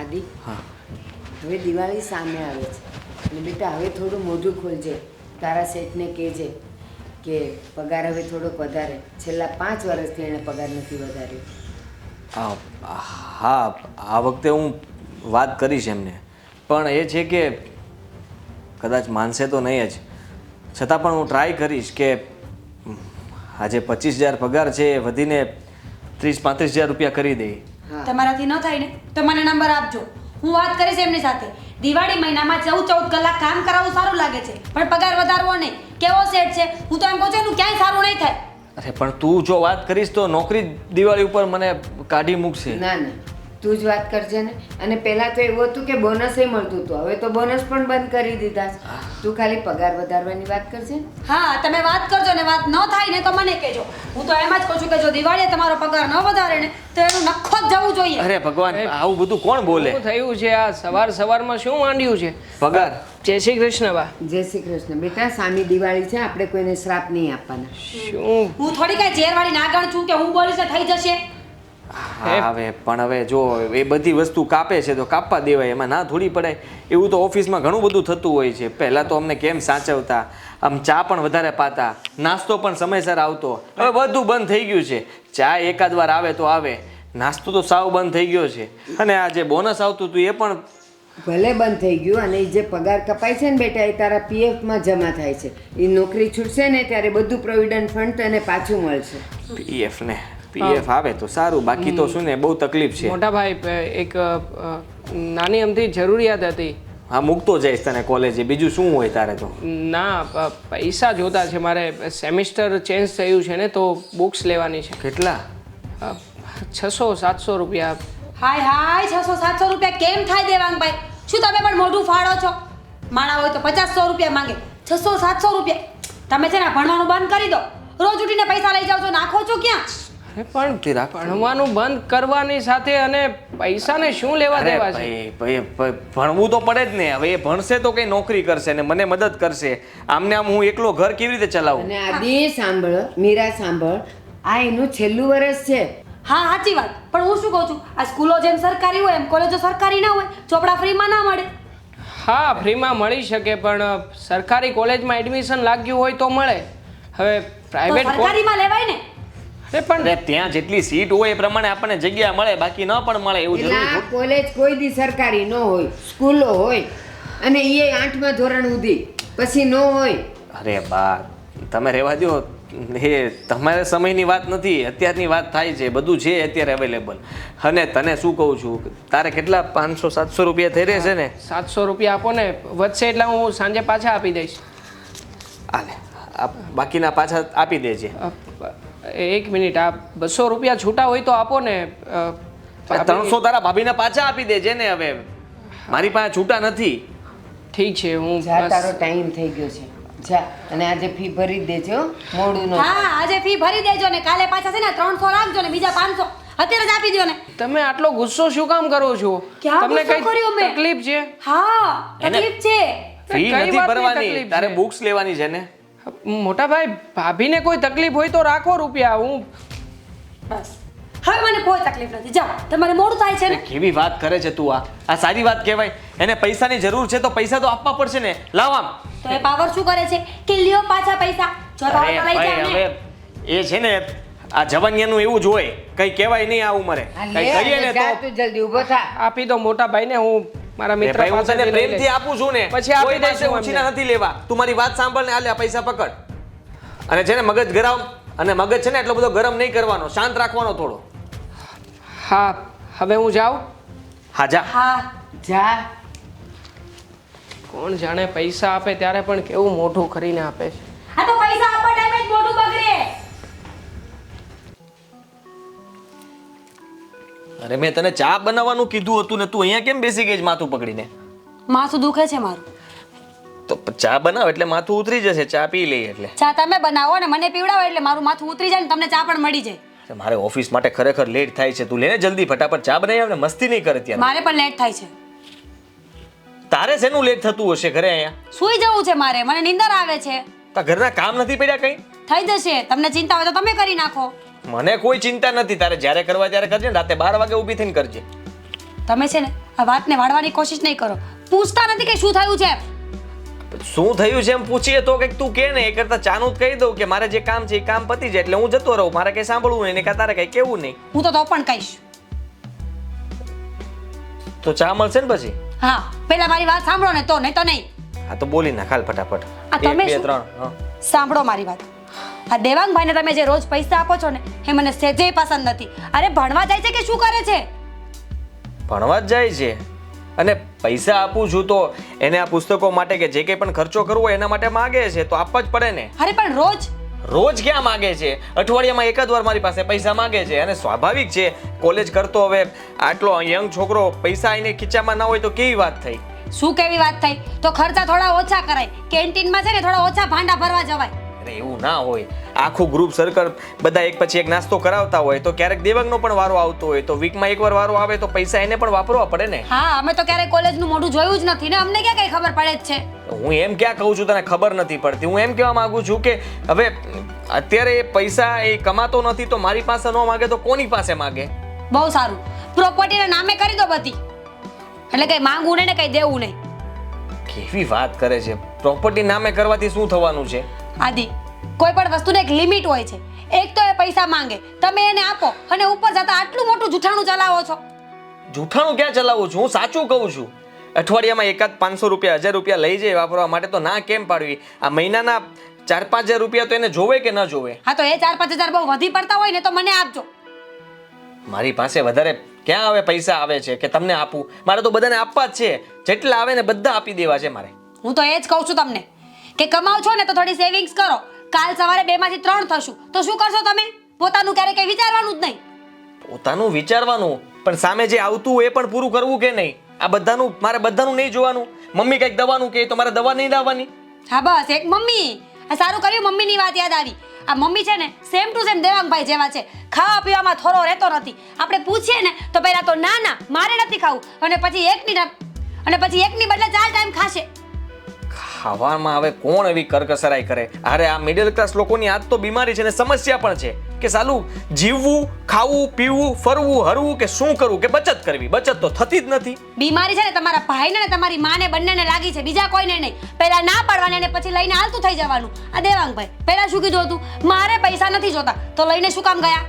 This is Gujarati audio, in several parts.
આદિ, હા હવે દિવાળી સામે આવે છે એટલે બેટા હવે થોડું મોઢું ખોલજે. તારા શેઠને કહેજે કે પગાર હવે થોડોક વધારે. છેલ્લા 5 વર્ષથી એણે પગાર નથી વધાર્યો. હા, આ વખતે હું વાત કરીશ એમને, પણ એ છે કે કદાચ માનશે તો નહીં જ, છતાં પણ હું ટ્રાય કરીશ કે આજે 25,000 પગાર છે એ વધીને 30-35,000 રૂપિયા કરી દે. હા તમારાથી ન થાય ને તો મને નંબર આપજો, હું વાત કરીશ એમની સાથે. દિવાળી મહિનામાં 14 કલાક કામ કરાવવું સારું લાગે છે, પણ પગાર વધારવો નહીં. કેવો સેટ છે, હું તો એમ કહું છું એનું ક્યાંય સારું નહીં થાય. અરે પણ તું જો વાત કરીશ તો નોકરી દિવાળી ઉપર મને કાઢી મૂકશે. ના ના, તું જ વાત કરજે ને. અને પહેલાં તો એવું હતું કે બોનસ મળતું હતું, હવે તો બોનસ પણ બંધ કરી દીધા છે. તું ખાલી પગાર વધારવાની વાત કરજે ને. હા, તમે વાત કરજો ને વાત ન થાય ને તો મને કહેજો. હું તો એમ જ કહું છું કે જો દિવાળીએ તમારો પગાર ન વધારે ને તો એનું નખો જ જવું જોઈએ. અરે ભગવાન, આવું બધું કોણ બોલે? શું થયું છે? આ સવારમાં શું માંડ્યું છે? પગાર જય શ્રી કૃષ્ણ બા. જય શ્રી કૃષ્ણ. બેટા સામી દિવાળી છે, આપણે કોઈને શ્રાપ નહીં આપવાના. શું? હું થોડી કઈ ઝેરવાળી નાગણ છું કે હું બોલીશ ને થઈ જશે. હા હવે પણ હવે જો એ બધી વસ્તુ કાપે છે તો કાપવા દેવાય, એમાં ના થોડી પડાય. એવું તો ઓફિસમાં ઘણું બધું થતું હોય છે. પહેલાં તો અમને કેમ સાચવતા, આમ ચા પણ વધારે પાતા, નાસ્તો પણ સમયસર આવતો. હવે બધું બંધ થઈ ગયું છે. ચા એકાદ વાર આવે તો આવે, નાસ્તો તો સાવ બંધ થઈ ગયો છે. અને આ જે બોનસ આવતું હતું એ પણ ભલે બંધ થઈ ગયું, અને એ જે પગાર કપાય છે ને બેટા એ તારા પીએફમાં જમા થાય છે. એ નોકરી છૂટશે ને ત્યારે બધું પ્રોવિડન્ટ ફંડ તને પાછું મળશે. પીએફ આવે તો સારું, બાકી તો શું ને બહુ તકલીફ છે. મોટા ભાઈ, એક નાની અમથી જરૂરિયાત હતી. હા, મૂકતો જઈશ તને કોલેજે, બીજું શું હોય તારે તો? ના, પૈસા જોતા છે મારે. સેમિસ્ટર ચેન્જ થયું છે ને તો બુક્સ લેવાની છે. કેટલા? 600-700 રૂપિયા. હાય 600-700 રૂપિયા કેમ થાય દેવાંગભાઈ? શું તમે પણ મોઢું ફાડો છો? માણા હોય તો 50-100 રૂપિયા માંગે, 600-700 રૂપિયા. તમે છે ને ભણવાનું બંધ કરી દો. રોજ ઉઠીને પૈસા લઈ જાઓ છો, નાખો છો ક્યાં? પણ ભણવાનું બંધ કરવાની સાથે અને પૈસાને શું લેવા દેવા છે? ભાઈ ભણવું તો પડે જ ને. હવે એ ભણશે તો કઈ નોકરી કરશે ને મને મદદ કરશે. આમને આમ હું એકલો ઘર કેવી રીતે ચલાવું? અને આદિ સાંભળ, મીરા સાંભળ, આ એનું છેલ્લું વર્ષ છે. હા, સાચી વાત. પણ હું શું કહું છું, આ સ્કૂલો જેમ સરકારી હોય એમ કોલેજો સરકારી ના હોય, ચોપડા ફ્રીમાં ના મળે. હા, ફ્રીમાં મળી શકે, પણ સરકારી કોલેજમાં એડમિશન લાગ્યું હોય તો મળે. હવે તો પ્રાઇવેટ સરકારીમાં લેવાય ને. પણ ત્યાં જેટલી સીટ હોય એ પ્રમાણે આપણને જગ્યા મળે, બાકી ન પણ મળે એવું એટલે જરૂરી આ કોલેજ કોઈ દી સરકારી ન હોય, સ્કૂલો હોય, અને એ 8મા ધોરણ સુધી, પછી ન હોય. અરે બા, તમે રહેવા દો. એ તમારા સમયની વાત નથી, અત્યારની વાત થાય છે. બધું છે અત્યારે અવેલેબલ. અને તને શું કહું છું, તારે કેટલા 500-700 રૂપિયા થઈ રહેશે ને? 700 રૂપિયા આપો ને, વધશે એટલે હું સાંજે પાછા આપી દઈશ. હાલે, આ બાકીના પાછા આપી દેજે. એક મિનિટ, આ 200 રૂપિયા છૂટા હોય તો આપો ને. 300 તારા ભાભીને પાછા આપી દેજે ને. હવે મારી પાસે છૂટા નથી. ઠીક છે, હું જા, બસ. તારો ટાઈમ થઈ ગયો છે. જા, અને આજે ફી ભરી જ દેજો, મોડું ન. હા, આજે ફી ભરી દેજો ને કાલે પાછા છે ને 300 રાખજો ને બીજા 500 અત્યારે જ આપી દો ને. તમે આટલો ગુસ્સો શું કામ કરો છો? ક્યાં તમને ગુસ્સો કર્યો કઈ મેં? તકલીફ છે? હા, તકલીફ છે. ફી કઈ નથી વાતની ભરવાની, તકલીફ તારે છે? બુક્સ લેવાની છે ને. મોટા ભાઈ, ભાભીને કોઈ તકલીફ હોય તો રાખો રૂપિયા. હું બસ હવે મને કોઈ તકલીફ નથી. જાઓ, તમારે મોડું થાય છે ને. કેવી વાત કરે છે તું? આ સારી વાત કહેવાય? એને પૈસાની જરૂર છે તો પૈસા તો આપવા પડશે ને. લાવ આમ. તો એ પાવર શું કરે છે કે લ્યો પાછા પૈસા. જો તો અરે લઈ ભાઈ, જાવ ને. હવે એ છે ને આ જવાનિયાનું એવું જ હોય, કઈ કહેવાય નહીં આ ઉંમરે. આ કઈ લે, કહીએ ને જા, તો તું જલ્દી ઊભો થા. આપી દો મોટા ભાઈને, હું મારા મિત્ર ભાઈ, હું તને પાસેથી લઈ પ્રેમથી લઈશ. આપું છું ને. પછી આપી કોઈ પાસે દઈશું ઉછીના અમને. નથી લેવા. તું મારી વાત સાંભળ ને. આ પૈસા પકડ. અને છે ને મગજ ગરમ, અને મગજ છે ને એટલો બધો ગરમ નહીં કરવાનો, શાંત રાખવાનો થોડો. હા, હવે હું જાઉં. હા જા. હા, જા. કોણ જાણે પૈસા આપે ત્યારે પણ કેવું મોઢું કરીને આપે છે. આ તો પૈસા આપવા ટાઈમે જ મોઢું બગડે. અરે મેં તને ચા બનાવવાનું કીધું હતું ને તું અહીંયા કેમ બેસી ગઈ છે માથું પકડીને? માથું દુખે છે મારું. તો ચા બનાવ એટલે માથું ઉતરી જશે. ચા પી લઈએ એટલે. ચા તમે બનાવો ને મને પીવડાવો એટલે મારું માથું ઉતરી જાય ને તમને ચા પણ મળી જાય. મારે ઓફિસ માટે ખરેખર લેટ થાય છે. તું લેને જલ્દી ફટાફટ ચા બનાવી આવ ને. મસ્તી નહીં કરે ત્યારે. મારે પણ લેટ થાય છે. તારે શેનું લેટ થતું હશે ઘરે અહીંયા? સૂઈ જવું છે મારે, મને નીંદર આવે છે. તા ઘરના કામ નથી પડ્યા કઈ? થઈ જશે. તમને ચિંતા હોય તો તમે કરી નાખો. મને કોઈ ચિંતા નથી. તારે જ્યારે કરવા ત્યારે કરજે ને. રાતે 12 વાગે ઊભી થઈને કરજે. તમે છે ને આ વાતને વાળવાની કોશિશ નહીં કરો. પૂછતા નથી કે શું થયું છે. શું થયું છે એમ પૂછીએ તો કંઈક તું કે ને એ કરતા ચાનું જ કહી દઉં કે મારે જે કામ છે એ કામ પતી જાય એટલે હું જતો રહું, મારે કઈ સાંભળવું નહીં ને કાં તારે કઈ કેવું નહીં. હું તો પણ કહીશ. તો ચા મળશે ને પછી? હા, પહેલા મારી વાત સાંભળો ને તો, નહીં તો નહીં. હા તો બોલી નાખ હાલ ફટાફટ. આ તમે 1 2 શું? 3 હા. સાંભળો મારી વાત. આ દેવાંગભાઈને તમે જે રોજ પૈસા આપો છો ને એ મને સહેજે પસંદ નથી. અરે ભણવા જાય છે કે શું કરે છે? ભણવા જ જાય છે અને પૈસા આપું છું તો એને આ પુસ્તકો માટે કે જે કંઈ પણ ખર્ચો કરવો હોય એના માટે માગે છે તો આપવા જ પડે ને. અરે પણ રોજ રોજ ક્યાં માગે છે? અઠવાડિયામાં એકાદ વાર મારી પાસે પૈસા માગે છે અને સ્વાભાવિક છે, કોલેજ કરતો હવે આટલો યંગ છોકરો પૈસા એને ખીચામાં ના હોય તો કેવી વાત થઈ? શું કેવી વાત થઈ? તો ખર્ચા થોડા ઓછા કરાય. કેન્ટીનમાં છે ને થોડા ઓછા ભાંડા ભરવા જવાય. અરે એવું ના હોય. આખું ગ્રુપ સર્કલ બધા એક પછી એક નાસ્તો કરાવતા હોય તો ક્યારેક દેવાંગનો પણ વારો આવતો હોય તો વીકમાં એકવાર વારો આવે તો પૈસા એને પણ વાપરવા પડે ને. હા, અમે તો ક્યારેય કોલેજનું મોઢું જોયું જ નથી ને અમને ક્યાં કઈ ખબર પડે જ છે. હું એમ ક્યાં કહું છું તને ખબર નથી પડતી? હું એમ કહેવા માંગુ છું કે હવે અત્યારે એ પૈસા એ કમાતો નથી તો મારી પાસે ન માગે તો કોની પાસે માગે? બહુ સારું, પ્રોપર્ટીના નામે કરી દો બધી, એટલે કઈ માંગવું નહીં ને કઈ દેવું નહીં. કેવી વાત કરે છે? પ્રોપર્ટી નામે કરવાથી શું થવાનું છે? આદિ, કોઈ પણ વસ્તુને એક લિમિટ હોય છે. એક તો એ પૈસા માંગે, તમે એને આપો અને ઉપર જતા આટલું મોટું જૂઠાણું ચલાવો છો. જૂઠાણું ક્યાં ચલાવું છું? હું સાચું કહું છું. અઠવાડિયામાં એકાદ 500 રૂપિયા 1000 રૂપિયા લઈ જાય વાપરવા માટે તો ના કેમ પાડવી? આ મહિનાના 4-5 હજાર રૂપિયા તો એને જોવે કે ન જોવે? હા, તો એ 4-5 હજાર બહુ વધી પડતા હોય ને તો મને આપજો. મારી પાસે વધારે ક્યાં આવે પૈસા આવે છે કે તમને આપું? મારે તો બધાને આપવા જ છે. જેટલા આવે ને બધા આપી દેવા છે મારે. હું તો એ જ કહું છું તમને કે કમાવ છો ને તો થોડી સેવિંગ્સ કરો. કાલ સવારે 2 માંથી 3 થશું તો શું કરશો તમે? પોતાનું ક્યારે કઈ વિચારવાનું જ નહીં. પોતાનું વિચારવાનું પણ સામે જે આવતું હોય એ પણ પૂરું કરવું કે નહીં? આ બધાનું મારે બધાનું નહીં જોવાનું. મમ્મી કંઈક દવાનું કહે તો મારે દવા નહીં લાવવાની? હા બસ, એક મમ્મી. આ સારું કર્યું મમ્મીની વાત યાદ આવી. આ મમ્મી છે ને સેમ ટુ સેમ દેવાંગભાઈ જેવા છે. ખાવા પીવામાં થોડો રહેતો નથી. આપણે પૂછીએ ને તો પહેલા તો ના ના મારે નથી ખાવું અને પછી એકની બદલે 4 ટાઈમ ખાશે. ખાવામાં હવે કોણ એવી કરકસરાઈ કરે? અરે આ મિડલ ક્લાસ લોકોની આજ તો બીમારી છે ને સમસ્યા પણ છે કે સાલું જીવવું, ખાવું, પીવું, ફરવું, હરવું કે શું કરવું કે બચત કરવી. બચત તો થતી જ નથી. બીમારી છે ને તમારા ભાઈને ને તમારી માને બંનેને લાગી છે, બીજા કોઈને નહીં. પહેલા ના પાડવાની અને પછી લઈને હાલતું થઈ જવાનું. આ દેવાંગભાઈ પહેલા શું કીધું હતું? મારે પૈસા નથી જોતા, તો લઈને શું કામ ગયા?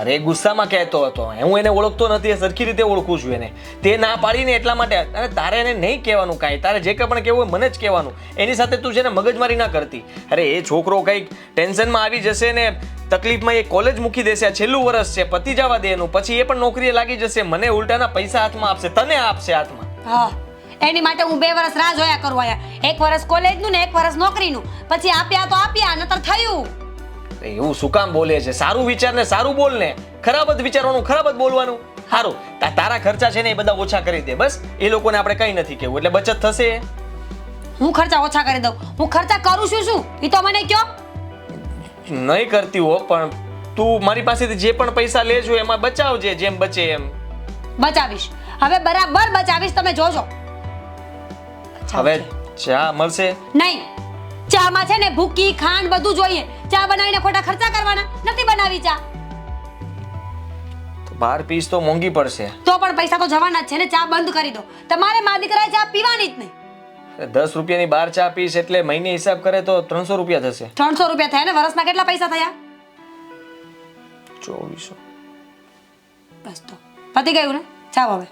અરે ગુસ્સામાં કહેતો હતો. હું એને ઓળખતો નથી, સરખી રીતે ઓળખું છું એને. તે ના પાડીને એટલા માટે. અને તારે એને નહીં કહેવાનું કાંઈ. તારે જે કંઈ પણ કહેવું હોય મને જ કહેવાનું. એની સાથે તું છે ને મગજમારી ના કરતી. અરે એ છોકરો કંઈક ટેન્શનમાં આવી જશે ને તકલીફમાં એ કોલેજ મૂકી દેશે. આ છેલ્લું વર્ષ છે, પતી જવા દે એનું. પછી એ પણ નોકરીએ લાગી જશે. મને ઉલટાના પૈસા હાથમાં આપશે, તને આપશે હાથમાં. હા, એની માટે હું 2 વર્ષ રાહ જોયા કરું આયા. 1 વર્ષ કોલેજનું ને 1 વર્ષ નોકરીનું. પછી આપ્યા તો આપ્યા, નતર થયું. એવું શું કામ બોલે છે? સારું વિચાર ને સારું બોલ ને. ખરાબ જ વિચારવાનું, ખરાબ જ બોલવાનું. સારું, તારા ખર્ચા છે ને એ બધા ઓછા કરી દે બસ. એ લોકોને આપણે કંઈ નથી કહેવું એટલે બચત થશે. હું ખર્ચા ઓછા કરી દઉં? હું ખર્ચા કરું શું એ તો મને કયો. નહીં કરતી હો, પણ તું મારી પાસેથી જે પણ પૈસા લે છો એમાં બચાવજે જેમ બચે એમ. બચાવીશ, હવે બરાબર બચાવીશ, તમે જોજો. હવે ચા મળશે? નહીં, ચામાં છે ને ભૂકી ખાંડ બધું જોઈએ. ચા બનાવીને ખોટા ખર્ચા કરવાના નથી. બનાવી ચા તો 12 પીસ તો મોંઘી પડશે. તો પણ પૈસા તો જવાના જ છે ને. ચા બંધ કરી દો. તમારે મા દીકરાએ ચા પીવાની જ નહીં. 10 રૂપિયાની 12 ચા પીસ એટલે મહિને હિસાબ કરે તો 300 રૂપિયા થશે. 300 રૂપિયા થયા ને વર્ષના કેટલા પૈસા થયા? 2400. બસ તો પતી ગયું ને. ચાલો હવે.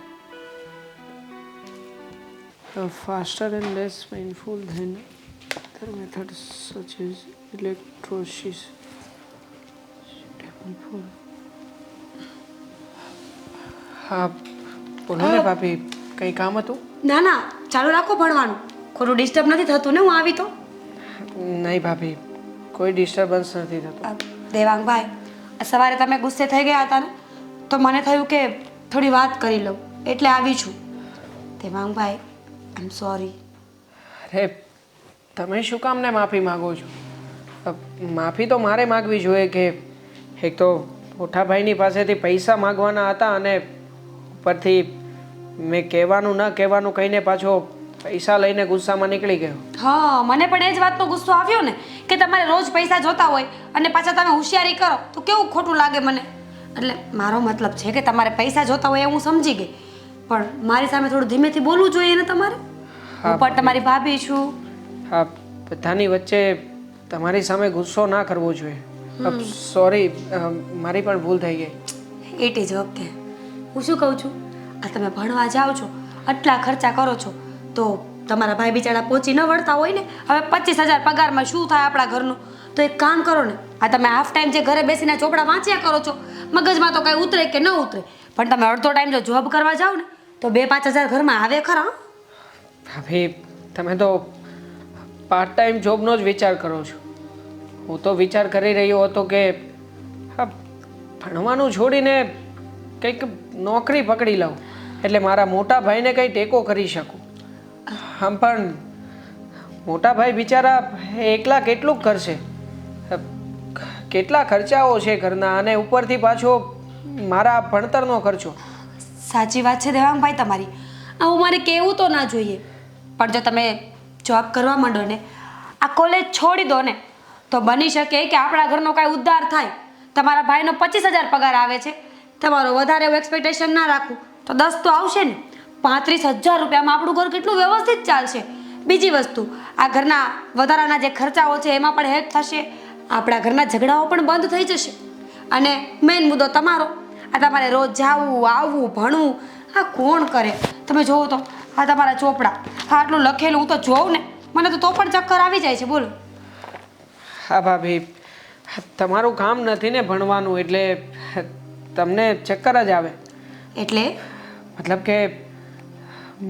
Faster and less painful than other methods such as electrolysis. હા બોલો ને ભાભી, કંઈ કામ હતું? ના ના, ચાલુ રાખો ભણવાનું. ખોટું ડિસ્ટર્બ નથી થતું ને હું આવી તો? નહીં ભાભી, કોઈ ડિસ્ટર્બન્સ નથી થતું. દેવાંગભાઈ, સવારે તમે ગુસ્સે થઈ ગયા હતા ને તો મને થયું કે થોડી વાત કરી લઉં એટલે આવી છું. દેવાંગભાઈ, આઈ એમ સોરી. અરે તમે શું કામ ને માફી માગો છો? માફી તો મારે માગવી જોઈએ કે એક તો મોટાભાઈની પાસેથી પૈસા માગવાના હતા અને ઉપરથી મેં કહેવાનું ન કહેવાનું કહીને પાછો પૈસા લઈને ગુસ્સામાં નીકળી ગયો. હા, મને પણ એ જ વાતનો ગુસ્સો આવ્યો ને કે તમારે રોજ પૈસા જોતા હોય અને પાછા તમે હોશિયારી કરો તો કેવું ખોટું લાગે મને. એટલે મારો મતલબ છે કે તમારે પૈસા જોતા હોય એ હું સમજી ગઈ, પણ મારી સામે થોડું ધીમેથી બોલવું જોઈએ ને તમારે. હું પણ તમારી ભાભી છું. હા, બધાની વચ્ચે તમારી સામે ગુસ્સો ના કરવો જોઈએ. સોરી, મારી પણ ભૂલ થઈ ગઈ. It is okay. હું શું કહું છું, આ તમે ભણવા જાઓ છો, આટલા ખર્ચા કરો છો, તો તમારા ભાઈ બિચારા પહોંચી ન વળતા હોય ને. હવે 25,000 પગારમાં શું થાય આપણા ઘરનું? તો એક કામ કરો ને, આ તમે હાફ ટાઈમ જે ઘરે બેસીને ચોપડા વાંચ્યા કરો છો, મગજમાં તો કાંઈ ઉતરે કે ન ઉતરે, પણ તમે અડધો ટાઈમ જો જોબ કરવા જાઓ ને તો 2-5 હજાર ઘરમાં આવે ખરા. ભાભી, તમે તો પાર્ટ ટાઈમ જોબનો જ વિચાર કરો છો. હું તો વિચાર કરી રહ્યો હતો કે હા, ભણવાનું છોડીને કંઈક નોકરી પકડી લઉં, એટલે મારા મોટા ભાઈને કંઈ ટેકો કરી શકું. આમ પણ મોટા ભાઈ બિચારા એકલા કેટલું કરશે? કેટલા ખર્ચાઓ છે ઘરના, અને ઉપરથી પાછો મારા ભણતરનો ખર્ચો. સાચી વાત છે દેવાંગભાઈ તમારી. આવું મારે કહેવું તો ના જોઈએ, પણ જો તમે જોબ કરવા માંડો ને, આ કોલેજ છોડી દો ને, તો બની શકે કે આપણા ઘરનો કાંઈ ઉદ્ધાર થાય. તમારા ભાઈનો 25,000 પગાર આવે છે, તમારો વધારે એવું એક્સપેક્ટેશન ના રાખું તો 10 તો આવશે ને. 35,000 રૂપિયામાં આપણું ઘર કેટલું વ્યવસ્થિત ચાલશે. બીજી વસ્તુ, આ ઘરના વધારાના જે ખર્ચાઓ છે એમાં પણ હેલ્પ થશે. આપણા ઘરના ઝઘડાઓ પણ બંધ થઈ જશે. અને મેઇન મુદ્દો તમારો, આ તમારે રોજ જાવું આવવું ભણવું, આ કોણ કરે? તમે જોવો તો આ તમારા ચોપડા, હા આટલું લખેલું હું તો જોઉં ને મને તો પણ ચક્કર આવી જાય છે. બોલો. હા ભાભી, તમારું કામ નથી ને ભણવાનું, એટલે તમને ચક્કર જ આવે. એટલે મતલબ કે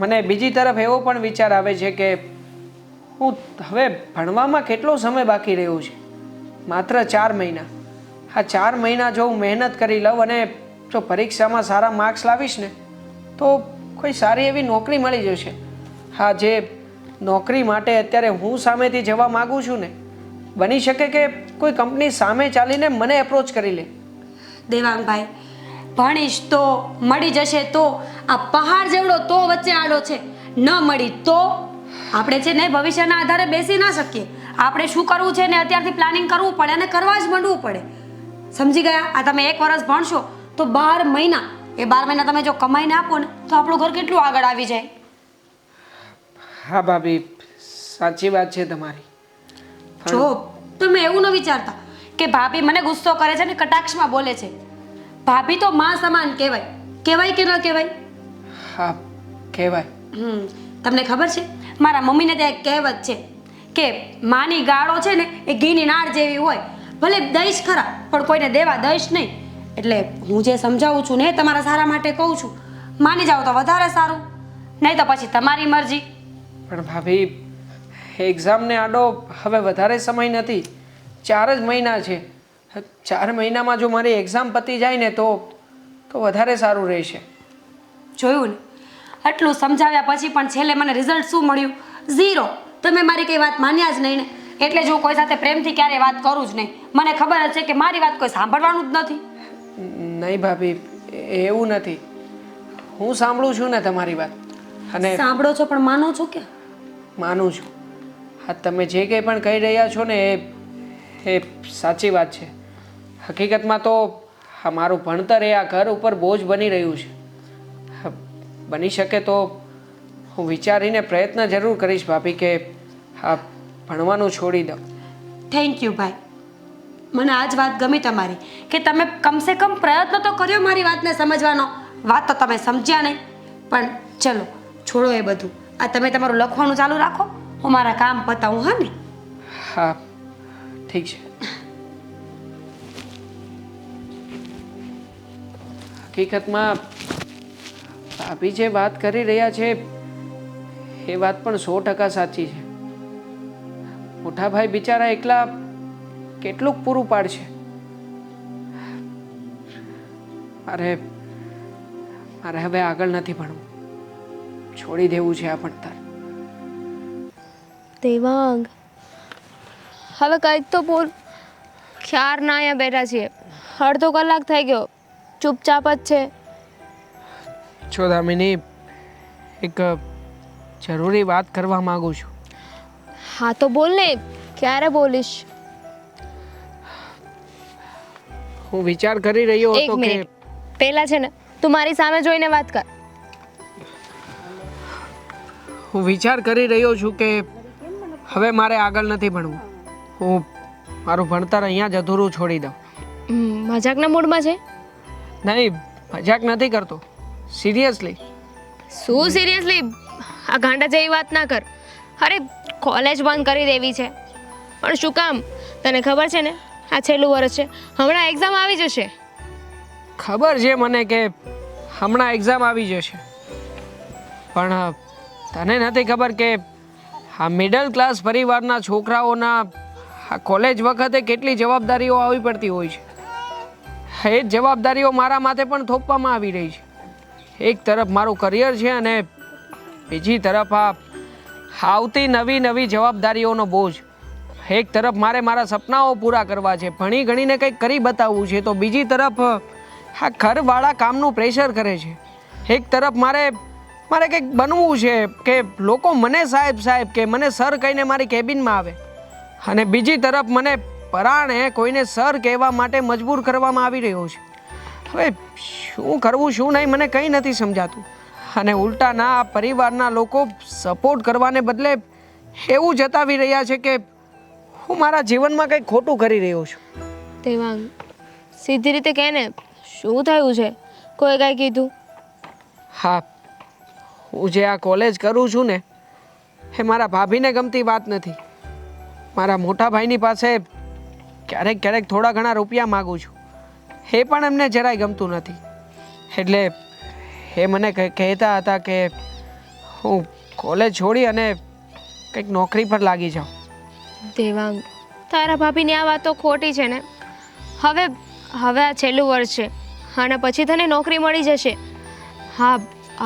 મને બીજી તરફ એવો પણ વિચાર આવે છે કે હું હવે ભણવામાં કેટલો સમય બાકી રહ્યો છે? માત્ર 4 મહિના. આ 4 મહિના જો હું મહેનત કરી લઉં અને જો પરીક્ષામાં સારા માર્ક્સ લાવીશ ને, તો કોઈ સારી એવી નોકરી મળી જશે. હા, જે નોકરી માટે અત્યારે હું સામેથી જવા માગું છું ને, બની શકે કે કોઈ કંપની સામે ચાલીને મને એપ્રોચ કરી લે. દેવાંગભાઈ, ભણીશ તો મળી જશે તો, આ પહાડ જેવડો તો વચ્ચે આડો છે, ન મળી તો આપણે છે ને ભવિષ્યના આધારે બેસી ના શકીએ. આપણે શું કરવું છે ને અત્યારથી પ્લાનિંગ કરવું પડે અને કરવા જ માંડવું પડે. સમજી ગયા? આ તમે 1 વર્ષ ભણશો તો 12 મહિના, એ 12 મહિના તમે જો કમાઈને આપો ને તો આપણું ઘર કેટલું આગળ આવી જાય. હા ભાભી, સાચી વાત છે તમારી. જો તમે એવું ન વિચારતા કે ભાભી મને ગુસ્સો કરે છે ને કટાક્ષમાં બોલે છે. ભાભી તો માં સમાન કહેવાય. કહેવાય કે ન કહેવાય? હા, કહેવાય. તમને ખબર છે, મારા મમ્મીને ત્યાં એક કહેવત છે કે માની ગાળો છે ને એ ઘીની નાળ જેવી હોય. ભલે દઈશ ખરા, પણ કોઈને દેવા દઈશ નહીં. એટલે હું જે સમજાવું છું ને તમારા સારા માટે કહું છું. માની જાઓ તો વધારે સારું, નહીં તો પછી તમારી મરજી. પણ ભાભી, એક્ઝામને આડો હવે વધારે સમય નથી, 4 જ મહિના છે. 4 મહિનામાં જો મારી એક્ઝામ પતી જાય ને તો વધારે સારું રહેશે. જોયું ને, આટલું સમજાવ્યા પછી પણ છેલ્લે મને રિઝલ્ટ શું મળ્યું? 0. તમે મારી કઈ વાત માન્યા જ નહીં ને, એટલે જ હું કોઈ સાથે પ્રેમથી ક્યારેય વાત કરું જ નહીં. મને ખબર જ છે કે મારી વાત કોઈ સાંભળવાનું જ નથી. નહીં ભાભી, એવું નથી. હું સાંભળું છું ને તમારી વાત, અને સાંભળો છો પણ માનો છો કે? માનું છું. હા, તમે જે કંઈ પણ કહી રહ્યા છો ને એ સાચી વાત છે. હકીકતમાં તો મારું ભણતર એ આ ઘર ઉપર બોજ બની રહ્યું છે. બની શકે તો હું વિચારીને પ્રયત્ન જરૂર કરીશ ભાભી કે હા, ભણવાનું છોડી દઉં. થેન્ક યુ ભાઈ, મને આ જ વાત ગમી તમારી કે તમે કમસે કમ પ્રયત્ન તો કર્યો મારી વાતને સમજવાનો. વાત તો તમે સમજ્યા નહીં, પણ ચલો છોડો એ બધું. આ તમે તમારું લખવાનું ચાલુ રાખો, હું મારા કામ પતાવું. હા ને? હા, ઠીક છે. હકીકતમાં ભાભી જે વાત કરી રહ્યા છે એ વાત પણ 100% સાચી છે. મોટા ભાઈ બિચારા એકલા કેટલુંક પૂરું પાડશે. મારે હવે આગળ નથી ભણવું, છોડી દેવું છે આ ભણતર. દેવાંગ, હવે કંઈક તો બોલ. ક્યારના અહીંયા બેઠા છીએ, અડધો કલાક થઈ ગયો, ચૂપચાપ જ છે. જો દામિની, એક જરૂરી વાત કરવા માંગુ છું. હા તો બોલ ને, ક્યારે બોલીશ? હું વિચાર કરી રહ્યો એક હતો કે મિનિટ પહેલા છે ને તું મારી સામે જોઈને વાત કર. હું વિચાર કરી રહ્યો છું કે હવે મારે આગળ નથી ભણવું. હું મારું ભણતર અહીંયા જ અધૂરું છોડી દઉં. મજાકના મૂડમાં છે? નહીં, મજાક નથી કરતો, સિરિયસલી. શું સિરિયસલી? આ ગાંડા જેવી વાત ના કર. અરે કોલેજ બંધ કરી દેવી છે, પણ શું કામ? તને ખબર છે ને આ છેલ્લું વર્ષ છે, હમણાં એક્ઝામ આવી જશે. ખબર છે મને કે હમણાં એક્ઝામ આવી જશે, પણ તને નથી ખબર કે આ મિડલ ક્લાસ પરિવારના છોકરાઓના આ કોલેજ વખતે કેટલી જવાબદારીઓ આવી પડતી હોય છે. એ જ જવાબદારીઓ મારા માથે પણ થોપવામાં આવી રહી છે. એક તરફ મારું કરિયર છે અને બીજી તરફ આ આવતી નવી નવી જવાબદારીઓનો બોજ. એક તરફ મારે મારા સપનાઓ પૂરા કરવા છે, ભણી ગણીને કંઈક કરી બતાવવું છે, તો બીજી તરફ આ ઘરવાળા કામનું પ્રેશર કરે છે. એક તરફ મારે કંઈક બનવું છે કે લોકો મને સાહેબ સાહેબ કે મને સર કહીને મારી કેબિનમાં આવે, અને બીજી તરફ મને પરાણે કોઈને સર કહેવા માટે મજબૂર કરવામાં આવી રહ્યો છે. હવે શું કરવું શું નહીં મને કંઈ નથી સમજાતું. અને ઉલટાના આ પરિવારના લોકો સપોર્ટ કરવાને બદલે એવું જતાવી રહ્યા છે કે હું મારા જીવનમાં કંઈક ખોટું કરી રહ્યો છું. દેવાંગ, સીધી રીતે કહે ને, શું થયું છે? કોઈ કાંઈ કીધું? હા, હું જે આ કોલેજ કરું છું ને એ મારા ભાભીને ગમતી વાત નથી. મારા મોટા ભાઈની પાસે ક્યારેક ક્યારેક થોડા ઘણા રૂપિયા માગું છું, એ પણ એમને જરાય ગમતું નથી. એટલે એ મને કહેતા હતા કે હું કોલેજ છોડી અને કંઈક નોકરી પર લાગી જાઉં. દેવાંગ, તારા ભાભીની આ વાતો ખોટી છે ને. હવે આ છેલ્લું વર્ષ છે અને પછી તને નોકરી મળી જશે. હા,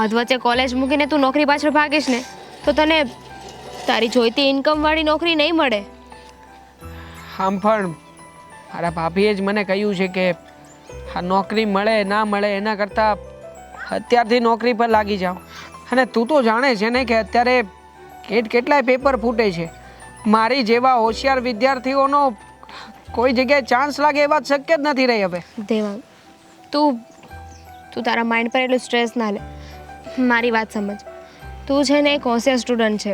અધ વચ્ચે કોલેજ મૂકીને તું નોકરી પાછળ ભાગીશ ને તો તને તારી જોઈતી ઇન્કમવાળી નોકરી નહીં મળે. આમ પણ મારા ભાભીએ જ મને કહ્યું છે કે આ નોકરી મળે ના મળે એના કરતાં અત્યારથી નોકરી પર લાગી જાઓ. અને તું તો જાણે છે ને કે અત્યારે કેટલાય પેપર ફૂટે છે. મારી જેવા હોશિયાર વિદ્યાર્થીઓનો કોઈ જગ્યાએ ચાન્સ લાગે એ વાત શક્ય જ નથી રહી હવે. દેવાંગ, તું તારા માઇન્ડ પર એટલું સ્ટ્રેસ ના લે. મારી વાત સમજ. તું છે ને એક હોશિયાર સ્ટુડન્ટ છે.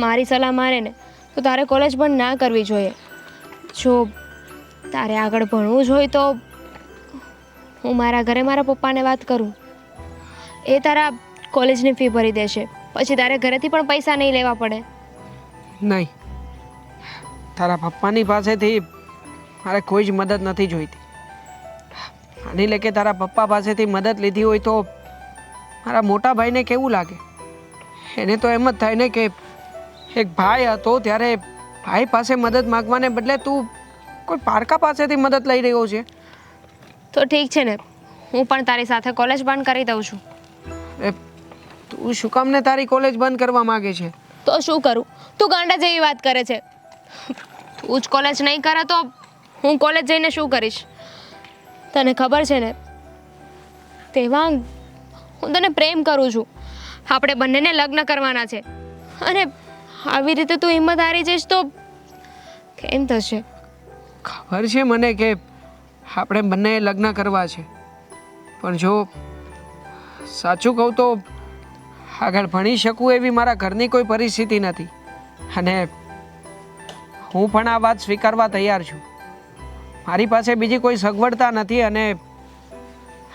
મારી સલાહ મારે ને તો તારે કોલેજ પણ ના કરવી જોઈએ. જો તારે આગળ ભણવું જ હોય તો હું મારા ઘરે મારા પપ્પાને વાત કરું, એ તારા કોલેજની ફી ભરી દેશે. પછી તારે ઘરેથી પણ પૈસા નહીં લેવા પડે. નહીં, તારા પપ્પાની પાસેથી મારે કોઈ જ મદદ નથી જોઈતી. માની લે કે તારા પપ્પા પાસેથી મદદ લીધી હોય તો મારા મોટા ભાઈને કેવું લાગે? એને તો એમ જ થાય ને કે એક ભાઈ હતો ત્યારે ભાઈ પાસે મદદ માગવાને બદલે તું કોઈ પારકા પાસેથી મદદ લઈ રહ્યો છે. તો ઠીક છે ને, હું પણ તારી સાથે કોલેજ બંધ કરી દઉં છું. તું શું કામ ને તારી કોલેજ બંધ કરવા માંગે છે? તો શું કરું? તું ગાંડા જેવી વાત કરે છે. તું જ કોલેજ નહીં કરે તો હું કોલેજ જઈને શું કરીશ? તને ખબર છે ને દેવાંગ, હું તને પ્રેમ કરું છું. આપણે બંનેને લગ્ન કરવાના છે, અને આવી રીતે તું હિંમત હારી જઈશ તો કેમ થશે? ખબર છે મને કે આપણે બંને લગ્ન કરવા છે, પણ જો સાચું કહું તો આગળ ભણી શકું એવી મારા ઘરની કોઈ પરિસ્થિતિ નથી. અને હું પણ આ વાત સ્વીકારવા તૈયાર છું. મારી પાસે બીજી કોઈ સગવડતા નથી, અને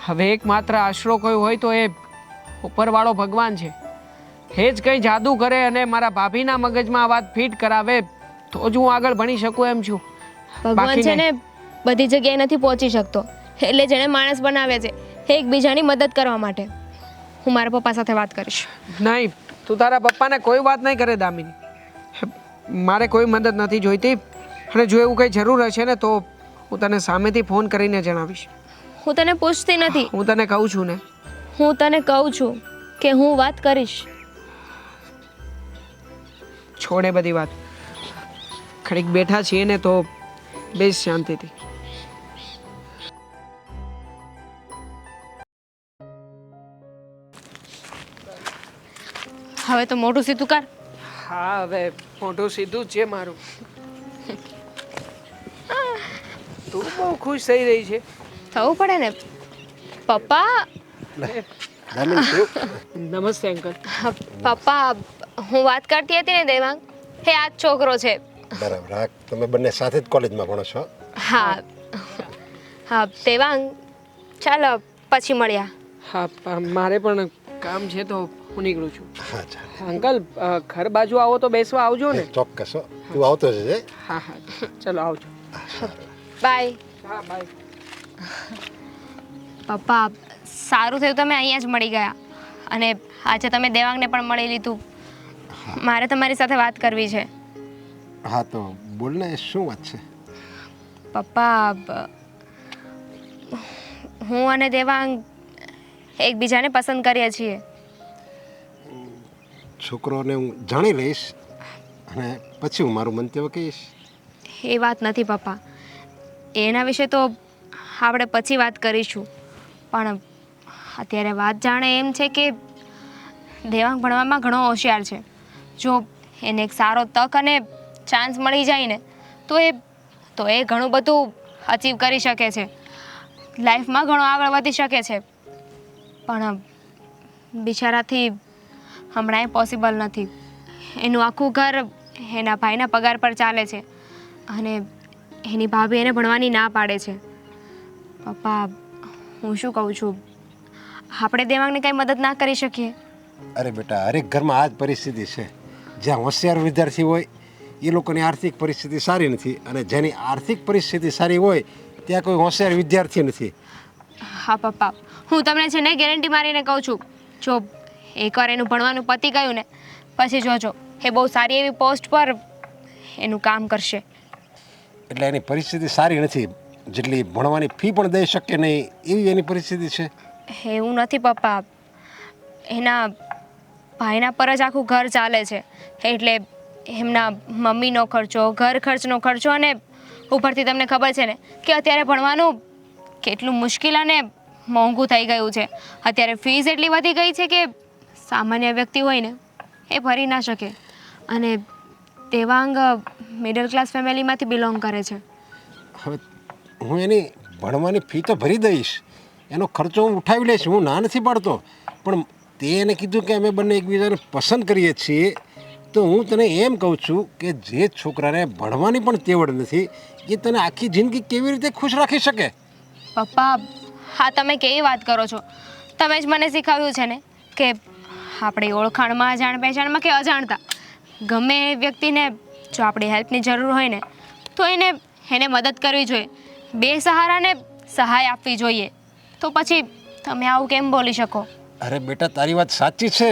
હવે એકમાત્ર આશરો કોઈ હોય તો એ ઉપરવાળો ભગવાન છે. એ જ કંઈ જાદુ કરે અને મારા ભાભીના મગજમાં આ વાત ફિટ કરાવે તો જ હું આગળ ભણી શકું એમ છું. ભગવાન છે ને બધી જગ્યાએ નથી પહોંચી શકતો, એટલે જેને માણસ બનાવે છે એકબીજાની મદદ કરવા માટે. હું મારા પપ્પા સાથે વાત કરીશ. નહીં, તું તારા પપ્પાને કોઈ વાત નહીં કરે દામિની. મારે કોઈ મદદ નથી જોઈતી, અને જો એવું કંઈ જરૂર હશે ને તો હું તને સામેથી ફોન કરીને જણાવીશ. હું તને પૂછતી નથી, હું તને કહું છું ને. હું તને કહું છું કે હું વાત કરીશ. છોડ એ બધી વાત. ઘડીક બેઠા છીએ ને તો બેસ શાંતિથી. હવે તો મોઢું સીધું કર. હા, હવે મોઢું સીધું જ છે મારું. તું બહુ ખુશ થઈ રહી છે. થવું પડે ને પપ્પા. નમસ્તે અંકલ. પપ્પા, હું વાત કરતી હતી ને દેવાંગ, હે આ જ છોકરો છે. બરાબર. હા, તમે બંને સાથે જ કોલેજમાં ભણો છો? હા હા દેવાંગ, ચાલો પછી મળ્યા. હા મારે પણ કામ છે તો હું નીકળું છું. હા ચાલે. અંકલ ઘર બાજુ આવો તો બેસવા આવજો ને. ચોક્કસ હો. તું આવતો જજે. હા હા ચલો આવજો. બાય. હા બાય. પપ્પા, સારું થયું તમે અહીંયા જ મળી ગયા, અને આજે તમે દેવાંગને પણ મળી લીધું. મારે તમારી સાથે વાત કરવી છે. હા તો બોલ ને, શું વાત છે? પપ્પા, હું અને દેવાંગ એકબીજાને પસંદ કરીએ છીએ. છોકરોને હું જાણી લઈશ અને પછી હું મારું મંતવ્ય કહીશ. એ વાત નથી પપ્પા, એના વિશે તો આપણે પછી વાત કરીશું, પણ અત્યારે વાત જાણે એમ છે કે દેવાંગ ભણવામાં ઘણો હોશિયાર છે. જો એને એક સારો તક અને ચાન્સ મળી જાય ને તો એ ઘણું બધું અચીવ કરી શકે છે, લાઈફમાં ઘણો આગળ વધી શકે છે. પણ બિચારાથી હમણાં એ પોસિબલ નથી. એનું આખું ઘર એના ભાઈના પગાર પર ચાલે છે, અને એની ભાભી એને ભણવાની ના પાડે છે. પપ્પા, હું શું કહું છું, આપણે દેવાંગને કંઈ મદદ ના કરી શકીએ? અરે બેટા, હરેક ઘરમાં આ જ પરિસ્થિતિ છે. જ્યાં હોશિયાર વિદ્યાર્થી હોય એ લોકોની આર્થિક પરિસ્થિતિ સારી નથી, અને જેની આર્થિક પરિસ્થિતિ સારી હોય ત્યાં કોઈ હોશિયાર વિદ્યાર્થી નથી. હા પપ્પા, હું તમને છે ને ગેરંટી મારીને કહું છું, જો એકવાર એનું ભણવાનું પતી ગયું ને પછી જોજો એ બહુ સારી એવી પોસ્ટ પર એનું કામ કરશે. એટલે એની પરિસ્થિતિ સારી નથી, જેટલી ભણવાની ફી પણ દઈ શકે નહીં એવી એની પરિસ્થિતિ છે. એવું નથી પપ્પા, એના ભાઈના પર જ આખું ઘર ચાલે છે, એટલે એમના મમ્મીનો ખર્ચો, ઘર ખર્ચનો ખર્ચો, અને ઉપરથી તમને ખબર છે ને કે અત્યારે ભણવાનું કેટલું મુશ્કેલ અને મોંઘું થઈ ગયું છે. અત્યારે ફીસ એટલી વધી ગઈ છે કે સામાન્ય વ્યક્તિ હોય ને એ ભરી ના શકે, અને દેવાંગ મિડલ ક્લાસ ફેમિલીમાંથી બિલોંગ કરે છે. હવે હું એની ભણવાની ફી તો ભરી દઈશ, એનો ખર્ચો હું ઉઠાવી લઈશ, હું ના નથી પાડતો. પણ તે એને કીધું કે અમે બંને એકબીજાને પસંદ કરીએ છીએ, તો હું તને એમ કહું છું કે જે છોકરાને ભણવાની પણ તેવડ નથી એ તને આખી જિંદગી કેવી રીતે ખુશ રાખી શકે? પપ્પા, હા તમે કેવી વાત કરો છો? તમે જ મને શીખવ્યું છે ને કે આપણી ઓળખાણમાં, જાણ પહેચાણમાં કે અજાણતા ગમે એ વ્યક્તિને જો આપણી હેલ્પની જરૂર હોય ને તો એને મદદ કરવી જોઈએ, બે સહારાને સહાય આપવી જોઈએ. તો પછી તમે આવું કેમ બોલી શકો? અરે બેટા, તારી વાત સાચી છે.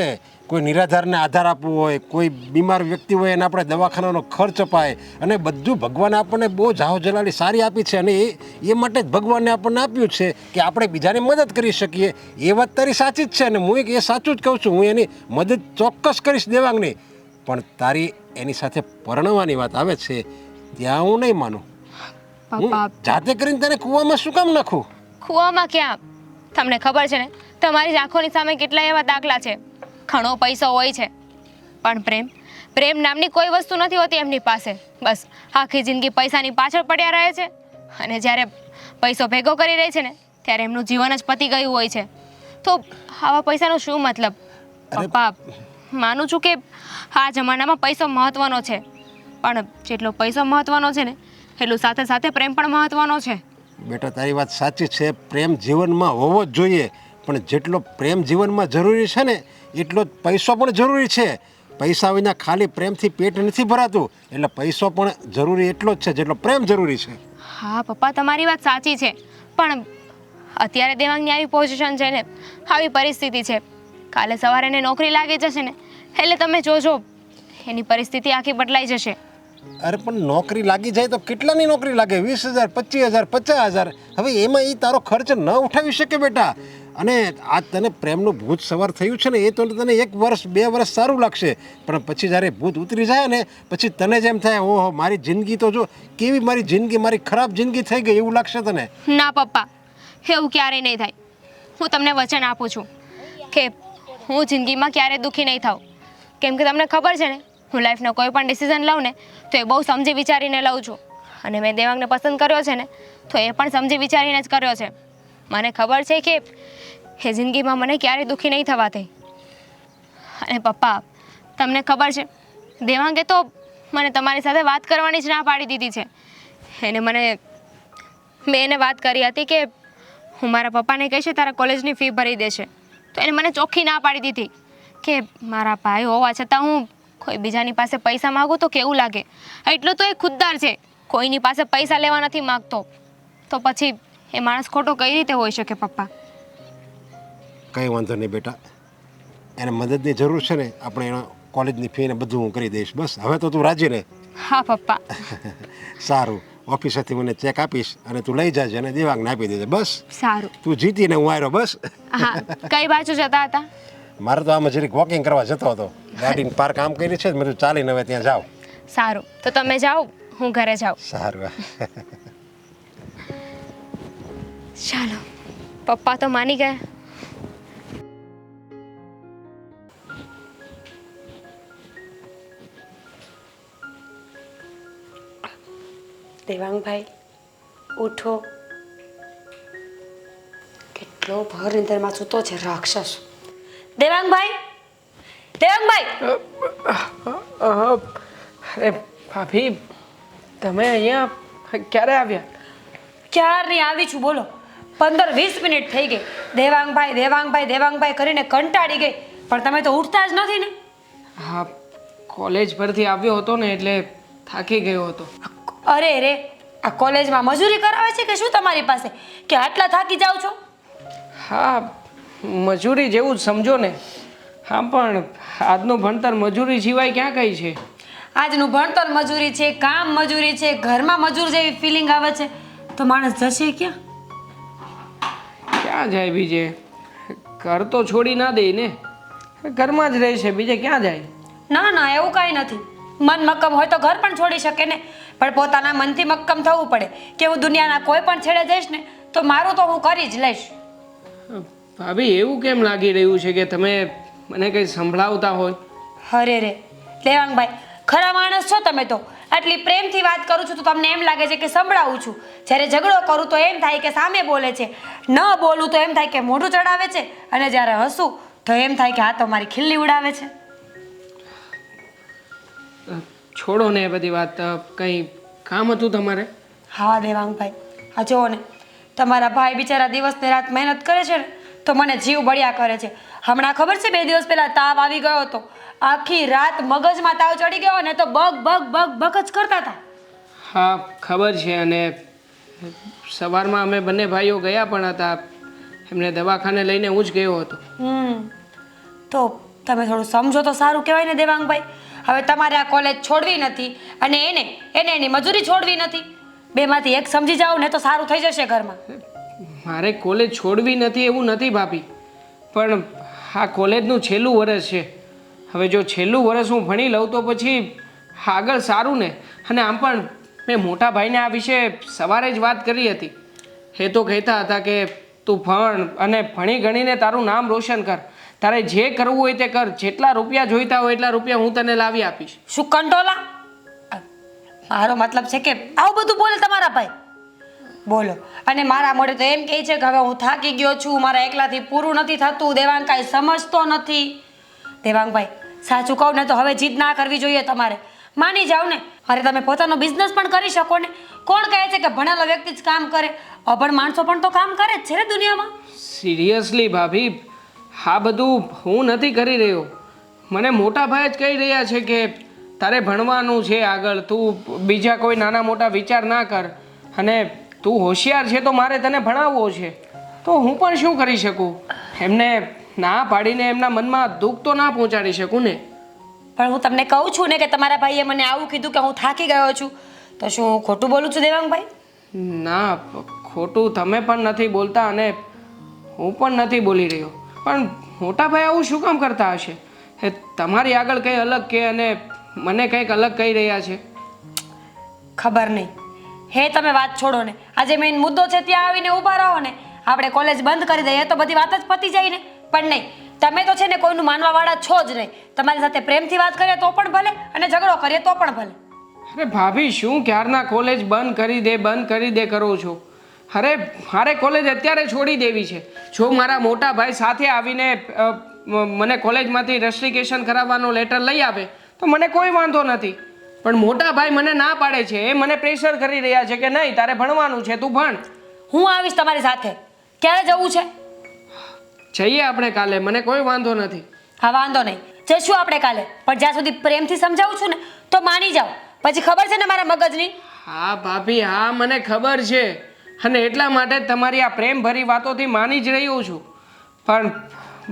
કોઈ નિરાધારને આધાર આપવો હોય, કોઈ બીમાર વ્યક્તિ હોય એને આપણે દવાખાનાનો ખર્ચ અપાય, અને બધું ભગવાને આપણને બહુ જાહો જલાલી સારી આપી છે, અને એ માટે જ ભગવાને આપણને આપ્યું છે કે આપણે બીજાને મદદ કરી શકીએ. એ વાત તારી સાચી જ છે, અને હું એ સાચું જ કહું છું. હું એની મદદ ચોક્કસ કરીશ દેવાંગની, પણ તારી એની સાથે પરણવાની વાત આવે છે ત્યાં હું નહીં માનું. પપ્પા, જાતે કરીને તને કૂવામાં શું કામ નાખું? કૂવામાં ક્યાં? તમને ખબર છે ને તમારી જ આંખોની સામે કેટલા એવા દાખલા છે. ઘણો પૈસો હોય છે પણ પ્રેમ નામની કોઈ વસ્તુ નથી હોતી એમની પાસે. બસ આખી જિંદગી પૈસાની પાછળ પડ્યા રહે છે, અને જ્યારે પૈસો ભેગો કરી રહે છે ને ત્યારે એમનું જીવન જ પતી ગયું હોય છે. તો આવા પૈસાનો શું મતલબ? પપ્પા, માનું છું કે આ જમાનામાં પૈસો મહત્વનો છે, પણ જેટલો પૈસો મહત્વનો છે ને એટલું સાથે સાથે પ્રેમ પણ મહત્વનો છે. બેટા, તારી વાત સાચી છે. પ્રેમ જીવનમાં હોવો જ જોઈએ, પણ જેટલો પ્રેમ જીવનમાં જરૂરી છે ને એટલો જ પૈસો પણ જરૂરી છે. પૈસા વિના ખાલી પ્રેમથી પેટ નથી ભરાતું, એટલે પૈસો પણ જરૂરી એટલો જ છે જેટલો પ્રેમ જરૂરી છે. હા પપ્પા, તમારી વાત સાચી છે, પણ અત્યારે દેવાંગની આવી પોઝિશન છે ને, આવી પરિસ્થિતિ છે, કાલે સવારે એને નોકરી લાગી જશે ને એટલે તમે જોજો એની પરિસ્થિતિ આખી બદલાઈ જશે. અરે પણ નોકરી લાગી જાય તો કેટલાની નોકરી લાગે? 20,000, 25,000, 50,000. હવે એમાં એ તારો ખર્ચ ન ઉઠાવી શકે બેટા. અને આ તને પ્રેમનું ભૂત સવાર થયું છે ને એ તો તને 1 વર્ષ 2 વર્ષ સારું લાગશે, પણ પછી જ્યારે ભૂત ઉતરી જાય ને પછી તને જ એમ થાય, ઓહો મારી જિંદગી તો જો કેવી મારી ખરાબ જિંદગી થઈ ગઈ એવું લાગશે તને. ના પપ્પા, એવું ક્યારેય નહીં થાય. હું તમને વચન આપું છું કે હું જિંદગીમાં ક્યારેય દુઃખી નહીં થાઉં, કેમ કે તમને ખબર છે ને હું લાઈફનો કોઈ પણ ડિસિઝન લઉં ને તો એ બહુ સમજી વિચારીને લઉં છું, અને મેં દેવાંગને પસંદ કર્યો છે ને તો એ પણ સમજી વિચારીને જ કર્યો છે. મને ખબર છે કે એ જિંદગીમાં મને ક્યારેય દુઃખી નહીં થવા દે. અને પપ્પા, તમને ખબર છે દેવાંગે તો મને તમારી સાથે વાત કરવાની જ ના પાડી દીધી છે. મેં એને વાત કરી હતી કે હું મારા પપ્પાને કહીશ તારા કોલેજની ફી ભરી દેશે, તો એને મને ચોખ્ખી ના પાડી દીધી કે મારા ભાઈ હોવા છતાં હું કોઈ બીજાની પાસે પૈસા માગું તો કેવું લાગે. એટલું તો એ ખુદદાર છે, કોઈની પાસે પૈસા લેવા નથી માગતો. તો પછી એ માણસ ખોટો કઈ રીતે હોઈ શકે પપ્પા? કંઈ વાંધો નહીં બેટા, એને મદદની જરૂર છે ને, આપણે એના કોલેજની ફી ને બધું હું કરી દઈશ. બસ હવે તો તું રાજી રહે. હા પપ્પા. સારું, ઓફિસેથી મને ચેક આપીશ અને તું લઈ જાજે અને દેવાંગને આપી દેજે. બસ સારું. તું જીતીને હું આવ્યો. બસ હા, કઈ બાજુ જતા હતા? મારે તો આમાં જરીક વોકિંગ કરવા જતો હતો. ગાડીની પાર્ક આમ કરી છે, મેં ચાલીને હવે ત્યાં જાઉં. સારું, તો તમે જાઓ, હું ઘરે જાઉં. સારું. ચાલો, પપ્પા તો માની ગયા. દેવાંગભાઈ ઉઠો. કેટલો ભર નિંદરમાં સૂતો છે રાક્ષસ. દેવાંગભાઈ, દેવાંગભાઈ! અરે ભાભી, તમે અહીંયા ક્યારે આવ્યા? ક્યારની આવી છું બોલો. 15-20 મિનિટ થઈ ગઈ. દેવાંગભાઈ દેવાંગભાઈ દેવાંગભાઈ કરીને કંટાળી ગઈ, પણ તમે તો ઉઠતા જ નથી ને. હા, કોલેજ પરથી આવ્યો હતો ને એટલે થાકી ગયો હતો. અરે રે, આ કોલેજમાં મજૂરી કરાવે છે કે શું તમારી પાસે, કે આટલા થાકી જાઓ છો? હા, મજૂરી જેવું જ સમજો ને. હા, પણ આજનું ભણતર મજૂરી સિવાય ક્યાં કઈ છે? આજનું ભણતર મજૂરી છે, કામ મજૂરી છે, ઘરમાં મજૂર જેવી ફિલિંગ આવે છે, તો માણસ જશે ક્યાં? ક્યાં જાય બીજે? ઘર તો છોડી ના દે ને, ઘરમાં જ રહેશે, બીજે ક્યાં જાય? ના ના, એવું કાંઈ નથી. મન મક્કમ હોય તો ઘર પણ છોડી શકે ને, પણ પોતાના મનથી મક્કમ થવું પડે કે હું દુનિયાના કોઈ પણ છેડે જઈશ ને તો મારું તો હું કરી જ લઈશ. ભાભી, એવું કેમ લાગી રહ્યું છે કે તમે મને કંઈ સંભળાવતા હોય? અરે રે દેવાંગભાઈ, ખરા માણસ છો તમે તો. આટલી પ્રેમથી વાત કરું છું તો તમને એમ લાગે છે કે સંભળાવું છું. જ્યારે ઝઘડો કરું તો એમ થાય કે સામે બોલે છે, ન બોલું તો એમ થાય કે મોઢું ચડાવે છે, અને જ્યારે હસું તો એમ થાય કે આ તો મારી ખિલ્લી ઉડાવે છે. છોડો ને એ બધી વાત. કંઈ કામ હતું તમારે? હા દેવાંગભાઈ, આ જુઓ ને, તમારા ભાઈ બિચારા દિવસ ને રાત મહેનત કરે છે ને તો મને જીવ બળ્યા કરે છે. હમણાં ખબર છે 2 દિવસ પહેલા તાવ આવી ગયો હતો. આખી રાત મગજમાં તાવ ચડી ગયો ને તો બગ બગ બગ બગ જ કરતા હતા. હા, ખબર છે. અને સવારમાં અમે બંને ભાઈઓ ગયા પણ હતા, એમને દવાખાને લઈને હું જ ગયો હતો. તો તમે થોડું સમજો તો સારું કહેવાય ને દેવાંગભાઈ. હવે તમારે આ કોલેજ છોડવી નથી અને એને એની મજૂરી છોડવી નથી. બેમાંથી એક સમજી જાઓ ને તો સારું થઈ જશે ઘરમાં. મારે કોલેજ છોડવી નથી એવું નથી ભાભી, પણ આ કોલેજનું છેલ્લું વર્ષ છે. હવે જો છેલ્લું વર્ષ હું ભણી લઉં તો પછી આગળ સારું ને. અને આમ પણ મેં મોટા ભાઈને આ વિશે સવારે જ વાત કરી હતી. એ તો કહેતા હતા કે તું ભણ અને ભણી ગણીને તારું નામ રોશન કર, તારે જે કરવું હોય તે કર, જેટલા રૂપિયા જોઈતા હોય એટલા રૂપિયા હું તને લાવી આપીશ. શું કંટોલા? મારો મતલબ છે કે આવું બધું બોલે તમારા ભાઈ? બોલો. અને મારા મોઢે તો એમ કહે છે કે હવે હું થાકી ગયો છું, મારા એકલાથી પૂરું નથી થતું, દેવાંગ કાંઈ સમજતો નથી. દેવાંગભાઈ, સાચું કહું ને તો હવે જીદ ના કરવી જોઈએ તમારે. માની જાઓ ને. અરે તમે પોતાનો બિઝનેસ પણ કરી શકો ને. કોણ કહે છે કે ભણેલો વ્યક્તિ જ કામ કરે? અભણ માણસો પણ તો કામ કરે જ છે ને દુનિયામાં. સિરિયસલી ભાભી, આ બધું હું નથી કરી રહ્યો. મને મોટા ભાઈ જ કહી રહ્યા છે કે તારે ભણવાનું છે આગળ, તું બીજા કોઈ નાના મોટા વિચાર ના કર, અને તું હોશિયાર છે તો મારે તને ભણાવવો છે. તો હું પણ શું કરી શકું? એમને ના પાડીને એમના મનમાં દુઃખ તો ના પહોંચાડી શકું ને. પણ હું તમને કહું છું ને કે તમારા ભાઈએ મને આવું કીધું કે હું થાકી ગયો છું, તો શું હું ખોટું બોલું છું દેવાંગભાઈ? ના, ખોટું તમે પણ નથી બોલતા અને હું પણ નથી બોલી રહ્યો. પણ મોટા ભાઈ આવું શું કામ કરતા હશે? એ તમારી આગળ કંઈ અલગ કે અને મને કંઈક અલગ કહી રહ્યા છે. ખબર નહીં. હે તમે વાત છોડો ને. આજે મેઇન મુદ્દો છે ત્યાં આવીને ઊભા રહો ને. આપણે કોલેજ બંધ કરી દઈએ તો બધી વાત જ પતી જાય ને. પણ નહીં, તમે તો છે ને કોઈનું માનવાવાળા છો જ નહીં. તમારી સાથે પ્રેમથી વાત કરીએ તો પણ ભલે અને ઝઘડો કરીએ તો પણ ભલે. અરે ભાભી, શું ક્યારના કોલેજ બંધ કરી દે કરો છો? અરે મારે કોલેજ અત્યારે છોડી દેવી છે. જો મારા મોટા ભાઈ સાથે આવીને મને કોલેજમાંથી રસ્ટિકેશન કરાવવાનો લેટર લઈ આવે તો મને કોઈ વાંધો નથી, પણ મોટા ભાઈ મને ના પાડે છે. એ મને પ્રેશર કરી રહ્યા છે કે નહીં, તારે ભણવાનું છે, તું ભણ. હું આવીશ તમારી સાથે. ક્યારે જવું છે? જઈએ આપણે કાલે, મને કોઈ વાંધો નથી. હા, વાંધો નહીં, જઈશું આપણે કાલે. પણ જ્યાં સુધી પ્રેમથી સમજાવું છું ને તો માની જાઓ. પછી ખબર છે ને મારા મગજની. હા ભાભી, હા મને ખબર છે, અને એટલા માટે જ તમારી આ પ્રેમભરી વાતોથી માની જ રહ્યો છું. પણ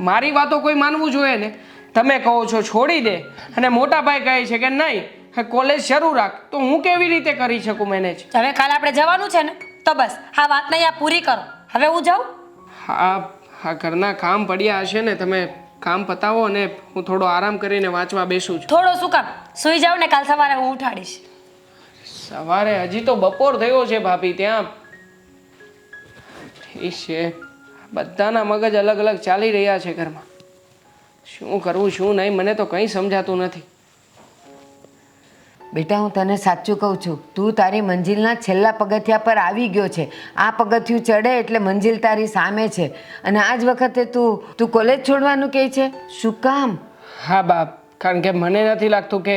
મારી વાતો કોઈ માનવું જોઈએ ને. તમે કહો છો છોડી દે અને મોટા ભાઈ કહે છે કે નહીં કોલેજ શરૂ રાખ, તો હું કેવી રીતે કરી શકું મેનેજ? હવે કાલે આપણે જવાનું છે ને તો બસ આ વાત નહીં, આ પૂરી કરો. હવે હું જાઉં? હા, ઘરના કામ પડ્યા હશે ને, તમે કામ પતાવો અને હું થોડો આરામ કરીને વાંચવા બેસું છું. થોડો શું કામ, સૂઈ જાવ ને કાલ સવારે હું ઉઠાડીશ. સવારે હજી તો બપોર થયો છે ભાભી. ત્યાં ઠીક છે, બધાના મગજ અલગ અલગ ચાલી રહ્યા છે ઘરમાં. શું કરવું શું નહીં મને તો કંઈ સમજાતું નથી. બેટા હું તને સાચું કહું છું, તું તારી મંજિલના છેલ્લા પગથિયા પર આવી ગયો છે. આ પગથિયું ચડે એટલે મંજિલ તારી સામે છે, અને આ જ વખતે તું કોલેજ છોડવાનું કહે છે. શું કામ? હા બાપ, કારણ કે મને નથી લાગતું કે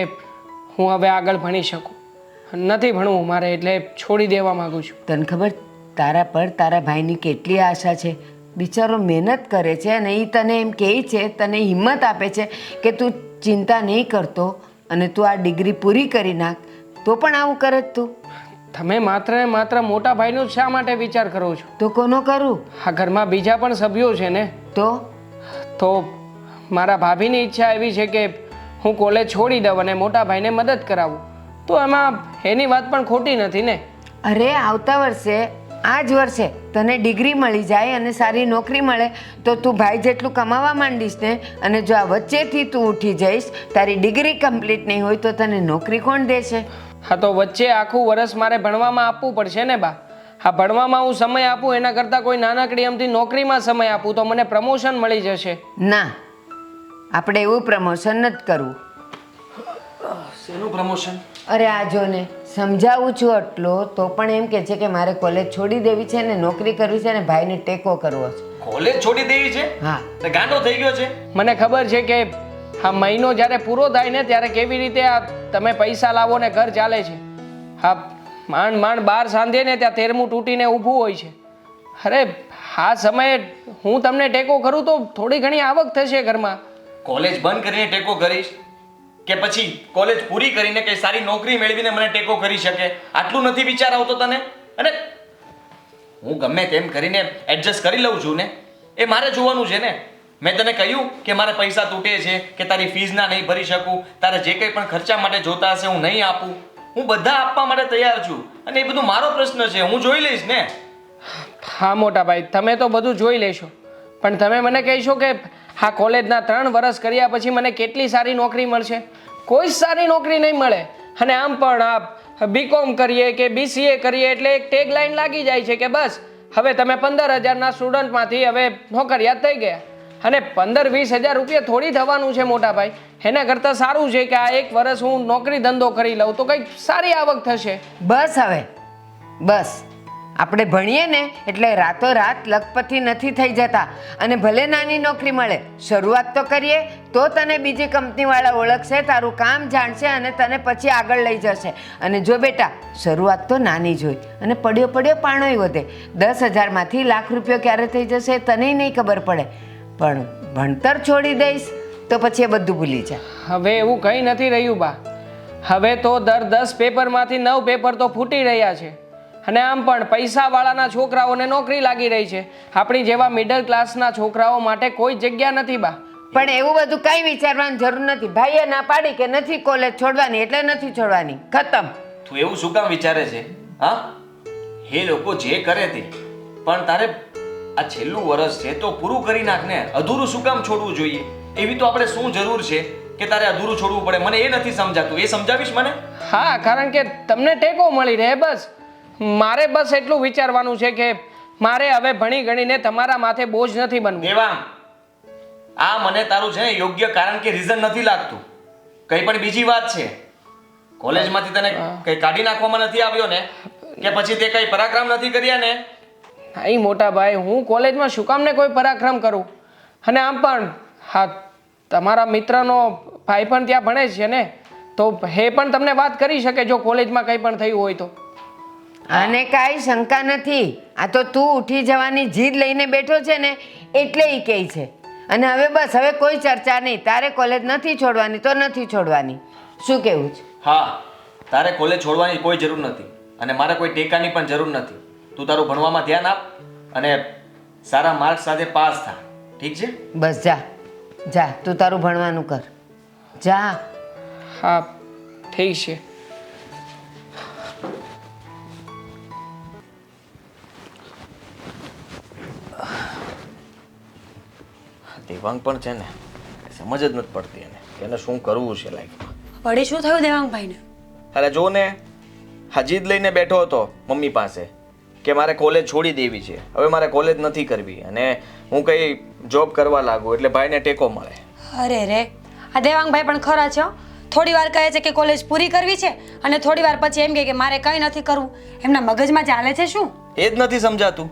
હું હવે આગળ ભણી શકું. નથી ભણવું મારે, એટલે છોડી દેવા માંગુ છું. તને ખબર તારા પર તારા ભાઈની કેટલી આશા છે. બિચારો મહેનત કરે છે અને એ તને એમ કહે છે, તને હિંમત આપે છે કે તું ચિંતા નહીં કરતો અને તું આ ડિગ્રી પૂરી કરી નાખ. તો પણ આવું કરે તું. તમે માત્ર ને માત્ર મોટા ભાઈનો જ શા માટે વિચાર કરો છો? તો કોનો કરું? આ ઘરમાં બીજા પણ સભ્યો છે ને. તો મારા ભાભીની ઈચ્છા એવી છે કે હું કોલેજ છોડી દઉં અને મોટા ભાઈને મદદ કરાવું, તો એમાં એની વાત પણ ખોટી નથી ને. અરે આવતા વર્ષે આ જ વર્ષે તને ડિગ્રી મળી જાય અને સારી નોકરી મળે તો તું ભાઈ જેટલું કમાવા માંડીશ ને. અને જો આ વચ્ચેથી તું ઉઠી જઈશ, તારી ડિગ્રી કમ્પ્લીટ નહીં હોય તો તને નોકરી કોણ દેશે? હા, તો વચ્ચે આખું વર્ષ મારે ભણવામાં આપવું પડશે ને બા. હા, ભણવામાં હું સમય આપું એના કરતાં કોઈ નાનકડી અમથી નોકરીમાં સમય આપું તો મને પ્રમોશન મળી જશે. ના, આપણે એવું પ્રમોશન નથી કરવું. શેનું પ્રમોશન? અરે આ જો ને, સમજાવું છું આટલો તો પણ એમ કે છે કે મારે કોલેજ છોડી દેવી છે ને નોકરી કરવી છે ને ભાઈને ટેકો કરવો છે. કોલેજ છોડી દેવી છે? હા. તે ગાંડો થઈ ગયો છે? મને ખબર છે કે આ મહિનો જ્યારે પૂરો થાય ને ત્યારે કેવી રીતે આ તમે પૈસા લાવો ને ઘર ચાલે છે. હા, માંડ બાર સાંધે ને ત્યાં 13મું તૂટીને ઊભું હોય છે. અરે આ સમયે હું તમને ટેકો કરું તો થોડી ઘણી આવક થશે ઘરમાં. કોલેજ બંધ કરીને ટેકો કરીશ કે પછી કોલેજ પૂરી કરીને કઈ સારી નોકરી મેળવીને મને ટેકો કરી શકે? આટલું નથી વિચાર આવતો તને? અને હું ગમે તેમ કરીને એડજસ્ટ કરી લઉં છું ને, એ મારે જોવાનું છે ને. મેં તને કહ્યું કે મારે પૈસા તૂટે છે કે તારી ફીઝના નહીં ભરી શકું, તારે જે કંઈ પણ ખર્ચા માટે જોતા હશે હું નહીં આપું. હું બધા આપવા માટે તૈયાર છું અને એ બધું મારો પ્રશ્ન છે, હું જોઈ લઈશ ને. હા મોટા ભાઈ, તમે તો બધું જોઈ લેશો, પણ તમે મને કહેશો કે હા કોલેજના 3 વર્ષ કર્યા પછી મને કેટલી સારી નોકરી મળશે? કોઈ સારી નોકરી નહીં મળે. અને આમ પણ આ બીકોમ કરીએ કે BCA કરીએ એટલે એક ટેગ લાઈન લાગી જાય છે કે બસ હવે તમે 15,000ના સ્ટુડન્ટમાંથી હવે નોકરિયાત થઈ ગયા. અને 15-20 હજાર રૂપિયા થોડી થવાનું છે મોટા ભાઈ. એના કરતાં સારું છે કે આ 1 વર્ષ હું નોકરી ધંધો કરી લઉં તો કંઈક સારી આવક થશે. બસ હવે બસ. આપણે ભણીએ ને એટલે રાતોરાત લખપતિ નથી થઈ જતા. અને ભલે નાની નોકરી મળે, શરૂઆત તો કરીએ તો તને બીજી કંપનીવાળા ઓળખશે, તારું કામ જાણશે અને તને પછી આગળ લઈ જશે. અને જો બેટા શરૂઆત તો નાની જ હોય અને પડ્યો પાણોય વધે. 10,000માંથી લાખ રૂપિયો ક્યારે થઈ જશે તને નહીં ખબર પડે. પણ ભણતર છોડી દઈશ તો પછી એ બધું ભૂલી જા. હવે એવું કંઈ નથી રહ્યું બા. હવે તો દર 10 પેપરમાંથી 9 પેપર તો ફૂટી રહ્યા છે. અને આમ પણ પૈસાવાળાના છોકરાઓને નોકરી લાગી રહી છે. આપણી જેવા મિડલ ક્લાસના છોકરાઓ માટે કોઈ જગ્યા નથી બા. પણ એવું બધું કંઈ વિચારવાની જરૂર નથી. ભાઈએ ના પાડી કે નથી કોલેજ છોડવાની એટલે નથી છોડવાની, ખતમ. તું એવું શું કામ વિચારે છે? હા, એ લોકો જે કરે તે, પણ તારે આ છેલ્લું વર્ષ છે તો પૂરું કરી નાખ ને. અધૂરું શું કામ છોડવું જોઈએ? એવી તો આપણે શું જરૂર છે કે તારે અધૂરું છોડવું પડે? મને એ નથી સમજાતું, એ સમજાવીશ મને? હા, કારણ કે તમને ટેકો મળી રહે બસ. મારે બસ એટલું વિચારવાનું છે કે મારે હવે ભણી ગણીને તમારા માથે બોજ નથી બનવું. દેવાંગ, આ મને તારું છે ને યોગ્ય કારણ કે રીઝન નથી લાગતું. કઈ પણ બીજી વાત છે. કોલેજમાંથી તને કઈ કાઢી નાખવામાં નથી આવ્યો ને? કે પછી તે કઈ પરાક્રમ નથી કર્યા ને? નહીં મોટા ભાઈ, હું કોલેજમાં શું કામ ને કોઈ પરાક્રમ કરું? અને આમ પણ હા, તમારા મિત્રનો ભાઈ પણ ત્યાં ભણે છે ને, તો એ પણ તમને વાત કરી શકે જો કોલેજમાં કંઈ પણ થયું હોય તો. આને કાંઈ શંકા નથી. આ તો તું ઉઠી જવાની જીદ લઈને બેઠો છે ને એટલે એ કહે છે. અને હવે બસ, હવે કોઈ ચર્ચા નહીં. તારે કોલેજ નથી છોડવાની તો નથી છોડવાની. શું કહેવું છે? હા, તારે કોલેજ છોડવાની કોઈ જરૂર નથી અને મારે કોઈ ટેકાની પણ જરૂર નથી. તું તારું ભણવામાં ધ્યાન આપ અને સારા માર્ક્સ સાથે પાસ થા. ઠીક છે? બસ જા જા, તું તારું ભણવાનું કર. જા. હા, ઠીક છે. દેવાંગ પણ છે ને, સમજ જ નથી પડતી એને શું કરવું છે લાઈફમાં. વળી શું થયું દેવાંગભાઈને? અરે જો ને, હા જીદ લઈને બેઠો હતો મમ્મી પાસે કે મારે કોલેજ છોડી દેવી છે, હવે મારે કોલેજ નથી કરવી અને હું કઈ જોબ કરવા લાગુ એટલે ભાઈને ટેકો મળે. અરે રે, આ દેવાંગભાઈ પણ ખરા છે હો. થોડી વાર કહે છે કે કોલેજ પૂરી કરવી છે અને થોડી વાર પછી એમ કહે કે મારે કંઈ નથી કરવું. એમના મગજમાં ચાલે છે શું? એ જ નથી સમજાતું.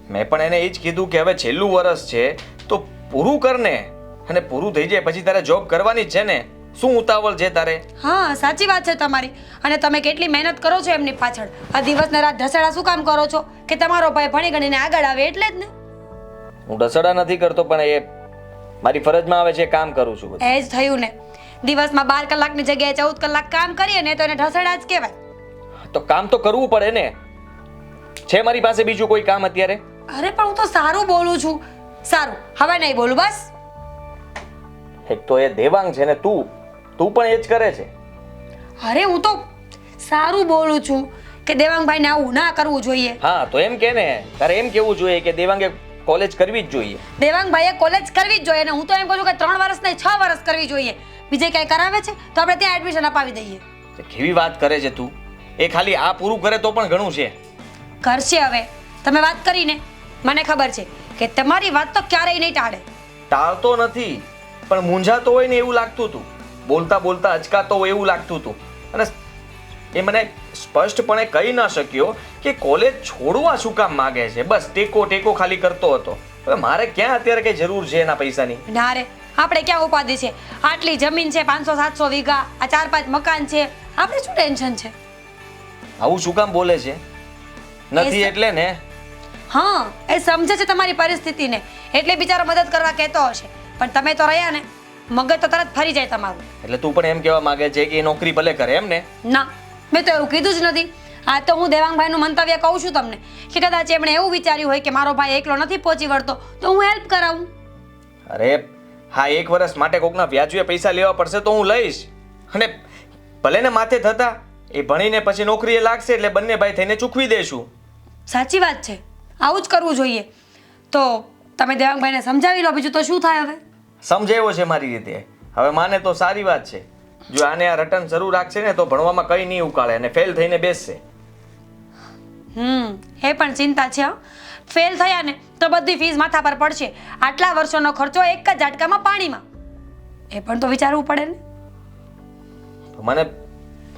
મેં પણ એને એ જ કીધું કે હવે છેલ્લું વર્ષ છે તો પૂરું કર ને, અને પૂરું થઈ જાય પછી તારે જોબ કરવાની જ છે ને, શું ઉતાવળ છે તારે? હા, સાચી વાત છે તમારી. અને તમે કેટલી મહેનત કરો છો એમની પાછળ. આ દિવસ ને રાત ઢસેડા શું કામ કરો છો કે તમારો ભાઈ ભણી ગણીને આગળ આવે એટલે જ ને. હું ઢસડા નથી કરતો, પણ એ મારી ફરજમાં આવે છે, કામ કરું છું બધું. એ જ થયું ને. દિવસમાં 12 કલાકની જગ્યાએ 14 કલાક કામ કરીએ ને તો એને ઢસેડા જ કહેવાય. તો કામ તો કરવું પડે ને. છે મારી પાસે બીજું કોઈ કામ અત્યારે? અરે પણ હું તો સારું બોલું છું. સારું, હવે નહીં બોલું બસ. એક તો એ દેવાંગ છે ને તું પણ એ જ કરે છે. અરે હું તો સારું બોલું છું કે દેવાંગભાઈને આવું ના કરવું જોઈએ. હા તો એમ કે ને, તારે એમ કેવું જોઈએ કે દેવાંગે કોલેજ કરવી જ જોઈએ. દેવાંગભાઈએ કોલેજ કરવી જ જોઈએ અને હું તો એમ કહું છું કે 3 વર્ષ નહીં 6 વર્ષ કરવી જોઈએ. બીજે ક્યાંય કરાવે છે તો આપણે ત્યાં એડમિશન અપાવી દઈએ. કેવી વાત કરે છે તું? એ ખાલી આ પૂરું કરે તો પણ ઘણું છે. કરશે હવે. તમે વાત કરીને મને ખબર છે કે તમારી વાત તો ક્યારેય નહીં ટાળે. ટાળતો નથી, પણ મૂંઝાતો હોય ને એવું લાગતું હતું. બોલતા બોલતા અચકાતો હોય એવું લાગતું હતું. અને એ મને સ્પષ્ટપણે કહી ન શક્યો કે કોલેજ છોડવા શું કામ માંગે છે. બસ ટેકો ખાલી કરતો હતો. હવે મારે ક્યાં અત્યારે કઈ જરૂર છે એના પૈસાની? ના રે, આપણે ક્યાં ઉપાધિ છે? આટલી જમીન છે, 500-700 વીઘા, આ 4-5 મકાન છે, આપણે શું ટેન્શન છે? આવું શું કામ બોલે છે? નથી એટલે ને. હા, એ સમજે છે તમારી પરિસ્થિતિને એટલે બિચારો મદદ કરવા કહેતો હશે, પણ તમે તો રહ્યા ને, મગજ તો તરત ફરી જાય તમારું. એટલે તું પણ એમ કહેવા માંગે છે કે એ નોકરી ભલે કરે એમ ને? ના, મેં તો એવું કીધું જ નથી. આ તો હું દેવાંગભાઈનું મંતવ્ય કહું છું તમને કે કદાચ એમણે એવું વિચાર્યું હોય કે મારો ભાઈ એકલો નથી પહોંચી વળતો તો હું હેલ્પ કરાવું. અરે હા, 1 વર્ષ માટે કોકના વ્યાજે પૈસા લેવા પડશે તો હું લઈશ. અને ભલે ને માથે થતા એ ભણીને પછી નોકરીએ લાગશે એટલે બંને ભાઈ થઈને ચૂકવી દેશું. સાચી વાત છે, આવું જ કરવું જોઈએ. તો તમે દેવાંગભાઈને સમજાવી લો, બીજું તો શું થાય હવે? સમજાવ્યો છે મારી રીતે, હવે માને તો સારી વાત છે. જો આને આ રટન શરૂ રાખશે ને તો ભણવામાં કંઈ નહીં ઉકાળે અને ફેલ થઈને બેસશે. એ પણ ચિંતા છે. ફેલ થયા ને તો બધી ફીસ માથા પર પડશે. આટલા વર્ષોનો ખર્ચો એક જ ઝાટકામાં પાણીમાં. એ પણ તો વિચારવું પડે ને. મને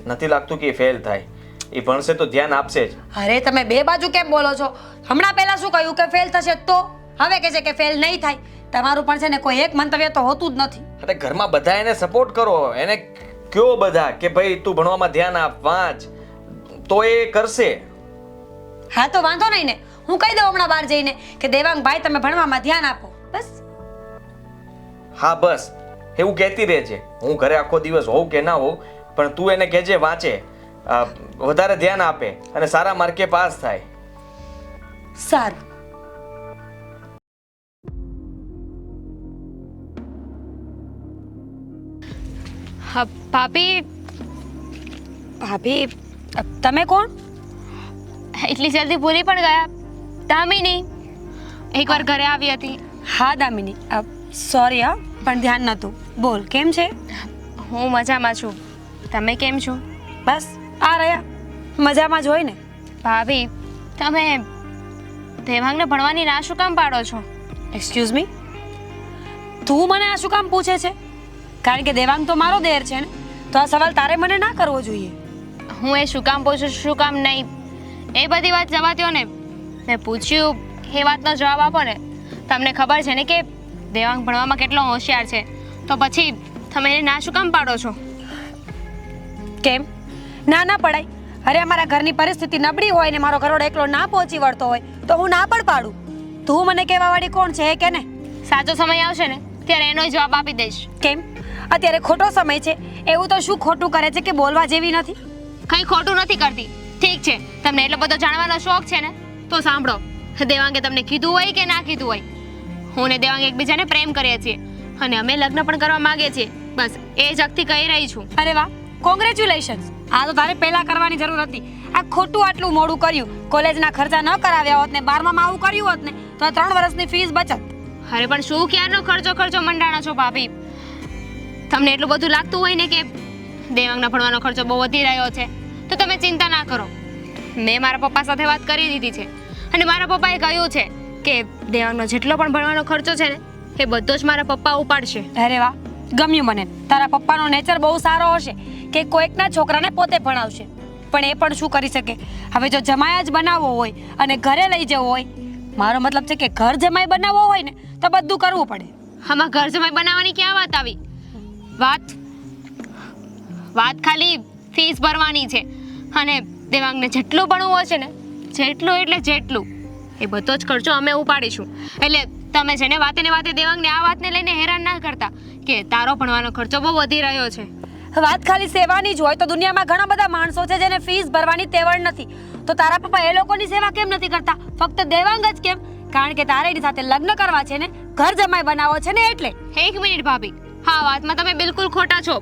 નથી લાગતું કે ફેલ થાય. એ ભણશે તો ધ્યાન આપશે જ. અરે તમે બે બાજુ કેમ બોલો છો? હમણાં પહેલા શું કહ્યું કે ફેલ થશે તો હવે કહે છે કે ફેલ નહીં થાય. તમારું પણ છે ને કોઈ એક મંતવ્ય તો હોતું જ નથી. અરે ઘરમાં બધા એને સપોર્ટ કરો, એને કયો બધા કે ભાઈ તું ભણવામાં ધ્યાન આપ, વાંચ, તો એ કરશે. હા તો વાંધો નહીં ને, હું કહી દઉં હમણાં બહાર જઈને કે દેવાંગભાઈ તમે ભણવામાં ધ્યાન આપો. બસ. હા બસ એવું કહેતી રહે છે. હું ઘરે આખો દિવસ હોઉં કે ના હોઉં, પણ તું એને કહેજે વાંચે, વધારે ધ્યાન આપે અને સારા માર્કે પાસ થાય. સારું. હા ભાભી. ભાભી, તમે કોણ? એટલી જલ્દી ભૂલી પણ ગયા? દામિની એકવાર ઘરે આવી હતી. હા દામિની, સોરી હા, પણ ધ્યાન નહોતું. બોલ, કેમ છે? હું મજામાં છું. તમે કેમ છો? બસ આ રહ્યા, મજામાં જ હોય ને. ભાભી, તમે દેવાંગને ભણવાની ના શું કામ પાડો છો? એક્સક્યુઝ મી, તું મને આ શું કામ પૂછે છે? કારણ કે દેવાંગ તો મારો દેર છે ને, તો આ સવાલ તારે મને ના કરવો જોઈએ. હું એ શું કામ પૂછું શું કામ નહીં એ બધી વાત જવા દ્યો ને. મેં પૂછ્યું એ વાતનો જવાબ આપો ને. તમને ખબર છે ને કે દેવાંગ ભણવામાં કેટલો હોશિયાર છે તો પછી તમે એને ના શું કામ પાડો છો? કેમ ના ના પડાય? અરે અમારા ઘરની પરિસ્થિતિ નબળી હોય ને મારો ઘરવાળો એકલો ના પહોંચી વળતો હોય તો હું ના પણ પાડું? તું મને કહેવા વાળી કોણ છે કે ને? સાચો સમય આવશે ને ત્યારે એનો જવાબ આપી દઈશ. કેમ અત્યારે ખોટો સમય છે એવું તો શું ખોટું કરે છે કે બોલવા જેવી નથી? કંઈ ખોટું નથી કરતી. ઠીક છે, તમને એટલો બધો જાણવાનો શોખ છે ને તો સાંભળો. દેવાંગે તમને કીધું હોય કે ના કીધું હોય, હું ને દેવાંગ એકબીજાને પ્રેમ કરીએ છીએ અને અમે લગ્ન પણ કરવા માંગીએ છીએ. બસ એ જ હકથી કહી રહી છું. અરે વાહ, કોંગ્રેચ્યુલેશન્સ. આ તો તારે પહેલા કરવાની જરૂર હતી. આ ખોટું આટલું મોડું કર્યું. કોલેજના ખર્ચા ન કરાવ્યા હોત ને 12માં આવું કર્યું હોત ને તો આ 3 વર્ષની ફીસ બચત. અરે પણ શું ક્યારનો ખર્ચો મંડાણો છો ભાભી? તમને એટલું બધું લાગતું હોય ને કે દેવાંગના ભણવાનો ખર્ચો બહુ વધી રહ્યો છે તો તમે ચિંતા ના કરો. મેં મારા પપ્પા સાથે વાત કરી દીધી છે અને મારા પપ્પાએ કહ્યું છે કે દેવાંગનો જેટલો પણ ભણવાનો ખર્ચો છે ને એ બધો જ મારા પપ્પા ઉપાડશે. અરે વાહ, ગમ્યું મને. તારા પપ્પાનો નેચર બહુ સારો હશે કે કોઈકના છોકરાને પોતે ભણાવશે. પણ એ પણ શું કરી શકે? હવે જો જમાઈ જ બનાવવો હોય અને ઘરે લઈ જવો હોય, મારો મતલબ છે કે ઘર જમાઈ બનાવવો હોય ને તો બધું કરવું પડે. આમાં ઘર જમાઈ બનાવવાની ક્યાં વાત આવી? વાત ખાલી ફીસ ભરવાની છે અને દેવાંગને જેટલું ભણવું હશે ને જેટલું એ બધો જ ખર્ચો અમે ઉપાડીશું. એટલે તમે છે ને વાતે દેવાંગને આ વાતને લઈને હેરાન ના કરતા કે તારો ભણવાનો ખર્ચો બહુ વધી રહ્યો છે. વાત ખાલી સેવાની જ હોય તો દુનિયામાં ઘણા બધા માણસો છે જેને ફીસ ભરવાની તેવડ નથી. તો તારા પપ્પા એ લોકોની સેવા કેમ નથી કરતા? ફક્ત દેવાંગ જ કેમ? કારણ કે તારે એની સાથે લગ્ન કરવા છે ને, ઘર જમાઈ બનાવવો છે ને એટલે. એક મિનિટ ભાભી, હા વાતમાં તમે બિલકુલ ખોટા છો.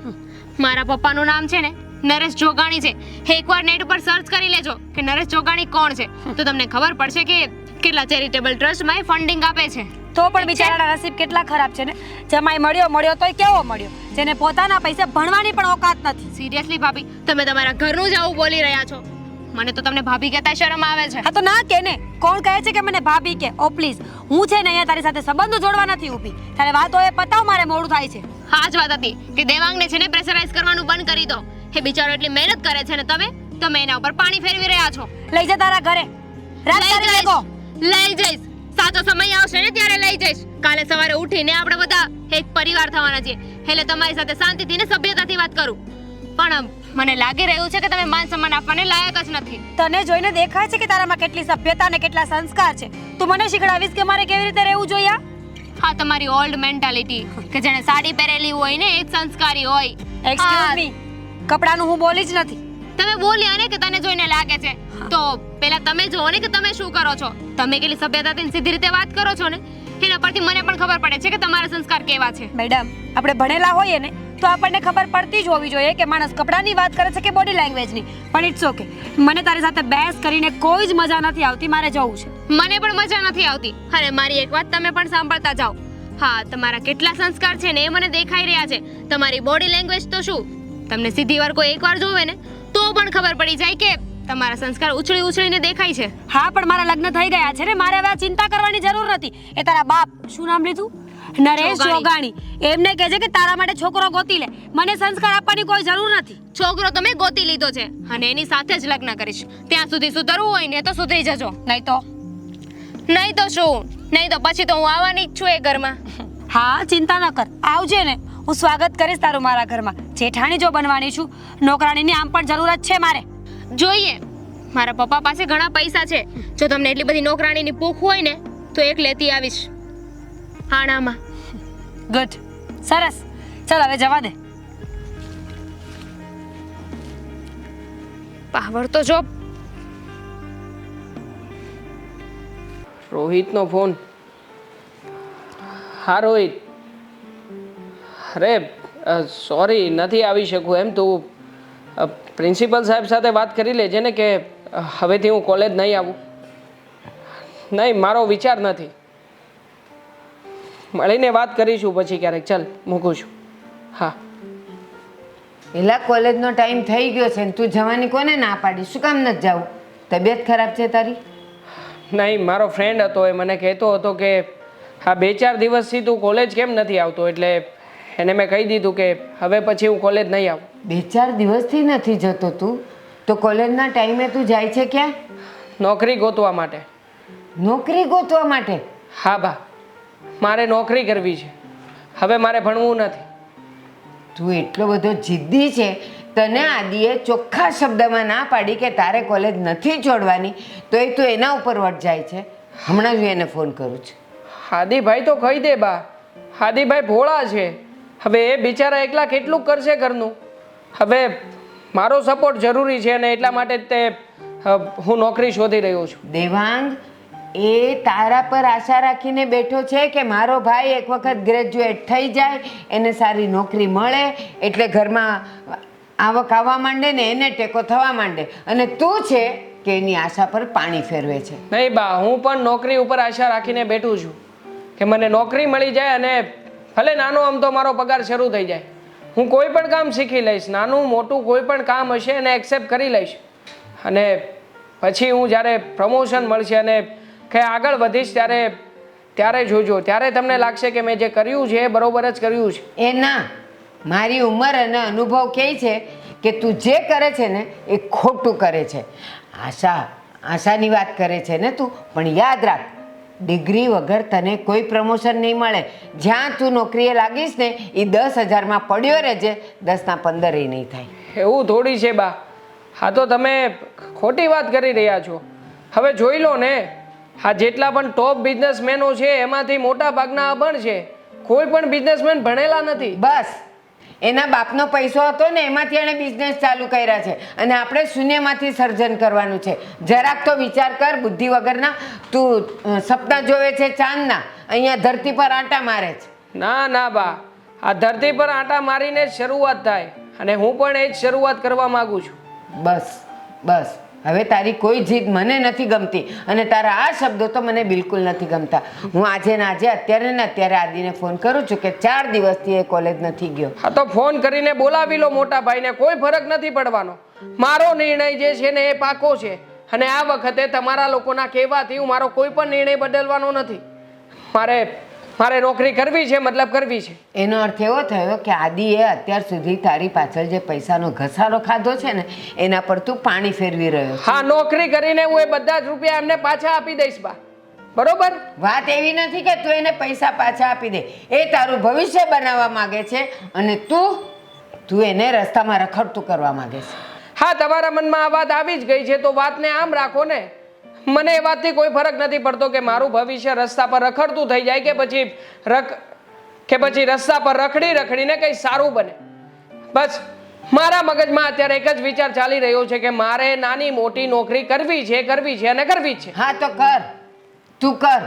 મારા પપ્પાનું નામ છે ને નરેશ જોગાણી છે. એકવાર નેટ ઉપર સર્ચ કરી લેજો કે નરેશ જોગાણી કોણ છે તો તમને ખબર પડશે કે કેટલા ચેરિટેબલ ટ્રસ્ટમાં ફંડિંગ આપે છે. તો પણ બિચારાના નસીબ કેટલા ખરાબ છે ને. જમાઈ મળ્યો તોય કેવો મળ્યો જેને પોતાના પૈસે ભણવાની પણ ઓકાત નથી. સિરિયસલી ભાભી, તમે તમારા ઘરનું જ આવું બોલી રહ્યા છો. મને તો તમને ભાભી કહેતા શરમ આવે છે. હા તો ના કે ને. કોણ કહે છે કે મને ભાભી કે? ઓ પ્લીઝ, હું છે ને અહીંયા તારી સાથે સંબંધો જોડવા નથી ઊભી. તારે વાતો એ પતાવ, મારે મોડું થાય છે. હા જ વાત હતી કે દેવાંગને છે ને પ્રેશરાઇઝ કરવાનું બંધ કરી દો. એ બિચારો એટલી મહેનત કરે છે ને તમે એના ઉપર પાણી ફેરવી રહ્યા છો. લઈ જા તારા ઘરે. લઈ જઈશ. સાચો સમય આવશે ને ત્યારે લઈ જઈશ. કાલે સવારે ઉઠીને આપણે બધા એક પરિવાર થવાના છીએ. એટલે તમારી સાથે શાંતિથી ને સભ્યતાથી વાત કરું. પણ મને લાગી રહ્યું છે કે તમે માન સન્માન આપવાને લાયક જ નથી. તને જોઈને દેખાય છે કે તારામાં કેટલી સભ્યતા અને કેટલા સંસ્કાર છે. તું મને શીખડાવીશ કે મારે કેવી રીતે રહેવું જોઈએ? હા, તમારી ઓલ્ડ મેન્ટાલિટી કે જેને સાડી પહેરેલી હોય ને એ જ સંસ્કારી હોય. એક્સક્યુઝ મી, કપડાનું હું બોલી જ નથી. તમે બોલ્યા ને કે તને જોઈને લાગે છે તો પહેલા તમે જોવો ને કે તમે શું કરો છો. તમે કેટલી સભ્યતાથી સીધી રીતે વાત કરો છો ને એના પરથી મને પણ ખબર પડે છે કે તમારા સંસ્કાર કેવા છે. મેડમ, આપણે ભણેલા હોઈએ ને તો આપણને ખબર પડતી જ હોવી જોઈએ કે માણસ કપડાની વાત કરે છે કે બોડી લેંગ્વેજની. પણ ઇટ્સ ઓકે, મને તારી સાથે બહેસ કરીને કોઈ જ મજા નથી આવતી. મારે જવું છે. મને પણ મજા નથી આવતી. અને મારી એક વાત તમે પણ સાંભળતા જાઓ. હા, તમારા કેટલા સંસ્કાર છે ને એ મને દેખાઈ રહ્યા છે. તમારી બોડી લેંગ્વેજ તો શું, તમને સીધી વાર કોઈ એકવાર જોવે ને તો પણ ખબર પડી જાય કે તમારા સંસ્કાર ઉછળીને દેખાય છે. હા, પણ મારા લગ્ન થઈ ગયા છે ને, મારે હવે આ ચિંતા કરવાની જરૂર નથી. એ તારા બાપ, શું નામ લીધું? નરેશ જોગાણી. એમને કહેજે કે તારા માટે છોકરો ગોતી લે. મને સંસ્કાર આપવાની કોઈ જરૂર નથી. છોકરો તમે ગોતી લીધો છે અને એની સાથે જ લગ્ન કરીશ. ત્યાં સુધી સુધરવું હોય ને તો સુધરી જજો. નહીં તો શું? નહીં તો પછી તો હું આવવાની જ છું એ ઘરમાં. હા, ચિંતા ન કર, આવજે ને. હું સ્વાગત કરીશ તારું મારા ઘરમાં. જેઠાણી જો બનવાની છું, નોકરાણીની આમ પણ જરૂરત છે મારે. જોઈએ, મારા પપ્પા પાસે ઘણા પૈસા છે. જો તમને એટલી બધી નોકરાણીની ભૂખ હોય ને તો એક લેતી આવીશ આણામાં. ગુડ, સરસ. ચાલ હવે જવા દે. પાવર તો જો. રોહિતનો ફોન. હા રોહિત, અરે સોરી, નથી આવી શકું એમ. તું પ્રિન્સિપલ સાહેબ સાથે વાત કરી લેજે ને કે હવેથી હું કોલેજ નહીં આવું. નહીં, મારો વિચાર નથી. મળીને વાત કરીશું પછી ક્યારેક. ચાલ, મૂકું છું. હા. પેલા કોલેજનો ટાઈમ થઈ ગયો છે ને તું જવાની કોને ના પાડી? શું કામ નથી જવું? તબિયત ખરાબ છે તારી? નહીં, મારો ફ્રેન્ડ હતો, એ મને કહેતો હતો કે હા 2-4 દિવસથી તું કોલેજ કેમ નથી આવતો, એટલે એને મેં કહી દીધું કે હવે પછી હું કોલેજ નહીં આવું. 2-4 દિવસથી નથી જતો તું? તો કોલેજના ટાઈમે તું જાય છે ક્યાં? નોકરી ગોતવા માટે. નોકરી ગોતવા માટે? હા બા. મારે નોકરી કરવી છે. હવે મારે ભણવું નથી. તું એટલો બધો જિદ્દી છે, તને આદિએ ચોખ્ખા શબ્દમાં ના પાડી કે તારે કોલેજ નથી છોડવાની, તોય તું એના ઉપર વટ જાય છે. હમણાં જ એને ફોન કરું છું. હાદીભાઈ તો કહી દે બા, હાદીભાઈ ભોળા છે. હવે એ બિચારા એકલા કેટલું કરશે ઘરનું. હવે મારો સપોર્ટ જરૂરી છે અને એટલા માટે જ તે હું નોકરી શોધી રહ્યો છું. દેવાંગ, એ તારા પર આશા રાખીને બેઠો છે કે મારો ભાઈ એક વખત ગ્રેજ્યુએટ થઈ જાય, એને સારી નોકરી મળે એટલે ઘરમાં આવક આવવા માંડે ને એને ટેકો થવા માંડે, અને તું છે કે એની આશા પર પાણી ફેરવે છે. નહીં બા, હું પણ નોકરી ઉપર આશા રાખીને બેઠું છું કે મને નોકરી મળી જાય અને ભલે નાનો આમ તો મારો પગાર શરૂ થઈ જાય. હું કોઈ પણ કામ શીખી લઈશ, નાનું મોટું કોઈ પણ કામ હશે એને એક્સેપ્ટ કરી લઈશ. અને પછી હું જ્યારે પ્રમોશન મળશે અને કે આગળ વધીશ ત્યારે જોજો, ત્યારે તમને લાગશે કે મેં જે કર્યું છે એ બરોબર જ કર્યું છે. એ ના, મારી ઉંમર અને અનુભવ કહે છે કે તું જે કરે છે ને એ ખોટું કરે છે. આશાની વાત કરે છે ને તું, પણ યાદ રાખ, ડિગ્રી વગર તને કોઈ પ્રમોશન નહીં મળે. જ્યાં તું નોકરીએ લાગીશ ને એ 10,000માં પડ્યો રહેજે, 10ના 15 નહીં થાય. એવું થોડી છે બા, હા તો તમે ખોટી વાત કરી રહ્યા છો. હવે જોઈ લો ને, હા જેટલા પણ ટોપ બિઝનેસમેનો છે એમાંથી મોટા ભાગના અભણ છે. કોઈ પણ બિઝનેસમેન ભણેલા નથી. બસ એના બાપનો પૈસો હતો ને એમાંથી એણે બિઝનેસ ચાલુ કર્યા છે, અને આપણે શૂન્યમાંથી સર્જન કરવાનું છે. જરાક તો વિચાર કર, બુદ્ધિ વગરના. તું સપના જોવે છે ચાંદના, અહીંયા ધરતી પર આંટા મારે છે. ના ના બા, આ ધરતી પર આંટા મારીને જ શરૂઆત થાય અને હું પણ એ જ શરૂઆત કરવા માંગુ છું. બસ હવે તારી કોઈ જીદ મને નથી ગમતી, અને તારા આ શબ્દો તો મને બિલકુલ નથી ગમતા. હું આજે ને આજે અત્યારે આદિને ફોન કરું છું કે 4 દિવસથી એ કોલેજ નથી ગયો. હા તો ફોન કરીને બોલાવી લો મોટા ભાઈને, કોઈ ફરક નથી પડવાનો. મારો નિર્ણય જે છે ને એ પાકો છે, અને આ વખતે તમારા લોકોના કહેવાથી હું મારો કોઈ પણ નિર્ણય બદલવાનો નથી. મારે નોકરી કરવી છે, મતલબ કરવી છે. એનો અર્થ એવો થયો કે આદિએ અત્યાર સુધી તારી પાછળ જે પૈસાનો ઘસારો ખાધો છે ને એના પર તું પાણી ફેરવી રહ્યો. હા, નોકરી કરીને હું એ બધા જ રૂપિયા એમને પાછા આપી દઈશ બા, બરોબર? વાત એવી નથી કે તું એને પૈસા પાછા આપી દે, એ તારું ભવિષ્ય બનાવવા માંગે છે, અને તું એને રસ્તામાં રખડતું કરવા માંગે છે. હા, તમારા મનમાં આ વાત આવી જ ગઈ છે તો વાતને આમ રાખો ને. મને એ વાતથી કોઈ ફરક નથી પડતો કે મારું ભવિષ્ય રસ્તા પર રખડતું થઈ જાય કે પછી રસ્તા પર રખડીને કંઈ સારું બને. બસ મારા મગજમાં અત્યારે એક જ વિચાર ચાલી રહ્યો છે કે મારે નાની મોટી નોકરી કરવી છે અને કરવી છે. હા તો કર, તું કર,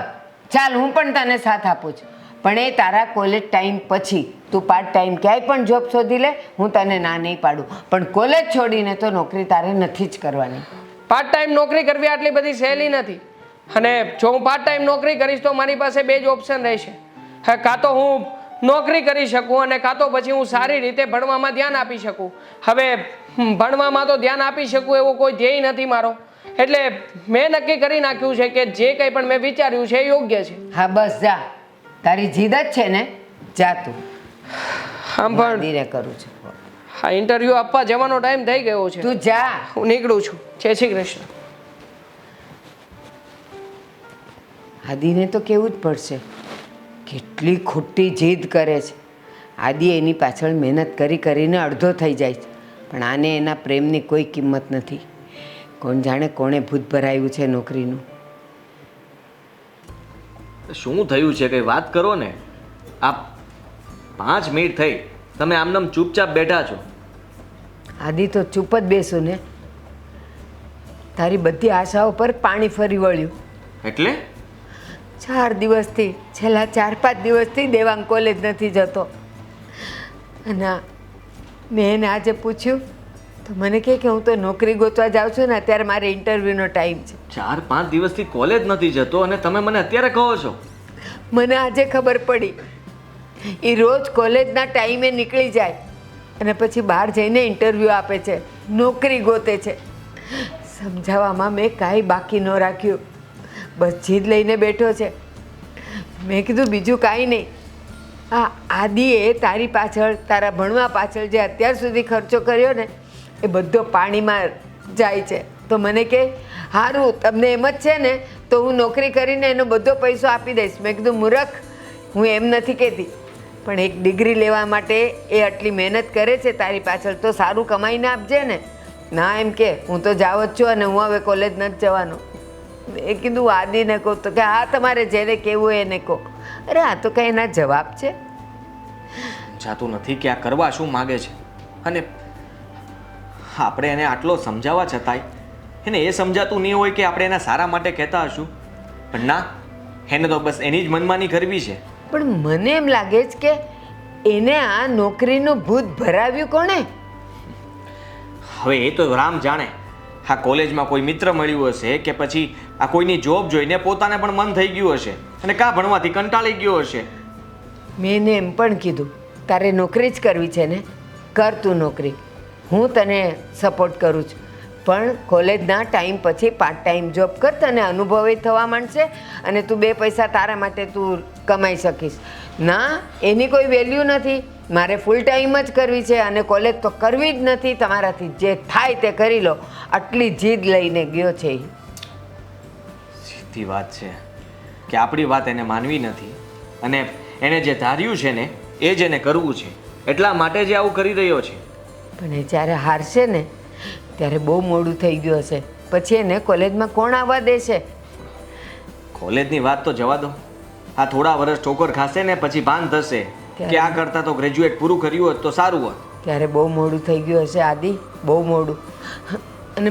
ચાલ હું પણ તને સાથ આપું છું, પણ એ તારા કોલેજ ટાઈમ પછી તું પાર્ટ ટાઈમ ક્યાંય પણ જોબ શોધી લે, હું તને ના નહીં પાડું, પણ કોલેજ છોડીને તો નોકરી તારે નથી જ કરવાની. પાર્ટ ટાઈમ નોકરી કરવી આટલી બધી સહેલી નથી, અને જો હું પાર્ટ ટાઈમ નોકરી કરીશ તો મારી પાસે 2 જ ઓપ્શન રહેશે. કાં તો હું નોકરી કરી શકું અને કાં તો પછી હું સારી રીતે ભણવામાં ધ્યાન આપી શકું. હવે ભણવામાં તો ધ્યાન આપી શકું એવો કોઈ ધ્યેય નથી મારો, એટલે મેં નક્કી કરી નાખ્યું છે કે જે કંઈ પણ મેં વિચાર્યું છે એ યોગ્ય છે. હા બસ જા, તારી જીદ જ છે ને, જા તું. આમ પણ ધીરે કરું છું. હા, ઇન્ટરવ્યૂ આપવા જવાનો ટાઈમ થઈ ગયો છે, તું જા. હું નીકળું છું. જય શ્રી કૃષ્ણ. આદિને તો કેવું જ પડશે, કેટલી ખોટી જીદ કરે છે. આદિ એની પાછળ મહેનત કરીને અડધો થઈ જાય છે, પણ આને એના પ્રેમની કોઈ કિંમત નથી. કોણ જાણે કોણે ભૂત ભરાયું છે નોકરીનું. શું થયું છે કંઈ વાત કરો ને. આ 5 મિનિટ થઈ, તમે આમનામ ચૂપચાપ બેઠા છો. આદિ તો ચૂપ જ બેસું ને, તારી બધી આશાઓ પર પાણી ફરી વળ્યું. એટલે 4 દિવસથી, છેલ્લા 4-5 દિવસથી દેવાંગ કોલેજ નથી જતો, અને મેં એને આજે પૂછ્યું તો મને કહે કે હું તો નોકરી ગોતવા જાઉં છું ને, અત્યારે મારે ઇન્ટરવ્યૂનો ટાઈમ છે. 4-5 દિવસથી કોલેજ નથી જતો અને તમે મને અત્યારે કહો છો? મને આજે ખબર પડી, એ રોજ કોલેજના ટાઈમે નીકળી જાય અને પછી બહાર જઈને ઇન્ટરવ્યૂ આપે છે, નોકરી ગોતે છે. સમજાવવામાં મેં કાંઈ બાકી ન રાખ્યું, બસ જીદ લઈને બેઠો છે. મેં કીધું બીજું કાંઈ નહીં, આ આદિએ તારી પાછળ, તારા ભણવા પાછળ જે અત્યાર સુધી ખર્ચો કર્યો ને એ બધો પાણીમાં જાય છે. તો મને કહે સારું તમને એમ જ છે ને તો હું નોકરી કરીને એનો બધો પૈસો આપી દઈશ. મેં કીધું મૂરખ, હું એમ નથી કહેતી, પણ એક ડિગ્રી લેવા માટે એ આટલી મહેનત કરે છે તારી પાછળ, તો સારું કમાઈને આપજે ને. ના એમ કે હું તો જાવ જ છું અને હું હવે કોલેજ નથી જવાનું. એ કીધું આદિને કહું તો કે હા તમારે જેને કહેવું હોય એને કહો. અરે આ તો કંઈ એના જવાબ છે. જાતું નથી કે આ કરવા શું માગે છે, અને આપણે એને આટલો સમજાવવા છતાંય એને એ સમજાતું નહીં હોય કે આપણે એના સારા માટે કહેતા હશું. પણ ના, એને તો બસ એની જ મનમાની કરવી છે. પણ મને એમ લાગે છે કે એને આ નોકરીનું ભૂત ભરાવ્યું કોણે? હવે એ તો રામ જાણે. આ કોલેજમાં કોઈ મિત્ર મળ્યું હશે કે પછી આ કોઈની જોબ જોઈને પોતાને પણ મન થઈ ગયું હશે અને કાં ભણવાથી કંટાળી ગયો હશે. મેં એને એમ પણ કીધું તારે નોકરી જ કરવી છે ને, કર તું નોકરી, હું તને સપોર્ટ કરું છું, પણ કોલેજના ટાઈમ પછી પાર્ટ ટાઈમ જોબ કર, તને અનુભવ થવા માંડશે અને તું 2 પૈસા તારા માટે તું કમાઈ શકીશ. ના, એની કોઈ વેલ્યુ નથી, મારે ફૂલ ટાઈમ જ કરવી છે અને કોલેજ તો કરવી જ નથી, તમારાથી જે થાય તે કરી લો, આટલી જીદ લઈને ગયો છે એ. સીધી વાત છે કે આપણી વાત એને માનવી નથી અને એને જે ધાર્યું છે ને એ જ એને કરવું છે, એટલા માટે જ આવું કરી રહ્યો છે. પણ એ જ્યારે હારશે ને ત્યારે બહુ મોડું થઈ ગયું હશે, પછી એને કોલેજમાં કોણ આવવા દેશે? કોલેજની વાત તો જવા દો, આ થોડા વર્ષ ઠોકર ખાશે ને પછી ભાન થશે કે આ કરતાં તો ગ્રેજ્યુએટ પૂરું કર્યું હોત તો સારું હોત. ત્યારે બહુ મોડું થઈ ગયું હશે આદિ, બહુ મોડું. અને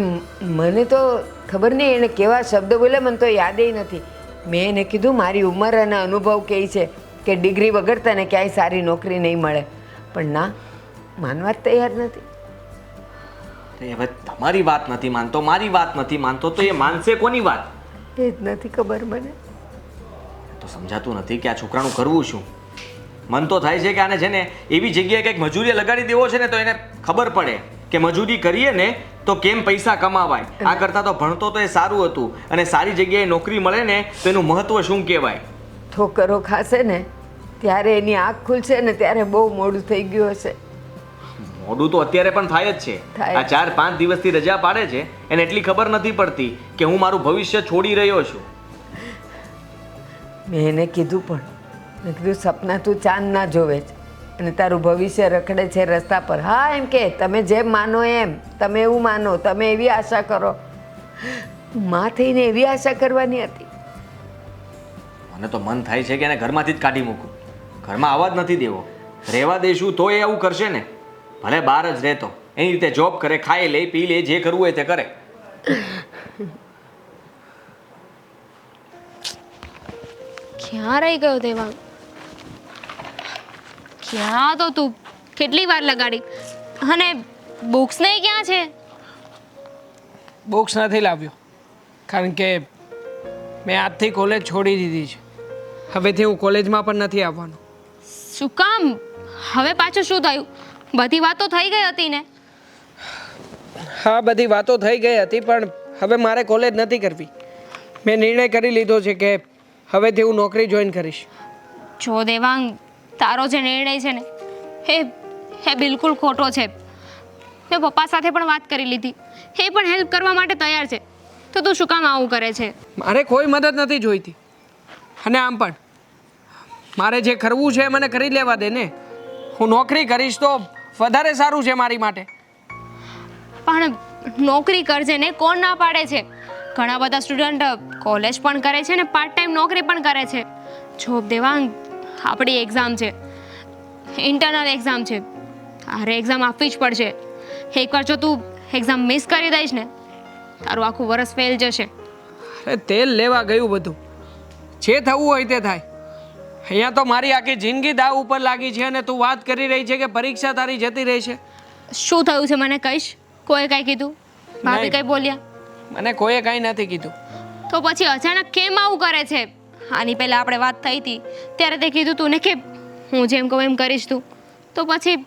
મને તો ખબર નહીં એણે કેવા શબ્દ બોલે, મને તો યાદેય નથી. મેં એને કીધું મારી ઉંમર અને અનુભવ કહે છે કે ડિગ્રી વગર તને ક્યાંય સારી નોકરી નહીં મળે, પણ ના, માનવા જ તૈયાર નથી. હવે તમારી વાત નથી માનતો, મારી વાત નથી માનતો, તો એ માનશે કોની વાત? એ જ નથી ખબર મને. તો સમજાતું નથી કે આ છોકરાનું કરવું શું. મન તો થાય છે કે આને છે ને એવી જગ્યાએ કંઈક મજૂરીએ લગાડી દેવો છે ને તો એને ખબર પડે કે મજૂરી કરીએ ને તો કેમ પૈસા કમાવાય. આ કરતાં તો ભણતો તો એ સારું હતું અને સારી જગ્યાએ નોકરી મળે ને તો એનું મહત્વ શું કહેવાય. ઠોકરો ખાશે ને ત્યારે એની આંખ ખુલશે ને ત્યારે બહુ મોડું થઈ ગયું હશે. મોડું તો અત્યારે પણ થાય જ છે. થાય. આ 4-5 દિવસથી રજા પાડે છે એને એટલી ખબર નથી પડતી કે હું મારું ભવિષ્ય છોડી રહ્યો છું. મેં એને કીધું પણ, મેં કીધું સપના તું ચાંદ ના જોવે છે અને તારું ભવિષ્ય રખડે છે રસ્તા પર. હા એમ કે તમે જેમ માનો એમ, તમે એવું માનો, તમે એવી આશા કરો. માં થઈને એવી આશા કરવાની હતી? મને તો મન થાય છે કે એને ઘરમાંથી જ કાઢી મૂકું, ઘરમાં આવવા જ નથી દેવો. રહેવા દેશું તો એ આવું કરશે ને, ભલે બહાર જ રહેતો, એની રીતે જોબ કરે, ખાઈ લે, પી લે, જે કરવું હોય તે કરે. ક્યાં રહી ગયો દેવાંગ? ક્યાં તો તું કેટલી વાર લગાડી, અને બુક્સ ને ક્યાં છે? બુક્સ નથી લાવ્યો કારણ કે મેં આજથી કોલેજ છોડી દીધી છે. હવેથી હું કોલેજમાં પણ નથી આવવાનો. શું કામ? હવે પાછું શું થયું? બધી વાતો થઈ ગઈ હતી ને? હા, બધી વાતો થઈ ગઈ હતી પણ હવે મારે કોલેજ નથી કરવી. મેં નિર્ણય કરી લીધો છે કે હવેથી હું નોકરી જોઈન કરીશ. જો દેવાંગ, તારો જે નિર્ણય છે ને એ બિલકુલ ખોટો છે. મેં પપ્પા સાથે પણ વાત કરી લીધી, એ પણ હેલ્પ કરવા માટે તૈયાર છે, તો તું શું કામ આવું કરે છે? મારે કોઈ મદદ નથી જોઈતી, અને આમ પણ મારે જે કરવું છે એ મને કરી લેવા દે ને. હું નોકરી કરીશ તો વધારે સારું છે મારી માટે. પણ નોકરી કરજે ને, કોણ ના પાડે છે? ઘણા બધા સ્ટુડન્ટ કોલેજ પણ કરે છે ને પાર્ટ ટાઈમ નોકરી પણ કરે છે. જો દેવાંગ, આપણી એક્ઝામ છે, ઇન્ટરનલ એક્ઝામ છે, તારે એક્ઝામ આપવી જ પડશે. એકવાર જો તું એક્ઝામ મિસ કરી દઈશ ને, તારું આખું વરસ ફેલ જશે. અરે તેલ લેવા ગયું બધું, જે થવું હોય તે થાય. અહીંયા તો મારી આખી જિંદગી દાવ ઉપર લાગી છે અને તું વાત કરી રહી છે કે પરીક્ષા તારી જતી રહી છે. શું થયું છે મને કહીશ? કોઈ કાંઈ કીધું? ભાભી નહીં. કંઈ બોલ્યા? મને કોઈએ કાંઈ નથી કીધું. તો પછી અચાનક કેમ આવું કરે છે? આની પહેલાં આપણે વાત થઈ હતી ત્યારે તે કીધું તું ને કે હું જેમ કહું એમ કરીશ તું, તો પછી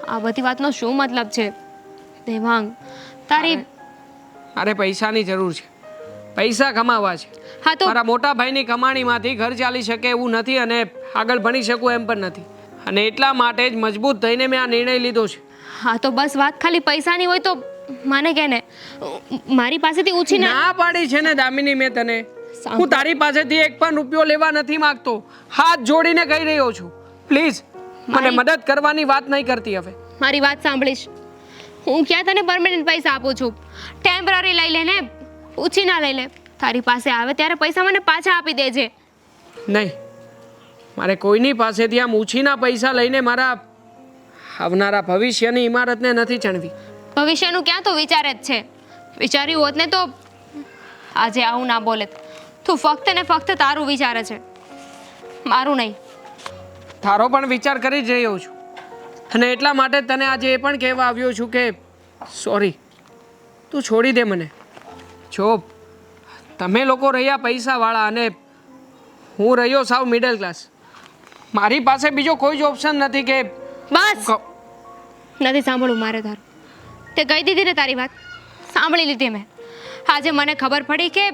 આ બધી વાતનો શું મતલબ છે? દેવાંગ, તારી મારે પૈસાની જરૂર છે, પૈસા કમાવા છે. હા તો મારા મોટા ભાઈની કમાણીમાંથી ઘર ચાલી શકે એવું નથી અને આગળ ભણી શકું એમ પણ નથી, અને એટલા માટે જ મજબૂત થઈને મેં આ નિર્ણય લીધો છે. હા તો બસ વાત ખાલી પૈસાની હોય તો મને કે ને, મારી પાસેથી ઉછીને ના પાડી છે ને દામિની મેં તને હું તારી પાસેથી એક પણ રૂપિયો લેવા નથી માંગતો. હાથ જોડીને કહી રહ્યો છું, પ્લીઝ મને મદદ કરવાની વાત નહીં કરતી હવે. મારી વાત સાંભળીશ. હું ક્યાં તને પરમેનન્ટ પૈસા આપું છું? ટેમ્પરરી લઈ લે ને, પૂછી ના લઈ લે. તારી પાસે આવે ત્યારે પૈસા મને પાછા આપી દેજે. નહીં, મારે કોઈની પાસેથી આમ ઉછીના પૈસા લઈને મારા આવનારા ભવિષ્યની ઇમારતને નથી ચણવી. ભવિષ્યનું ક્યાં તો વિચારે જ છે. વિચાર્યું હોત ને તો આજે આવું ના બોલે. તું ફક્ત ને ફક્ત તારું વિચારે છે, મારું નહીં. તારો પણ વિચાર કરી જ રહ્યો છું અને એટલા માટે તને આજે એ પણ કહેવા આવ્યો છું કે સોરી, તું છોડી દે મને. જો તમે લોકો રહ્યા પૈસાવાળા અને હું રહ્યો સાવ મિડલ ક્લાસ, મારી પાસે બીજો કોઈ જ ઓપ્શન નથી કે બસ નથી સાંભળવું મારે તારું. તે કહી દીધી ને તારી વાત, સાંભળી લીધી મેં. આજે મને ખબર પડી કે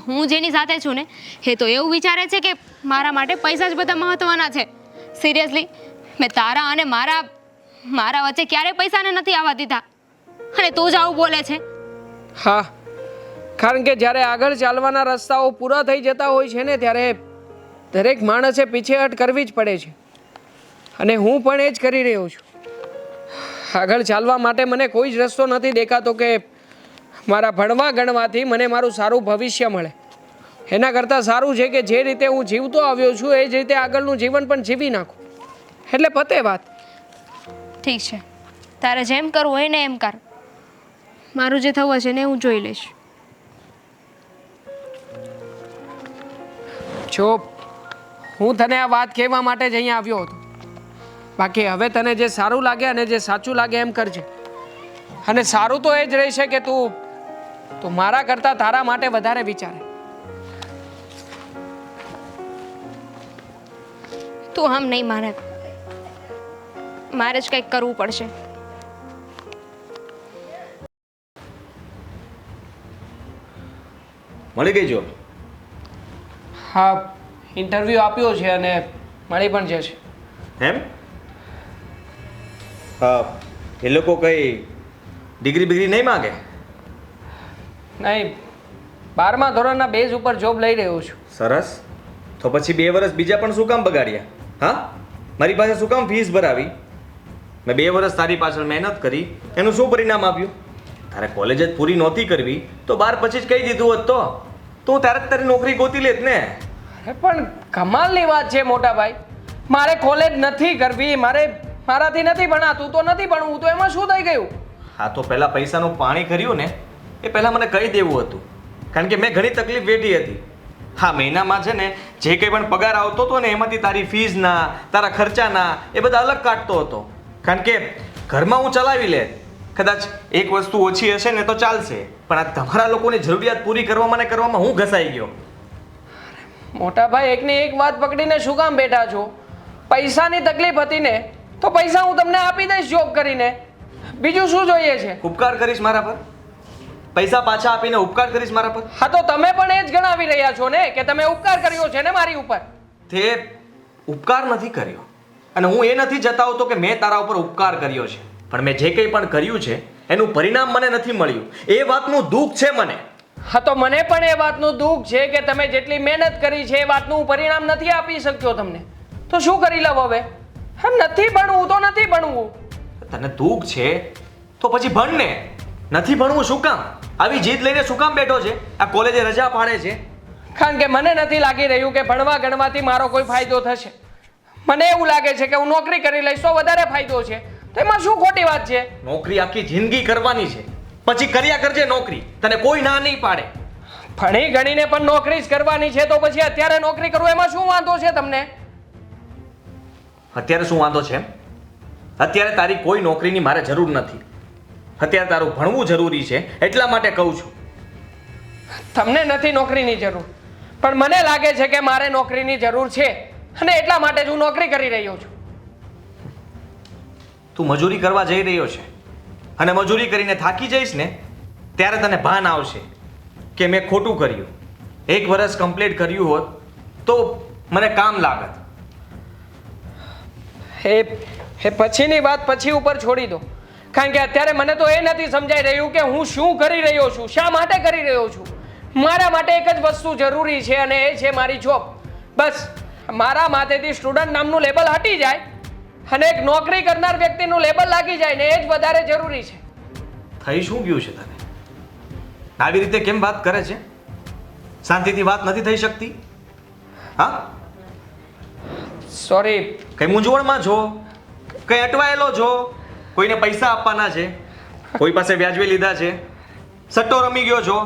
હું જેની સાથે છું ને એ તો એવું વિચારે છે કે મારા માટે પૈસા જ બધા મહત્વના છે. સિરિયસલી, મેં તારા અને મારા વચ્ચે ક્યારેય પૈસાને નથી આવવા દીધા અને તું જ આવું બોલે છે. હા, કારણ કે જ્યારે આગળ ચાલવાના રસ્તાઓ પૂરા થઈ જતા હોય છે ને ત્યારે દરેક માણસે પીછેહટ કરવી જ પડે છે અને હું પણ એ જ કરી રહ્યો છું. આગળ ચાલવા માટે મને કોઈ જ રસ્તો નથી દેખાતો કે મારા ભણવા ગણવાથી મને મારું સારું ભવિષ્ય મળે. એના કરતાં સારું છે કે જે રીતે હું જીવતો આવ્યો છું એ જ રીતે આગળનું જીવન પણ જીવી નાખું, એટલે પતે વાત. ઠીક છે, તારે જેમ કરવું હોય ને એમ કર. મારું જે થવું હશે ને હું જોઈ લઈશ. જો હું તને આ વાત કહેવા માટે જ અહીંયા આવ્યો હતો, બાકી હવે તને જે સારું લાગે અને જે સાચું લાગે એમ કરજે. અને સારું તો એ જ રહેશે કે તું મારા કરતાં તારા માટે વધારે વિચારે. તું આમ નહીં માને, મારે જ કંઈક કરવું પડશે. મળી ગઈ જોબ? હા, ઇન્ટરવ્યૂ આપ્યો છે અને મળી પણ જશે. એમ? એ લોકો કઈ ડિગ્રી બિગ્રી નહીં માગે? નહીં, 12મા ધોરણના બેઝ ઉપર જોબ લઈ રહ્યો છું. સરસ. તો પછી 2 વર્ષ બીજા પણ શું કામ બગાડ્યા? હા, મારી પાસે શું કામ ફીસ ભરાવી? મેં 2 વર્ષ તારી પાછળ મહેનત કરી, એનું શું પરિણામ આપ્યું? તારે કોલેજ જ પૂરી નહોતી કરવી તો 12 પછી જ કહી દીધું હોત તો તું ત્યારે જ તારી નોકરી ગોતી લેત ને. અરે પણ કમાલની વાત છે મોટા ભાઈ, મારે કોલેજ નથી કરવી, મારાથી નથી ભણાતું તો નથી ભણવું, તો એમાં શું થઈ ગયું? હા, તો પહેલાં પૈસાનું પાણી કર્યું ને એ પહેલાં મને કહી દેવું હતું, કારણ કે મેં ઘણી તકલીફ વેઠી હતી. હા, મહિનામાં છે ને જે કંઈ પણ પગાર આવતો હતો ને એમાંથી તારી ફીઝના, તારા ખર્ચાના એ બધા અલગ કાઢતો હતો, કારણ કે ઘરમાં હું ચલાવી લે. કદાચ એક વસ્તુ ઓછી હશે ને તો ચાલશે, પણ આ તમારા લોકોની જરૂરિયાત પૂરી કરવામાં હું ઘસાઈ ગયો. મોટા ભાઈ, એકની એક વાત પકડીને શું કામ બેઠા છો? પૈસાની તકલીફ હતી ને તો પૈસા હું તમને આપી દઈશ જોબ કરીને, બીજું શું જોઈએ છે? ઉપકાર કરીશ મારા પર? પૈસા પાછા આપીને ઉપકાર કરીશ મારા પર? હા, તો તમે પણ એ જ ગણાવી રહ્યા છો ને કે તમે ઉપકાર કર્યો છે ને મારી ઉપર. તે ઉપકાર નથી કર્યો અને હું એ નથી જતાવતો કે મેં તારા ઉપર ઉપકાર કર્યો છે, પણ મેં જે કંઈ પણ કર્યું છે એનું પરિણામ મને નથી મળ્યું, એ વાતનું દુઃખ છે મને. હા, તો મને પણ એ વાતનું દુઃખ છે કે તમે જેટલી મહેનત કરી છે એ વાતનું પરિણામ નથી આપી શક્યો તમને, તો શું કરી લઉં હવે? હા, નથી ભણવું તો નથી ભણવું. તને દુઃખ છે તો પછી ભણ ને. નથી ભણવું શું કામ? આવી જીદ લઈને શું કામ બેઠો છે? આ કોલેજે રજા પાડે છે? કારણ કે મને નથી લાગી રહ્યું કે ભણવા ગણવાથી મારો કોઈ ફાયદો થશે. મને એવું લાગે છે કે હું નોકરી કરી લઈશ તો વધારે ફાયદો છે, તો એમાં શું ખોટી વાત છે? નોકરી આખી જિંદગી કરવાની છે, પછી કર્યા કરજે નોકરી, તને કોઈ ના નહીં પાડે. ભણી ગણીને પણ નોકરી જ કરવાની છે તો પછી અત્યારે નોકરી કરવું એમાં શું વાંધો છે તમને? અત્યારે શું વાંધો છે? અત્યારે તારી કોઈ નોકરીની મારે જરૂર નથી. અત્યારે તારું ભણવું જરૂરી છે, એટલા માટે કહું છું. તમને નથી નોકરીની જરૂર, પણ મને લાગે છે કે મારે નોકરીની જરૂર છે અને એટલા માટે જ હું નોકરી કરી રહ્યો છું. તું મજૂરી કરવા જઈ રહ્યો છે અને મજૂરી કરીને થાકી જઈશ ને ત્યારે તને ભાન આવશે કે મેં ખોટું કર્યું. 1 વર્ષ કમ્પ્લીટ કર્યું હોત તો મને કામ લાગત. એ પછીની વાત પછી ઉપર છોડી દો, કારણ કે અત્યારે મને તો એ નથી સમજાઈ રહ્યું કે હું શું કરી રહ્યો છું, શા માટે કરી રહ્યો છું. મારા માટે એક જ વસ્તુ જરૂરી છે અને એ છે મારી જોબ. બસ મારા માથેથી સ્ટુડન્ટ નામનું લેબલ હટી જાય અને એક નોકરી કરનાર વ્યક્તિનું લેબલ લાગી જાય ને એ જ વધારે જરૂરી છે. થઈ શું ગયું છે તને? આવી રીતે કેમ વાત કરે છે? શાંતિથી વાત નથી થઈ શકતી? હા, સોરી. કઈ મૂંઝવણમાં છો? કઈ અટવાયેલો છો? કોઈને પૈસા આપવાના છે? કોઈ પાસે વ્યાજબી લીધા છે? સટ્ટો રમી ગયો છો?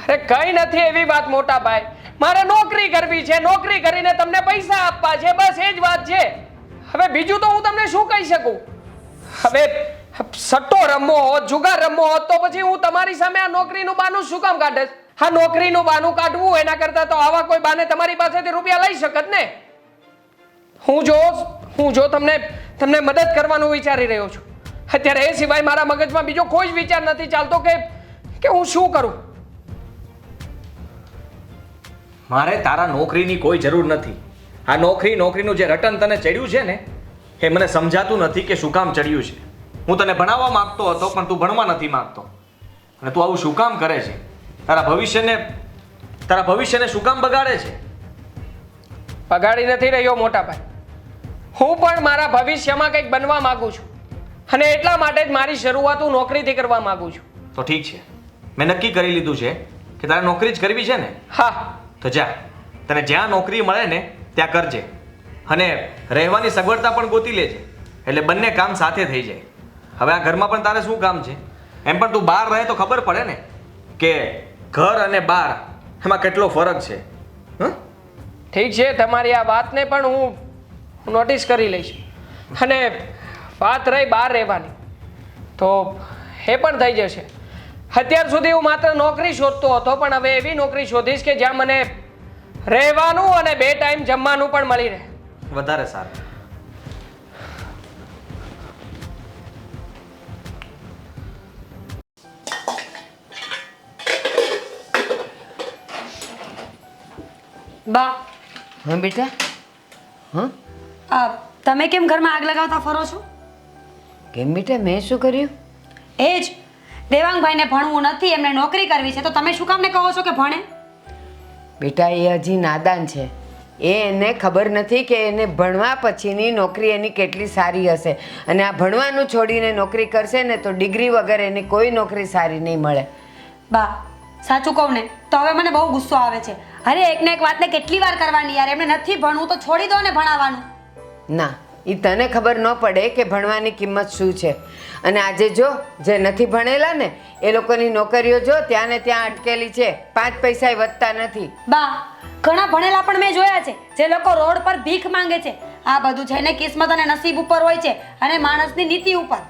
અરે કઈ નથી એવી વાત મોટા ભાઈ. મારે નોકરી કરવી છે, નોકરી કરીને તમને પૈસા આપવા છે, બસ એ જ વાત છે. હવે બીજું તો હું તમને શું કહી શકું? હવે સટ્ટો રમવો હોત, જુગાર રમવો હોત તો પછી હું તમારી સામે આ નોકરીનું બાનું શું કામ કાઢે? હા, નોકરીનું બાનું કાઢવું એના કરતા તો આવા કોઈ બાને તમારી પાસેથી રૂપિયા લઈ શકત ને. હું જો તમને મદદ કરવાનું વિચારી રહ્યો છું. અત્યારે એ સિવાય મારા મગજમાં બીજો કોઈ જ વિચાર નથી ચાલતો કે હું શું કરું. મારે તારા નોકરીની કોઈ જરૂર નથી. આ નોકરીનું જે રટન તને ચડ્યું છે ને એ મને સમજાતું નથી કે શું કામ ચડ્યું છે. હું તને ભણાવવા માંગતો હતો પણ તું ભણવા નથી માંગતો અને તું આવું શું કામ કરે છે? તારા ભવિષ્યને શું કામ બગાડે છે? બગાડી નથી રહ્યો મોટા ભાઈ. હું પણ મારા ભવિષ્યમાં કંઈક બનવા માંગુ છું અને એટલા માટે જ મારી શરૂઆત હું નોકરીથી કરવા માંગુ છું. તો ઠીક છે, મેં નક્કી કરી લીધું છે કે તારે નોકરી જ કરવી છે ને. હા. તો જા, તને જ્યાં નોકરી મળે ને ત્યાં કરજે અને રહેવાની સગવડતા પણ ગોતી લેજે એટલે બંને કામ સાથે થઈ જાય. હવે આ ઘરમાં પણ તારે શું કામ છે? એમ પણ તું બહાર રહે તો ખબર પડે ને કે ઘર અને બહાર એમાં કેટલો ફરક છે. ઠીક છે, તમારી આ વાતને પણ હું નોટિસ કરી લઈશ. અને વાત રહી બહાર રહેવાની તો એ પણ થઈ જશે. અત્યાર સુધી હું માત્ર નોકરી શોધતો હતો પણ હવે એવી નોકરી શોધીશ કે જ્યાં મને રહેવાનું અને 2 ટાઈમ જમવાનું પણ મળી રહે. વધારે સારું. બા, હા બેટા. હા, તમે કેમ ઘરમાં આગ લગાવતા ફરો છો? કેમ બેટા, મેં શું કર્યું? એ જ દેવાંગભાઈને ભણવું નથી, એમને નોકરી કરવી છે, તો તમે શું કામને કહો છો કે ભણે? બેટા એ હજી નાદાન છે. એને ખબર નથી કે એને ભણવા પછીની નોકરી એની કેટલી સારી હશે અને આ ભણવાનું છોડીને નોકરી કરશે ને તો ડિગ્રી વગર એની કોઈ નોકરી સારી નહીં મળે. બા, સાચું કહું ને તો હવે મને બહુ ગુસ્સો આવે છે. અરે એકને એક વાતને કેટલી વાર કરવાની યાર. એમને નથી ભણવું તો છોડી દો ને ભણાવવાનું. ના, એ તને ખબર ન પડે કે ભણવાની કિંમત શું છે. અને આજે જો જે નથી ભણેલા ને એ લોકોની નોકરીઓ જો ત્યાં ને ત્યાં અટકેલી છે, 5 પૈસાય વધતા નથી. બા, ઘણા ભણેલા પણ મેં જોયા છે જે લોકો રોડ પર ભીખ માંગે છે. આ બધું છે ને કિસ્મત અને નસીબ ઉપર હોય છે અને માણસની નીતિ ઉપર.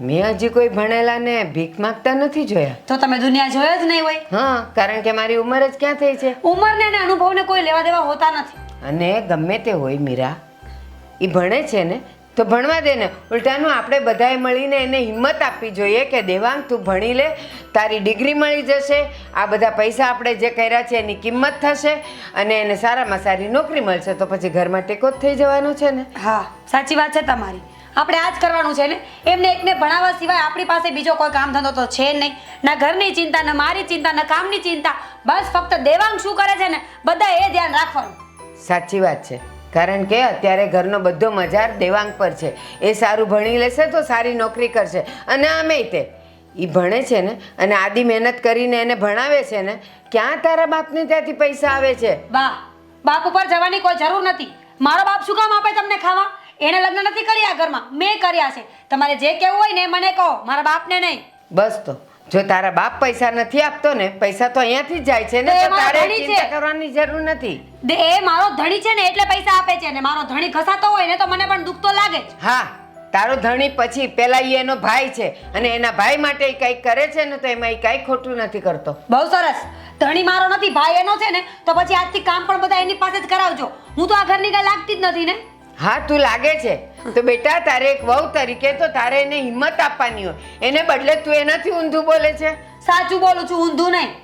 મેં હજી કોઈ ભણેલા ને ભીખ માંગતા નથી જોયા. તો તમે દુનિયા જોયા જ નહીં હોય. હા, કારણ કે મારી ઉંમર જ ક્યાં થઈ છે. ઉંમરને અને અનુભવને કોઈ લેવા દેવા હોતા નથી. અને ગમે તે હોય મીરા, એ ભણે છે ને તો ભણવા દે ને. ઉલટાનું આપણે બધાએ મળીને એને હિંમત આપવી જોઈએ કે દેવાંગ તું ભણી લે, તારી ડિગ્રી મળી જશે, આ બધા પૈસા આપણે જે કર્યા છે એની કિંમત થશે અને એને સારામાં સારી નોકરી મળશે તો પછી ઘરમાં ટેકો જ થઈ જવાનો છે ને. હા, સાચી વાત છે તમારી. આપણે આ જ કરવાનું છે ને. એમને એકને ભણાવવા સિવાય આપણી પાસે બીજો કોઈ કામ ધંધો તો છે નહીં. ના ઘરની ચિંતા, ના મારી ચિંતા, ના કામની ચિંતા. બસ ફક્ત દેવાંગ શું કરે છે ને બધા એ ધ્યાન રાખવાનું. સાચી વાત છે, કારણ કે અત્યારે ઘરનો બધો મજાર દેવાંગ પર છે. એ સારું ભણી લેશે તો સારી નોકરી કરશે. અને આમેય તે એ ભણે છે ને અને આદી મહેનત કરીને એને ભણાવે છે ને, ક્યાં તારા બાપને ત્યાંથી પૈસા આવે છે? બા, બાપ ઉપર જવાની કોઈ જરૂર નથી. મારો બાપ શું કામ આપે તમને ખાવા? એને લગ્ન નથી કર્યા ઘરમાં, મેં કર્યા છે. તમારે જે કહેવું હોય ને મને કહો, મારા બાપને નહીં. બસ તો જો તારા બાપ પૈસા નથી આપતો ને, પૈસા તો અહીંયાથી જ જાય છે ને, તો તારે ચિંતા કરવાની જરૂર નથી. એ મારો ધણી છે ને એટલે પૈસા આપે છે ને મારો ધણી ઘસાતો હોય ને તો મને પણ દુઃખ તો લાગે જ. હા, તારો ધણી પછી પેલા ઈ એનો ભાઈ છે અને એના ભાઈ માટે ઈ કંઈક કરે છે ને તો એમાં ઈ કાંઈ ખોટું નથી કરતો. બહુ સરસ. ધણી મારો નથી, ભાઈ એનો છે ને તો પછી આજથી કામ પણ બધા એની પાસે જ કરાવજો. હું તો આ ઘરની કઈ લાગતી જ નથી ને. હા, તું લાગે છે તો બેટા તારે એક વહુ તરીકે તો તારે એને હિંમત આપવાની હોય. એને બદલે તું એનાથી ઊંધું બોલે છે. સાચું બોલું છું, ઊંધું નહીં.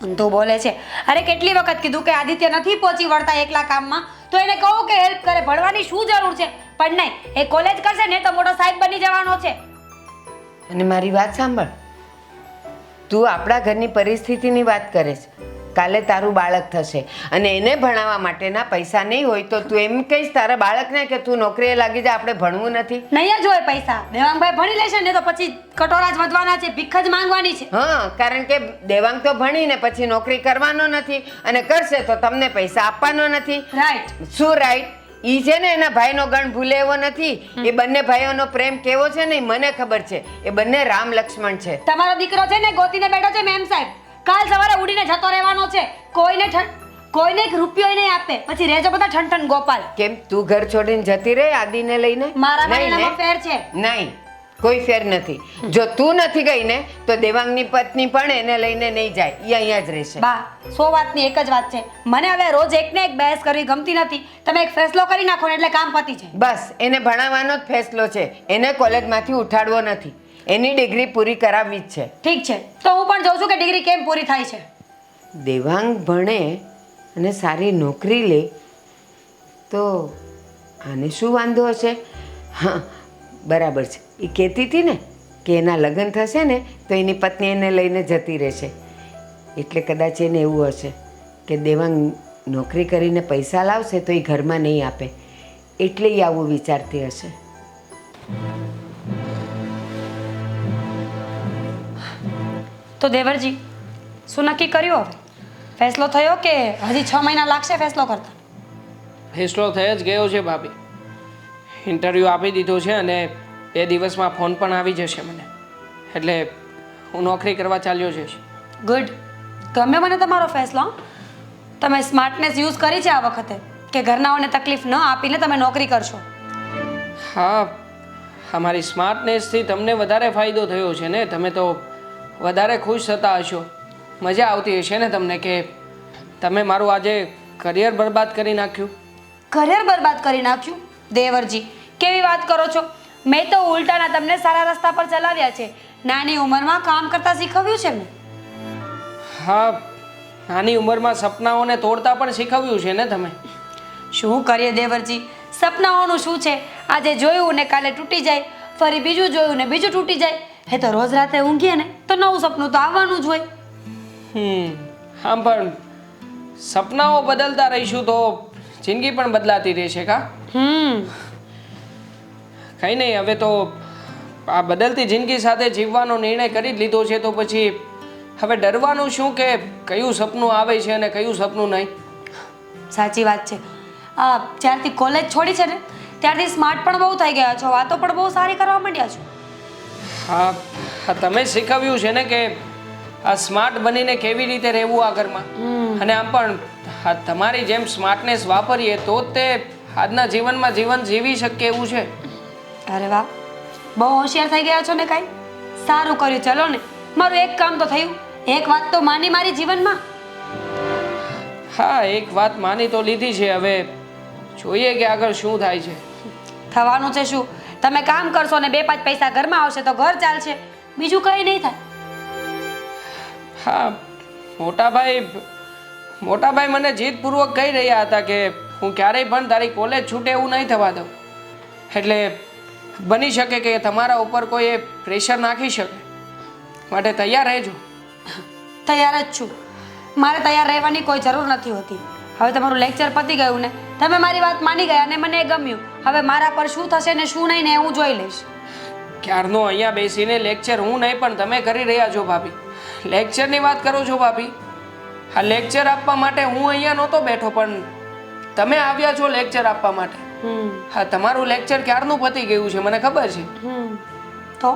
ઊંધું બોલે છે. અરે કેટલી વખત કીધું કે આદિત્ય નથી પહોંચી વળતા એકલા કામમાં તો એને કહું કે હેલ્પ કરે, ભણવાની શું જરૂર છે. પણ નહીં, એ કોલેજ કરશે ને તો મોટો સાહેબ બની જવાનો છે. અને મારી વાત સાંભળ, તું આપણા ઘરની પરિસ્થિતિની વાત કરે છે. કાલે તારું બાળક થશે અને એને ભણાવવા માટેના પૈસા નહીં હોય તો તું એમ કહીશ તારા બાળકને કે તું નોકરીએ લાગી જા, આપણે ભણવું નથી. નહીં જ હોય પૈસા. દેવાંગભાઈ ભણી લેશે ને તો પછી કટોરા જ વધવાના છે, ભીખ જ માંગવાની છે. હા, કારણ કે દેવાંગ તો ભણીને પછી નોકરી કરવાનો નથી અને કરશે તો તમને પૈસા આપવાનો નથી. રાઈટ. શું રાઈટ? ઈ છે ને એના ભાઈનો ગણ ભૂલે એવો નથી. એ બંને ભાઈઓનો પ્રેમ કેવો છે ને ઈ મને ખબર છે. એ બંને રામ લક્ષ્મણ છે. તમારો દીકરો છે ને ગોતીને બેઠો છે મેમ સાહેબ. કાલ સવારે ઉડીને જતો રહેવાનો છે. કોઈને એક રૂપિયો નહીં આપે. પછી રહેજો બધા ઠનઠન ગોપાલ. કેમ તું ઘર છોડીને જતી રહે આદિને લઈને? મારા નહીં ને? ભાઈનામાં ફેર છે. નહીં, કોઈ ફેર નથી. જો તું નથી ગઈ ને તો દેવાંગની પત્ની પણ એને લઈને નહીં જાય. ઈ અહીંયા જ રહેશે. બા 100 વાતની એક જ વાત છે. મને હવે રોજ એકને એક બહેસ કરવી ગમતી નથી. તમે એક ફેસલો કરી નાખો ને એટલે કામ પતી જાય. બસ એને ભણાવવાનો જ ફેસલો છે. એને કોલેજમાંથી ઉઠાડવો નથી. એની ડિગ્રી પૂરી કરાવવી જ છે. ઠીક છે, તો હું પણ જોઉં છું કે ડિગ્રી કેમ પૂરી થાય છે. દેવાંગ ભણે અને સારી નોકરી લે તો આને શું વાંધો હશે? હા, બરાબર છે. એ કહેતી હતી ને કે એના લગ્ન થશે ને તો એની પત્ની એને લઈને જતી રહેશે. એટલે કદાચ એને એવું હશે કે દેવાંગ નોકરી કરીને પૈસા લાવશે તો એ ઘરમાં નહીં આપે, એટલે એ આવું વિચારતી હશે. તો દેવરજી શું નક્કી કર્યું હવે? ફેસલો થયો કે હજી 6 મહિના લાગશે ફેસલો કરતા? ફેસલો થઈ જ ગયો છે ભાભી. ઇન્ટરવ્યૂ આપી દીધો છે અને 2 દિવસમાં ફોન પણ આવી જશે મને. એટલે હું નોકરી કરવા ચાલ્યો જઈશ. ગુડ. ગમે મને તમારો ફેસલો. તમે સ્માર્ટનેસ યુઝ કરી છે આ વખતે કે ઘરનાઓને તકલીફ ન આપીને તમે નોકરી કરશો. હા, અમારી સ્માર્ટનેસથી તમને વધારે ફાયદો થયો છે ને. તમે તો વધારે ખુશ થતા હશો. મજા આવતી હશે ને તમને કે તમે મારું આજે કરિયર બરબાદ કરી નાખ્યું. કરિયર બરબાદ કરી નાખ્યું? દેવરજી કેવી વાત કરો છો? મેં તો ઉલટાના તમને સારા રસ્તા પર ચલાવ્યા છે. નાની ઉંમરમાં કામ કરતા શીખવ્યું છે મેં. હા, નાની ઉંમરમાં સપનાઓને તોડતા પણ શીખવ્યું છે ને તમે. શું કરીએ દેવરજી, સપનાઓનું શું છે? આજે જોયું ને કાલે તૂટી જાય, ફરી બીજું જોયું ને બીજું તૂટી જાય. એ તો રોજ રાતે ઊંઘીએ ને તો નવું સપનું તો આવવાનું જ હોય. હા, પણ સપનાઓ બદલતા રહીશું તો જિંદગી પણ બદલાતી રહેશે કા? કંઈ નહીં, હવે તો આ બદલતી જિંદગી સાથે જીવવાનો નિર્ણય કરી જ લીધો છે તો પછી હવે ડરવાનું શું કે કયું સપનું આવે છે અને કયું સપનું નહીં. સાચી વાત છે. જ્યારથી કોલેજ છોડી છે ને ત્યારથી સ્માર્ટ પણ બહુ થઈ ગયા છો, વાતો પણ બહુ સારી કરવા માંડ્યા છો. હા, તમે શીખવ્યું છે ને કે આ સ્માર્ટ બનીને કેવી રીતે રહેવું આ ઘરમાં. અને આમ પણ તમારી જેમ સ્માર્ટનેસ વાપરીએ તો જ તે આજના જીવનમાં જીવન જીવી શકીએ એવું છે. અરે વાહ, બહુ હોશિયાર થઈ ગયા છો ને. કાંઈ સારું કર્યું. ચલો ને, મારું એક કામ તો થયું. એક વાત તો માની મારી જીવનમાં. હા, એક વાત માની તો લીધી છે. હવે જોઈએ કે આગળ શું થાય છે. થવાનું છે શું? તમે કામ કરશો ને 2-5 પૈસા ઘરમાં આવશે તો ઘર ચાલશે, બીજું કંઈ નહીં થાય. હા, મોટાભાઈ મને જીદપૂર્વક કહી રહ્યા હતા કે હું ક્યારેય પણ તારી કોલેજ છૂટે એવું નહીં થવા દઉં. એટલે બની શકે કે તમારા ઉપર કોઈ પ્રેશર નાખી શકે, માટે તૈયાર રહેજો. તૈયાર જ છું. મારે તૈયાર રહેવાની કોઈ જરૂર નથી હોતી. હવે તમારું લેક્ચર પતી ગયું ને, તમે મારી વાત માની ગયા અને મને ગમ્યું. હવે મારા પર શું થશે ને શું નહીં ને હું જોઈ લઈશ. ક્યારનો અહીંયા બેસીને લેક્ચર હું નહીં પણ તમે કરી રહ્યા છો ભાભી. લેક્ચરની વાત કરો છો ભાભી? આ લેક્ચર આપવા માટે હું અહીંયા નહોતો બેઠો પણ તમે આવ્યા છો લેક્ચર આપવા માટે. હા, તમારું લેક્ચર ક્યારનું પતી ગયું છે મને ખબર છે. તો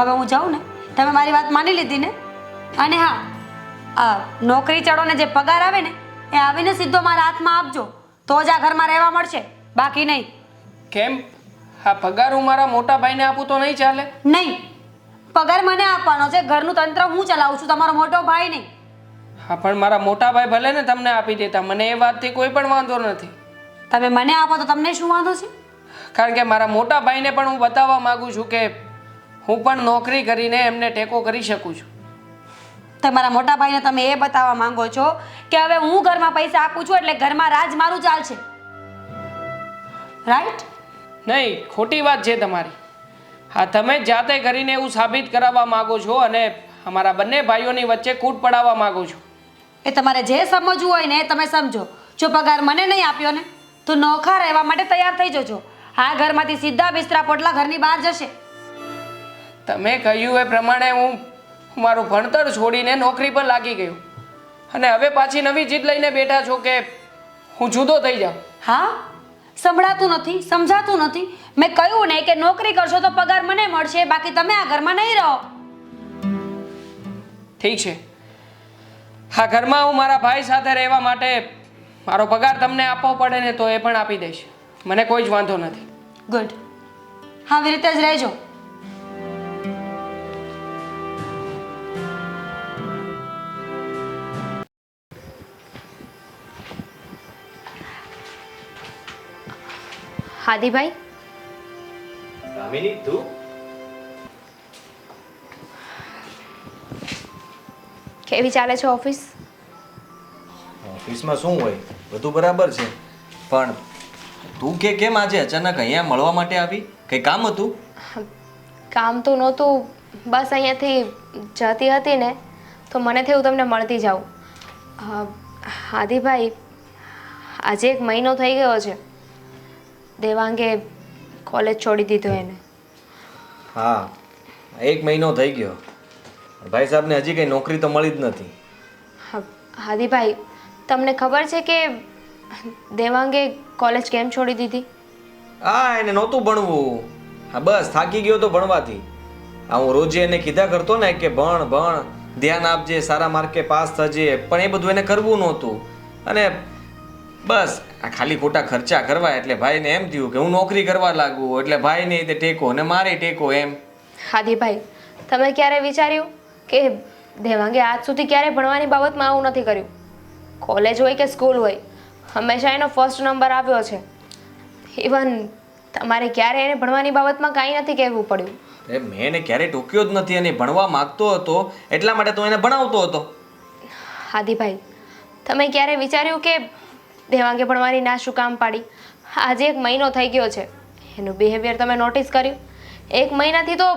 હવે હું જાઉં ને? તમે મારી વાત માની લીધી ને? અને હા, નોકરી ચડોને જે પગાર આવે ને એ આવીને સીધો મારા હાથમાં આપજો તો જ આ ઘરમાં રહેવા મળશે, બાકી નહીં. કેમ? હા, પગાર હું મારા મોટા ભાઈને આપું તો નહીં ચાલે? નહીં, પગાર મને આપવાનો છે. ઘરનું તંત્ર હું ચલાવું છું, તમારો મોટો ભાઈ નહીં. હા, પણ મારા મોટા ભાઈ ભલે ને તમને આપી દેતા, મને એ વાતથી કોઈ પણ વાંધો નથી. તમે મને આપો તો તમને શું વાંધો છે? કારણ કે મારા મોટા ભાઈને પણ હું બતાવવા માંગુ છું કે હું પણ નોકરી કરીને એમને ટેકો કરી શકું છું. તમારા મોટા ભાઈને તમે એ બતાવવા માંગો છો કે હવે હું ઘરમાં પૈસા આપું છું એટલે ઘરમાં રાજ મારું ચાલશે, રાઈટ? નહીં, ખોટી વાત છે તમારી. હા, તમે જાતે કરીને એવું સાબિત કરાવવા માંગો છો અને અમારા બંને ભાઈઓની વચ્ચે કૂટ પડાવવા માંગુ છું. એ તમારે જે સમજવું હોય ને એ તમે સમજો. જો પગાર મને નહીં આપ્યો ને તો નોખા રહેવા માટે તૈયાર થઈ જજો. આ ઘરમાંથી સીધા બિસ્તરા પોટલા ઘરની બહાર જશે. તમે કહ્યું એ પ્રમાણે હું મારું ભણતર છોડીને નોકરી પર લાગી ગયું અને હવે પાછી નવી જીદ લઈને બેઠા છો કે હું જુદો થઈ જાઉં. હા, સંભળાતું નથી, સમજાતું નથી. મેં કહ્યું ને કે નોકરી કરશો તો પગાર મને મળશે, બાકી તમે આ ઘરમાં નહીં રહો. ઠીક છે, આ ઘરમાં હું મારા ભાઈ સાથે રહેવા માટે મારો પગાર તમને આપવો પડે ને તો એ પણ આપી દઈશ. મને કોઈ જ વાંધો નથી. ગુડ. આવી રીતે જ રહેજો. હાદીભાઈ, કામિની તું કેવી ચાલે છે ઓફિસ? ઓફિસમાં શું હોય, બધું બરાબર છે. પણ તું કે કેમ આજે અચાનક અહીંયા મળવા માટે આવી? કંઈ કામ હતું? કામ તો નહોતું, બસ અહીંયાથી જતી હતી ને તો મને થયું તમને મળતી જાઉં. હાદીભાઈ, આજે 1 મહિનો થઈ ગયો છે દેવાંગે કોલેજ છોડી દીધો એને. હા, 1 મહિનો થઈ ગયો. ભાઈ સાહેબને હજી કંઈ નોકરી તો મળી જ નથી. હાદીભાઈ, તમને ખબર છે કે દેવાંગે કોલેજ કેમ છોડી દીધી? હા, એને નહોતું ભણવું. હા, બસ થાકી ગયો તો ભણવાથી. હા, હું રોજે એને કીધા કરતો ને કે ભણ ભણ, ધ્યાન આપજે, સારા માર્કે પાસ થજે, પણ એ બધું એને કરવું નહોતું. અને બસ આ ખાલી ખોટા ખર્ચા કરવા એટલે ભાઈને એમ થયું કે હું નોકરી કરવા લાગુ એટલે ભાઈને તે ટેકો ને મારે ટેકો એમ. હાદીભાઈ, તમે ક્યારે વિચાર્યું કે દેવાંગે આજ સુધી ક્યારે ભણવાની બાબતમાં આવું નથી કર્યું? કોલેજ હોય કે સ્કૂલ હોય, હંમેશા એનો ફર્સ્ટ નંબર આવ્યો છે. ઇવન તમારે ક્યારે એને ભણવાની બાબતમાં કાંઈ નથી કહેવું પડ્યું. મેં એને ક્યારેય ટોક્યો જ નથી અને ભણવા માંગતો હતો એટલા માટે તો એને ભણાવતો હતો. હાદીભાઈ, તમે ક્યારે વિચાર્યું કે દેવાંગે ભણવાની ના શું કામ પાડી? આજે 1 મહિનો થઈ ગયો છે, એનું બિહેવિયર તમે નોટિસ કર્યું? 1 મહિનાથી તો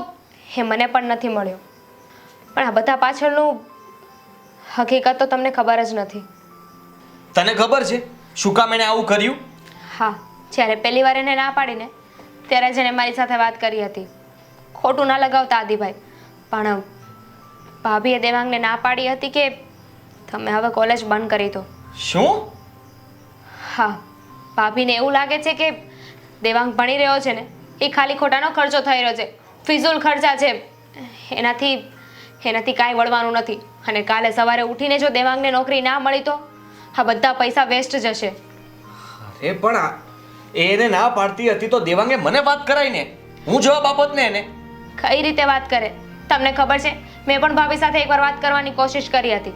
એ મને પણ નથી મળ્યો. પણ આ બધા પાછળનું હકીકત તો તમને ખબર જ નથી. તને ખબર છે શું કામ એણે આવું કર્યું? હા, જ્યારે પહેલી વાર એને ના પાડીને ત્યારે જ એને મારી સાથે વાત કરી હતી. ખોટું ના લગાવતા આદિભાઈ, પણ ભાભીએ દેવાંગને ના પાડી હતી કે તમે હવે કોલેજ બંધ કરી દો. શું? હા, ભાભીને એવું લાગે છે કે દેવાંગ ભણી રહ્યો છે ને એ ખાલી ખોટાનો ખર્ચો થઈ રહ્યો છે, ફિઝૂલ ખર્ચા છે, એનાથી કાંઈ વળવાનું નથી. અને કાલે સવારે ઉઠીને જો દેવાંગને નોકરી ના મળી તો આ બધા પૈસા વેસ્ટ જશે. અરે પણ એને ના પાડતી હતી તો દેવાંગે મને વાત કરાઈને હું જવાબ આપત ને એને. કઈ રીતે વાત કરે? તમને ખબર છે, મેં પણ ભાભી સાથે એકવાર વાત કરવાની કોશિશ કરી હતી,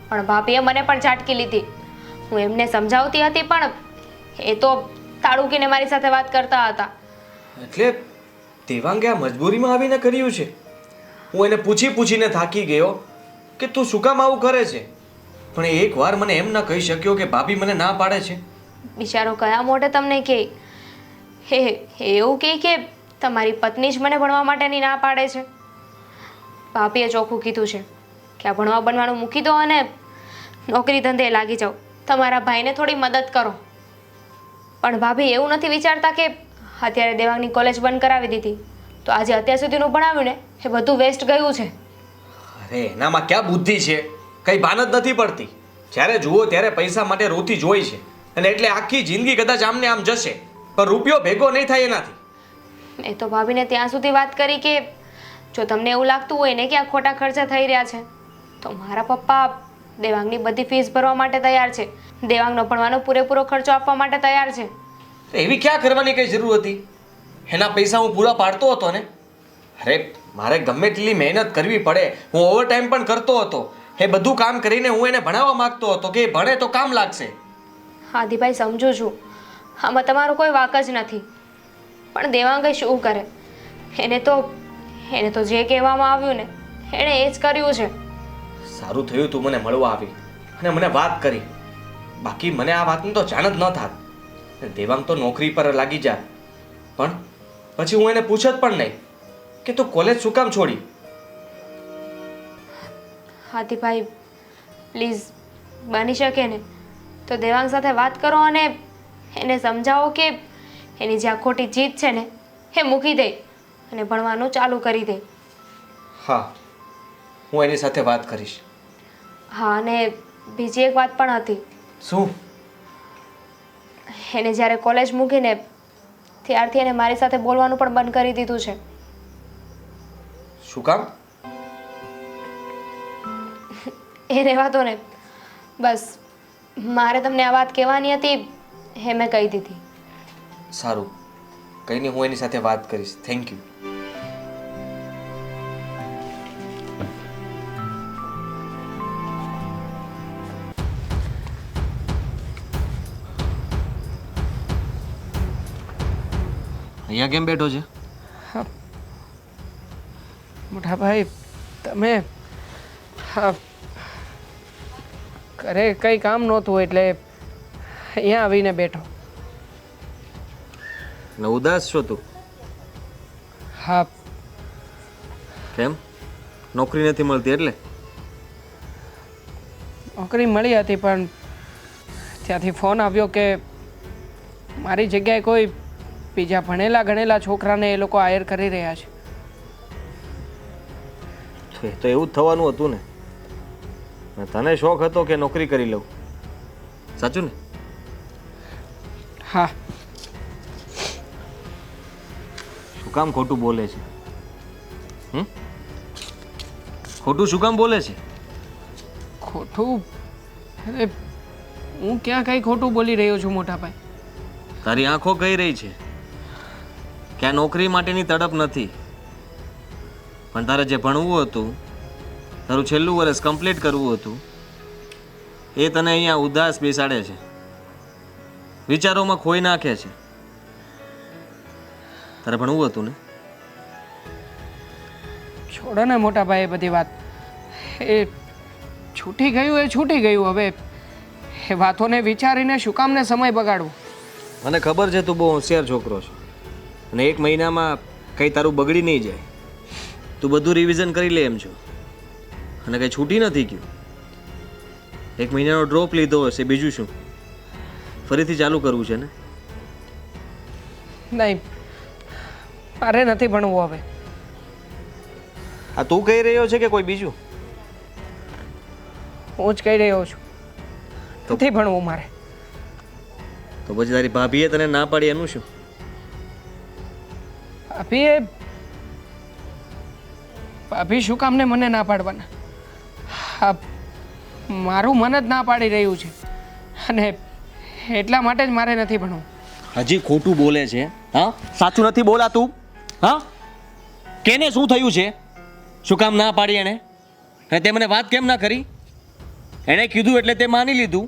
પણ ભાભીએ મને પણ ઝાટકી લીધી. હું એમને સમજાવતી હતી પણ એ તો તાળુકીને મારી સાથે વાત કરતા હતા. એટલે દેવાંગે આ મજબૂરીમાં આવીને કર્યું છે? હું એને પૂછીને થાકી ગયો કે તું શું કામ આવું કરે છે, પણ એકવાર મને એમ ન કહી શક્યો કે ભાભી મને ના પાડે છે. બિચારો કયા મોઢે તમને કહે? એવું કહે કે તમારી પત્ની જ મને ભણવા માટેની ના પાડે છે. ભાભીએ ચોખ્ખું કીધું છે કે આ ભણવા બનવાનું મૂકી દો અને નોકરી ધંધે લાગી જાઓ, તમારા ભાઈને થોડી મદદ કરો. પણ ભાભી એવું નથી વિચારતા કે અત્યારે દેવાંગની કોલેજ બંધ કરાવી દીધી તો આજે અત્યાર સુધીનું ભણાવ્યું ને એ બધું વેસ્ટ ગયું છે. અરે એનામાં ક્યાં બુદ્ધિ છે, કઈ ભાન જ નથી પડતી. જ્યારે જુઓ ત્યારે પૈસા માટે રોતી જ હોય છે અને એટલે આખી જિંદગી કદાચ આમને આમ જશે પણ રૂપિયો ભેગો નહીં થાય એનાથી. મેં તો ભાભીને ત્યાં સુધી વાત કરી કે જો તમને એવું લાગતું હોય ને કે આ ખોટા ખર્ચા થઈ રહ્યા છે તો મારા પપ્પા દેવાંગની બધી ફીસ ભરવા માટે તૈયાર છે, દેવાંગનો ભણવાનો પૂરેપૂરો ખર્ચો આપવા માટે તૈયાર છે. એવી ક્યાં કરવાની કઈ જરૂર હતી? એના પૈસા હું પૂરા પાડતો હતો ને. અરે મારે ગમે તેટલી મહેનત કરવી પડે, હું ઓવરટાઈમ પણ કરતો હતો. એ બધું કામ કરીને હું એને ભણાવવા માંગતો હતો કે એ ભણે તો કામ લાગશે. આદિભાઈ, સમજુ છું, આમાં તમારો કોઈ વાંક જ નથી, પણ દેવાંગ શું કરે? એને તો જે કહેવામાં આવ્યું ને એણે એ જ કર્યું છે. સારું થયું તું મને મળવા આવી અને મને વાત કરી, બાકી મને આ વાતની તો જાણ જ ન થાત. દેવાંગ તો નોકરી પર લાગી જા, પણ પછી હું એને પૂછત પણ નહીં કે તું કોલેજ શું કામ છોડી. હાથીભાઈ પ્લીઝ બની શકે ને તો દેવાંગ સાથે વાત કરો અને એને સમજાવો કે એની જે આ ખોટી જીદ છે ને એ મૂકી દે અને ભણવાનું ચાલુ કરી દે. હા, હું એની સાથે વાત કરીશ. હા, અને બીજી એક વાત પણ હતી. શું? એને જ્યારે કોલેજ મૂકીને ત્યારથી એને મારી સાથે બોલવાનું પણ બંધ કરી દીધું છે. શું કામ? એ રહેવા દો ને, બસ મારે તમને આ વાત કહેવાની હતી એ મેં કહી દીધી. સારું, કંઈ નહીં, હું એની સાથે વાત કરીશ. Thank you. અહીંયા કેમ બેઠો છે? મોટા ભાઈ તમે હા ઘરે કંઈ કામ નહોતું એટલે અહીંયા આવીને બેઠો. ને ઉદાસ છો તું? હા, કેમ? નોકરી નથી મળતી એટલે? નોકરી મળી હતી પણ ત્યાંથી ફોન આવ્યો કે મારી જગ્યાએ કોઈ બીજા ભણેલા ગણેલા છોકરાને એ લોકો હાયર કરી રહ્યા છે. તો એવું જ થવાનું હતું ને. તને શોખ હતો કે નોકરી કરી લઉં, સાચું ને? હા. શું કામ ખોટું બોલે છે? ખોટું શું કામ બોલે છે? ખોટું? અરે હું ક્યાં કંઈ ખોટું બોલી રહ્યો છું મોટા ભાઈ. તારી આંખો કહી રહી છે કે આ નોકરી માટેની તડપ નથી, પણ તારે જે ભણવું હતું, તારું છેલ્લું વર્ષ કમ્પ્લીટ કરવું હતું, એ તને અહીંયા ઉદાસ બેસાડે છે, વિચારોમાં ખોઈ નાખે છે. તારે ભણવું હતું ને? છોડો ને મોટા ભાઈ એ બધી વાત. એ છૂટી ગયું એ છૂટી ગયું. હવે એ વાતોને વિચારીને શું કામને સમય બગાડવો? મને ખબર છે તું બહુ હોશિયાર છોકરો છે અને 1 મહિનામાં કંઈ તારું બગડી નહીં જાય. તું બધું રિવિઝન કરી લે એમ છો અને કંઈ છૂટી નથી ગયું. 1 મહિનાનો ડ્રોપ લીધો હશે, બીજું શું? ફરીથી ચાલુ કરવું છે ને? નહીં, મારે નથી ભણવું હવે. આ તું કહી રહ્યો છે કે કોઈ બીજું? હું જ કહી રહ્યો છું, નથી ભણવું મારે. તો પછી તારી ભાભીએ તને ના પાડી એનું શું? ભાભી શું કામ ને મને ના પાડવાના? હા, મારું મન જ ના પાડી રહ્યું છે અને એટલા માટે જ મારે નથી ભણવું. હજી ખોટું બોલે છે. હા, સાચું નથી બોલાતું. હા, કેને શું થયું છે? શું કામ ના પાડી એણે? અને તે મને વાત કેમ ના કરી? એણે કીધું એટલે તે માની લીધું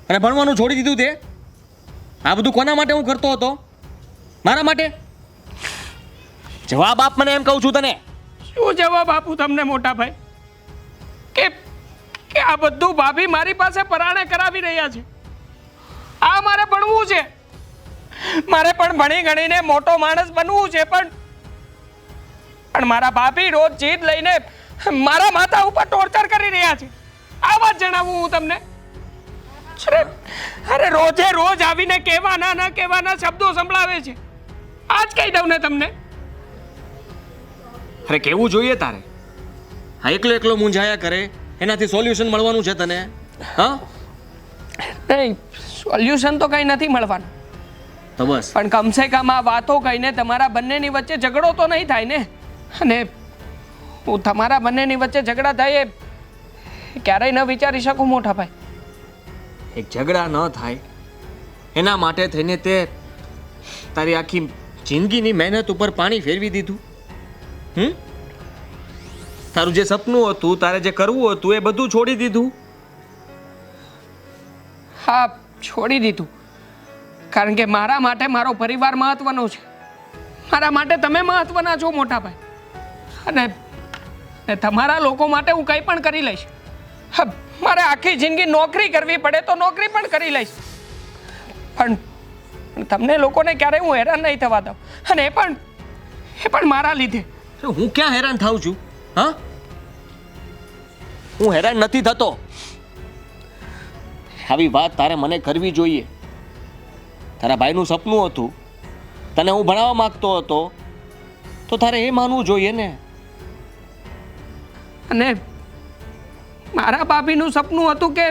અને ભણવાનું છોડી દીધું. તે આ બધું કોના માટે હું કરતો હતો? મારા માટે? જવાબ આપ મને, એમ કહું છું તને. શું જવાબ આપું તમને મોટા ભાઈ? કે આ બધું ભાભી મારી પાસે પરાણે કરાવી રહ્યા છે. આ મારે ભણવું છે, મારે પણ ભણી ગણીને મોટો માણસ બનવું છે, પણ મારા ભાભી રોજ જીદ લઈને મારા માથા ઉપર ટોર્ચર કરી રહ્યા છે. આ વાત જણાવું હું તમને. અરે રોજે રોજ આવીને કહેવાના ના કહેવાના શબ્દો સંભળાવે છે. આજ કહી દઉં ને તમને. અરે કેવું જોઈએ તારે? હા, એકલો એકલો મૂંઝાયા કરે, એનાથી સોલ્યુશન મળવાનું છે તને? હા, નહીં, સોલ્યુશન તો કંઈ નથી મળવાનું. તો બસ. પણ કમસે કમ આ વાતો કહીને તમારા બંનેની વચ્ચે ઝઘડો તો નહીં થાય ને. અને હું તમારા બંનેની વચ્ચે ઝઘડા થાય એ ક્યારેય ન વિચારી શકું મોટા ભાઈ. એક ઝઘડા ન થાય એના માટે થઈને તે તારી આખી જિંદગીની મહેનત ઉપર પાણી ફેરવી દીધું. તારું જે સપનું હતું, તારે જે કરવું હતું, એ બધું છોડી દીધું. હા, છોડી દીધું. કારણ કે મારા માટે મારો પરિવાર મહત્વનો છે. મારા માટે તમે મહત્વના છો મોટા ભાઈ. અને તમારા લોકો માટે હું કંઈ પણ કરી લઈશ. હા, મારે આખી જિંદગી નોકરી કરવી પડે તો નોકરી પણ કરી લઈશ, પણ તમને લોકોને ક્યારેય હું હેરાન નહીં થવા દઉં. અને એ પણ મારા લીધે. હું ક્યાં હેરાન થાઉં છું? હા, હું હેરાન નથી થતો. આવી વાત તારે મને કરવી જોઈએ. તારા ભાઈનું સપનું હતું, તને હું ભણાવવા માંગતો હતો, તો તારે એ માનવું જોઈએ ને. અને મારા ભાભીનું સપનું હતું કે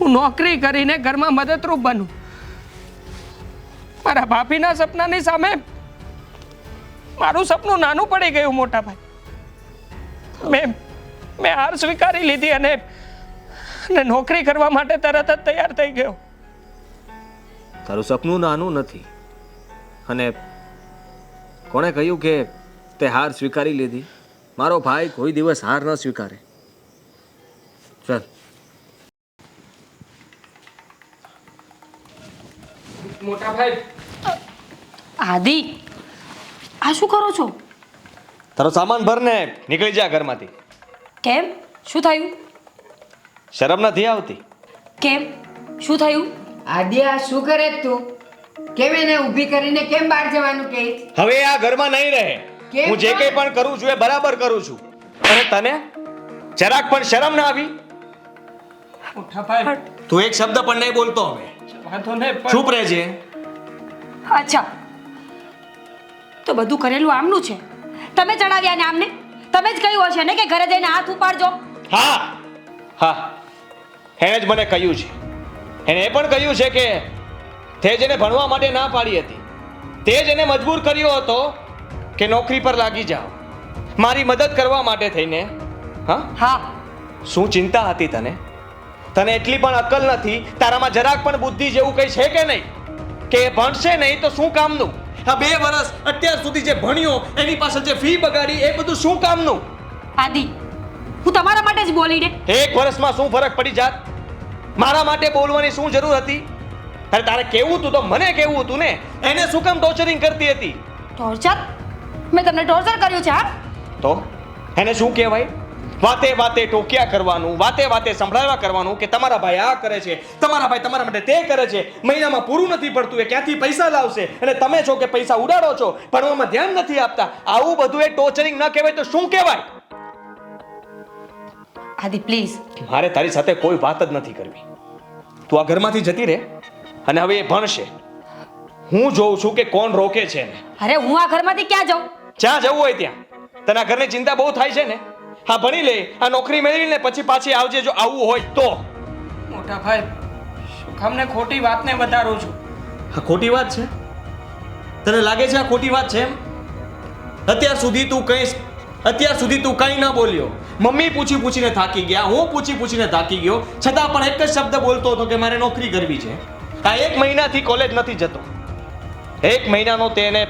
હું નોકરી કરીને ઘરમાં મદદરૂપ બનું. મારા ભાભીના સપનાની સામે મારું સપનું નાનું પડી ગયું મોટા ભાઈ. મેં હાર સ્વીકારી લીધી અને નોકરી કરવા માટે તરત જ તૈયાર થઈ ગયો. તારું સપનું નાનું નથી. અને કોણે કહ્યું કે તે હાર સ્વીકારી લીધી? મારો ભાઈ કોઈ દિવસ હાર ન સ્વીકારે. ચાલ. મોટા ભાઈ, આદિ, આ શું કરો છો? તારો સામાન ભર ને નીકળી જા ઘરમાંથી. કેમ? શું થયું? શરમ નથી આવતી? કેમ? શું થયું? આદિ, આ શું કરે છે તું? કેમ એને ઊભી કરીને કેમ બહાર જવાનું કહે? હવે આ ઘરમાં નહીં રહે. કેમ હું જે પણ? કંઈ પણ કરું છું એ બરાબર કરું છું. અને તને જરાક પણ શરમ ના આવી? મોટા ભાઈ, તું એક શબ્દ પણ નહીં બોલતો. હવે વાંધો નહીં, પણ ચૂપ રહેજે. અચ્છા, તો બધું કરેલું આમનું છે. તમે ચડાવ્યા ને આમને? તમે જ કહ્યું હશે ને કે ઘરે જઈને હાથ ઉપાડજો. હા હા, એણે જ મને કહ્યું છે. એણે એ પણ કહ્યું છે કે તે જેને ભણવા માટે ના પાડી હતી, તે જ એને મજબૂર કર્યો હતો કે નોકરી પર લાગી જાઓ, મારી મદદ કરવા માટે થઈને. હા હા, શું ચિંતા હતી તને? તને એટલી પણ અક્કલ નથી? તારામાં જરાક પણ બુદ્ધિ જેવું કંઈ છે કે નહીં? કે એ ભણશે નહીં તો શું કામનું? આ 2 વર્ષ અત્યાર સુધી જે ભણ્યો, એની પાસે જે ફી બગાડી, એ બધું શું કામનું? આદિ, હું તમારા માટે જ બોલી ને. 1 વર્ષમાં શું ફરક પડી જાત? મારા માટે બોલવાની શું જરૂર હતી? અરે તારે કેવું તું તો મને કેવું હતું ને. એને શું કામ ટોર્ચરિંગ કરતી હતી? ટોર્ચર? મેં તમને ટોર્ચર કર્યું છે? હા, તો એને શું કહેવાય? વાતે વાતે ટોક્યા કરવાનું, વાતે વાતે સંભળાવ્યા કરવાનું કે તમારા ભાઈ આ કરે છે, તમારા ભાઈ તમારા માટે તે કરે છે, મહિનામાં પૂરું નથી પડતું, એ ક્યાંથી પૈસા લાવશે, અને તમે છો કે પૈસા ઉડાડો છો, ભણવામાં ધ્યાન નથી આપતા. આવું બધું એ ટોર્ચરિંગ ન કહેવાય તો શું કહેવાય? આદિ પ્લીઝ. મારે તારી સાથે કોઈ વાત જ નથી કરવી. તું આ ઘરમાંથી જતી રહે. અને હવે એ ભણશે. હું જોઉં છું કે કોણ રોકે છે એને. અરે હું આ ઘરમાંથી ક્યાં જાઉં? જ્યાં જવું હોય ત્યાં. તને આ ઘરની ચિંતા બહુ થાય છે ને. હા, ભણી લે, આ નોકરી મેળવી લે, પછી પાછી આવજે જો આવું હોય તો. મોટા ભાઈ, શું કામને ખોટી વાતને વધારું છું? આ ખોટી વાત છે? તને લાગે છે આ ખોટી વાત છે એમ? અત્યાર સુધી તું કંઈ ન બોલ્યો. મમ્મી પૂછી પૂછીને થાકી ગયા, હું પૂછી પૂછીને થાકી ગયો, છતાં પણ એક જ શબ્દ બોલતો હતો કે મારે નોકરી કરવી છે. આ 1 મહિનાથી કોલેજ નથી જતો. 1 મહિનાનો તેને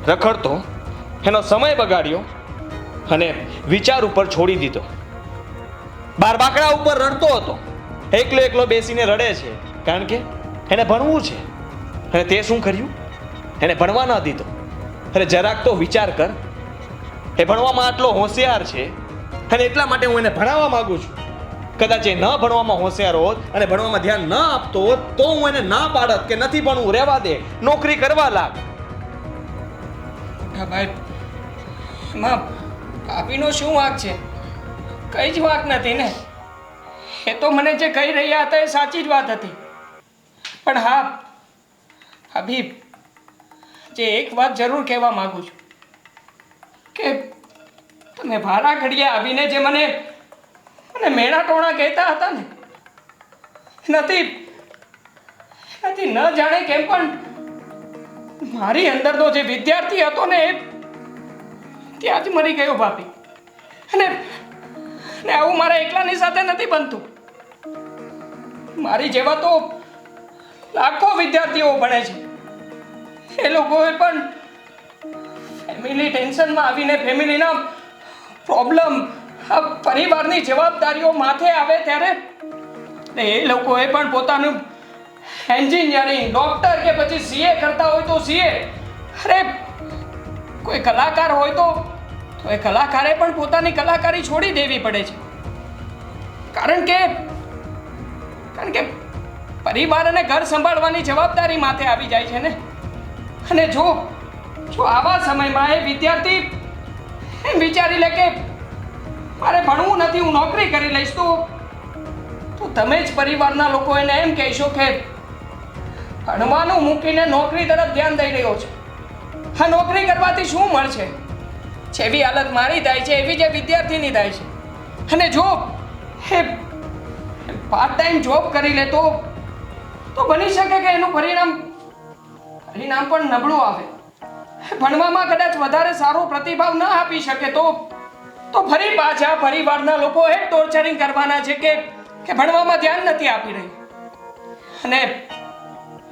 રખડતો, એનો સમય બગાડ્યો અને વિચાર ઉપર છોડી દીધો. બાર બાકડા ઉપર રડતો હતો. એકલો બેસીને રડે છે કારણ કે એને ભણવું છે. અને તે શું કર્યું? એને ભણવા ન દીધો. અરે જરાક તો વિચાર કર. એ ભણવામાં આટલો હોશિયાર છે અને એટલા માટે હું એને ભણાવવા માંગુ છું. કદાચ એ ન ભણવામાં હોશિયાર હોત અને ભણવામાં ધ્યાન ન આપતો હોત તો હું એને ના પાડત કે નથી ભણવું, રહેવા દે, નોકરી કરવા લાગ. મોટા ભાઈ, એમાં ભાભીનો શું વાંક છે? કઈ જ વાંક નથી ને. એ તો મને જે કહી રહ્યા હતા એ સાચી જ વાત હતી. પણ હા ભાભી, જે એક વાત જરૂર કહેવા માંગુ છું કે તમે ભારા ઘડિયા આવીને જે મને મેણા ટોણા કહેતા હતા ને, નથી ન જાણે કેમ પણ મારી અંદરનો જે વિદ્યાર્થી હતો ને એ ત્યાં જ મરી ગયો ભાભી. અને આવું મારા એકલાની સાથે નથી બનતું. મારી જેવા તો લાખો વિદ્યાર્થીઓ ભણે છે. એ લોકોએ પણ ફેમિલી ટેન્શનમાં આવીને ફેમિલીના પ્રોબ્લેમ, આ પરિવારની જવાબદારીઓ માથે આવે ત્યારે એ લોકોએ પણ પોતાનું એન્જિનિયરિંગ, ડોક્ટર કે પછી સીએ કરતા હોય તો સીએ. અરે કોઈ કલાકાર હોય તો એ કલાકારે પણ પોતાની કલાકારી છોડી દેવી પડે છે. કારણ કે પરિવાર અને ઘર સંભાળવાની જવાબદારી માથે આવી જાય છે ને. અને જો આવા સમયમાં એ વિદ્યાર્થી એમ વિચારી લે કે મારે ભણવું નથી, હું નોકરી કરી લઈશ. તો તમે જ પરિવારના લોકો એને એમ કહેશો કે ભણવાનું મૂકીને નોકરી તરફ ધ્યાન દઈ રહ્યો છે. આ નોકરી કરવાથી શું મળશે? જેવી હાલત મારી થાય છે એવી જે વિદ્યાર્થીની થાય છે. અને જો એ પાર્ટ ટાઈમ જોબ કરી લે તો બની શકે કે એનું પરિણામ પણ નબળું આવે. ભણવામાં કદાચ વધારે સારો પ્રતિભાવ ન આપી શકે તો ફરી પાછા પરિવારના લોકો એ ટોર્ચરિંગ કરવાના છે કે ભણવામાં ધ્યાન નથી આપી રહી.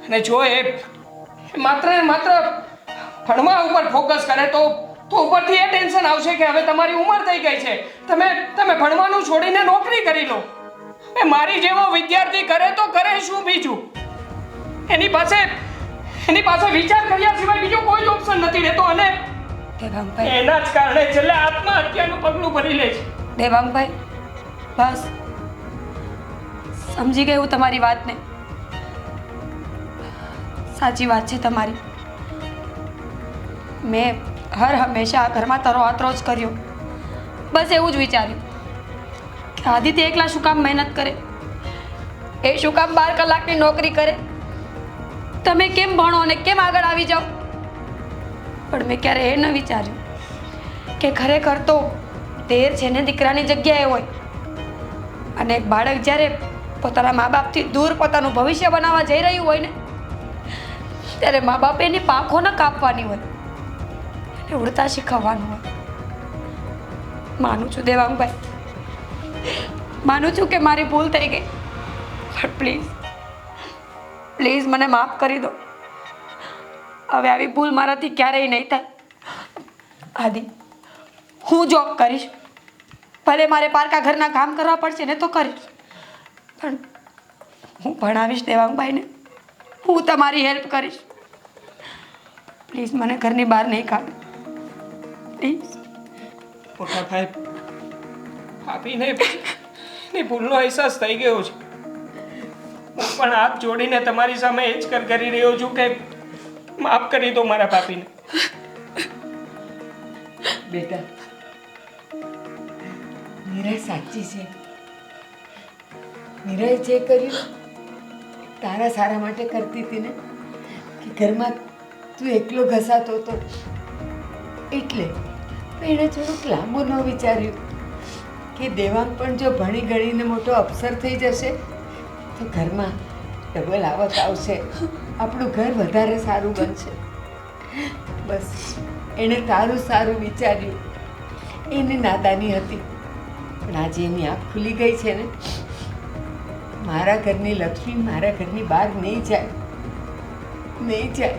અને જો એ માત્ર ને માત્ર ભણવા ઉપર ફોકસ કરે તો ઉપરથી એ ટેન્શન આવશે કે હવે તમારી ઉંમર થઈ ગઈ છે, તમે ભણવાનું છોડીને નોકરી કરી લો. મારી જેવો વિદ્યાર્થી કરે તો કરે શું બીજું? એની પાસે વિચાર કર્યા સિવાય બીજો કોઈ ઓપ્શન નથી રહેતો. અને દેવાંગભાઈ, એના જ કારણે છેલ્લે આત્મહત્યાનું પગલું ભરી લે છે. દેવાંગભાઈ, બસ સમજી ગઈ હું તમારી વાતને. સાચી વાત છે તમારી. મેં હંમેશા આ ઘરમાં તરો આતરો જ કર્યો. બસ એવું જ વિચાર્યું કે આદિત્ય એકલા શું કામ મહેનત કરે, એ શું કામ 12 કલાકની નોકરી કરે, તમે કેમ ભણો અને કેમ આગળ આવી જાઓ. પણ મેં ક્યારે એ ન વિચાર્યું કે ખરેખર તો દેર છે ને દીકરાની જગ્યાએ હોય. અને એક બાળક જ્યારે પોતાના મા બાપથી દૂર પોતાનું ભવિષ્ય બનાવવા જઈ રહ્યું હોય ને, ત્યારે મા બાપે એની પાંખો ન કાપવાની હોય, એને ઉડતા શીખવવાનું હોય. માનું છું દેવાંગભાઈ, માનું છું કે મારી ભૂલ થઈ ગઈ. પણ પ્લીઝ મને માફ કરી દો. હવે આવી ભૂલ મારાથી ક્યારેય નહીં થાય. આદિ, હું જોબ કરીશ, ભલે મારે પારકા ઘરના કામ કરવા પડશે ને તો કરીશ, પણ હું ભણાવીશ દેવાંગભાઈને. હું તમારી હેલ્પ કરીશ. પ્લીઝ મને ઘરની બહાર નહીં કાઢો. પ્લીઝ. મોટા ભાઈ, ભાભીને એની ભૂલનો અહેસાસ થઈ ગયો છે. હું પણ હાથ જોડીને તમારી સામે એ જ કરી રહ્યો છું કે માફ કરી દો મારા ભાભીને. બેટા, મીરા સાચી છે. મીરાએ જે કર્યું તારા સારા માટે કરતી હતી ને, કે ઘરમાં તું એકલો ઘસાતો હતો એટલે. એણે થોડુંક લાંબુ ન વિચાર્યું કે દેવાંગ પણ જો ભણી ગણીને મોટો અફસર થઈ જશે તો ઘરમાં ડબલ આવક આવશે, આપણું ઘર વધારે સારું બનશે. બસ એણે તારું સારું વિચાર્યું. એની નાદાની હતી, પણ આજે એની આંખ ખુલી ગઈ છે ને. મારા ઘરની લક્ષ્મી મારા ઘરની બહાર નહીં જાય, નહીં જાય.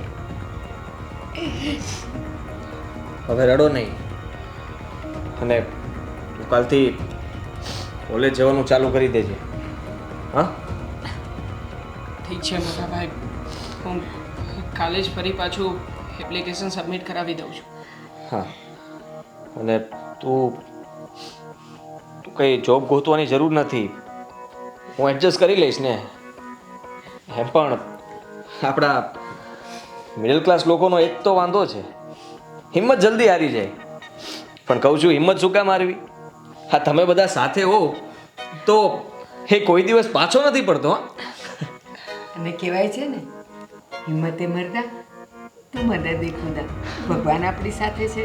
હવે રડો નહીં. અને તું કાલથી કોલેજ જવાનું ચાલુ કરી દેજે. હા, ઠીક છે મોટા ભાઈ, હું કાલે જ ફરી પાછું એપ્લિકેશન સબમિટ કરાવી દઉં છું. હા. અને તું કંઈ જોબ ગોતવાની જરૂર નથી, હું એડજસ્ટ કરી લઈશ ને. એમ પણ આપણા મિડલ ક્લાસ લોકોનો એક તો વાંધો છે, હિંમત જલ્દી હારી જાય. પણ કહું છું, હિંમત શું કામ હારવી? હા, તમે બધા સાથે હો તો એ કોઈ દિવસ પાછો નથી પડતો. અને કહેવાય છે ને, હિંમતે મરદા તો મદદ ખુદા. ભગવાન આપણી સાથે છે.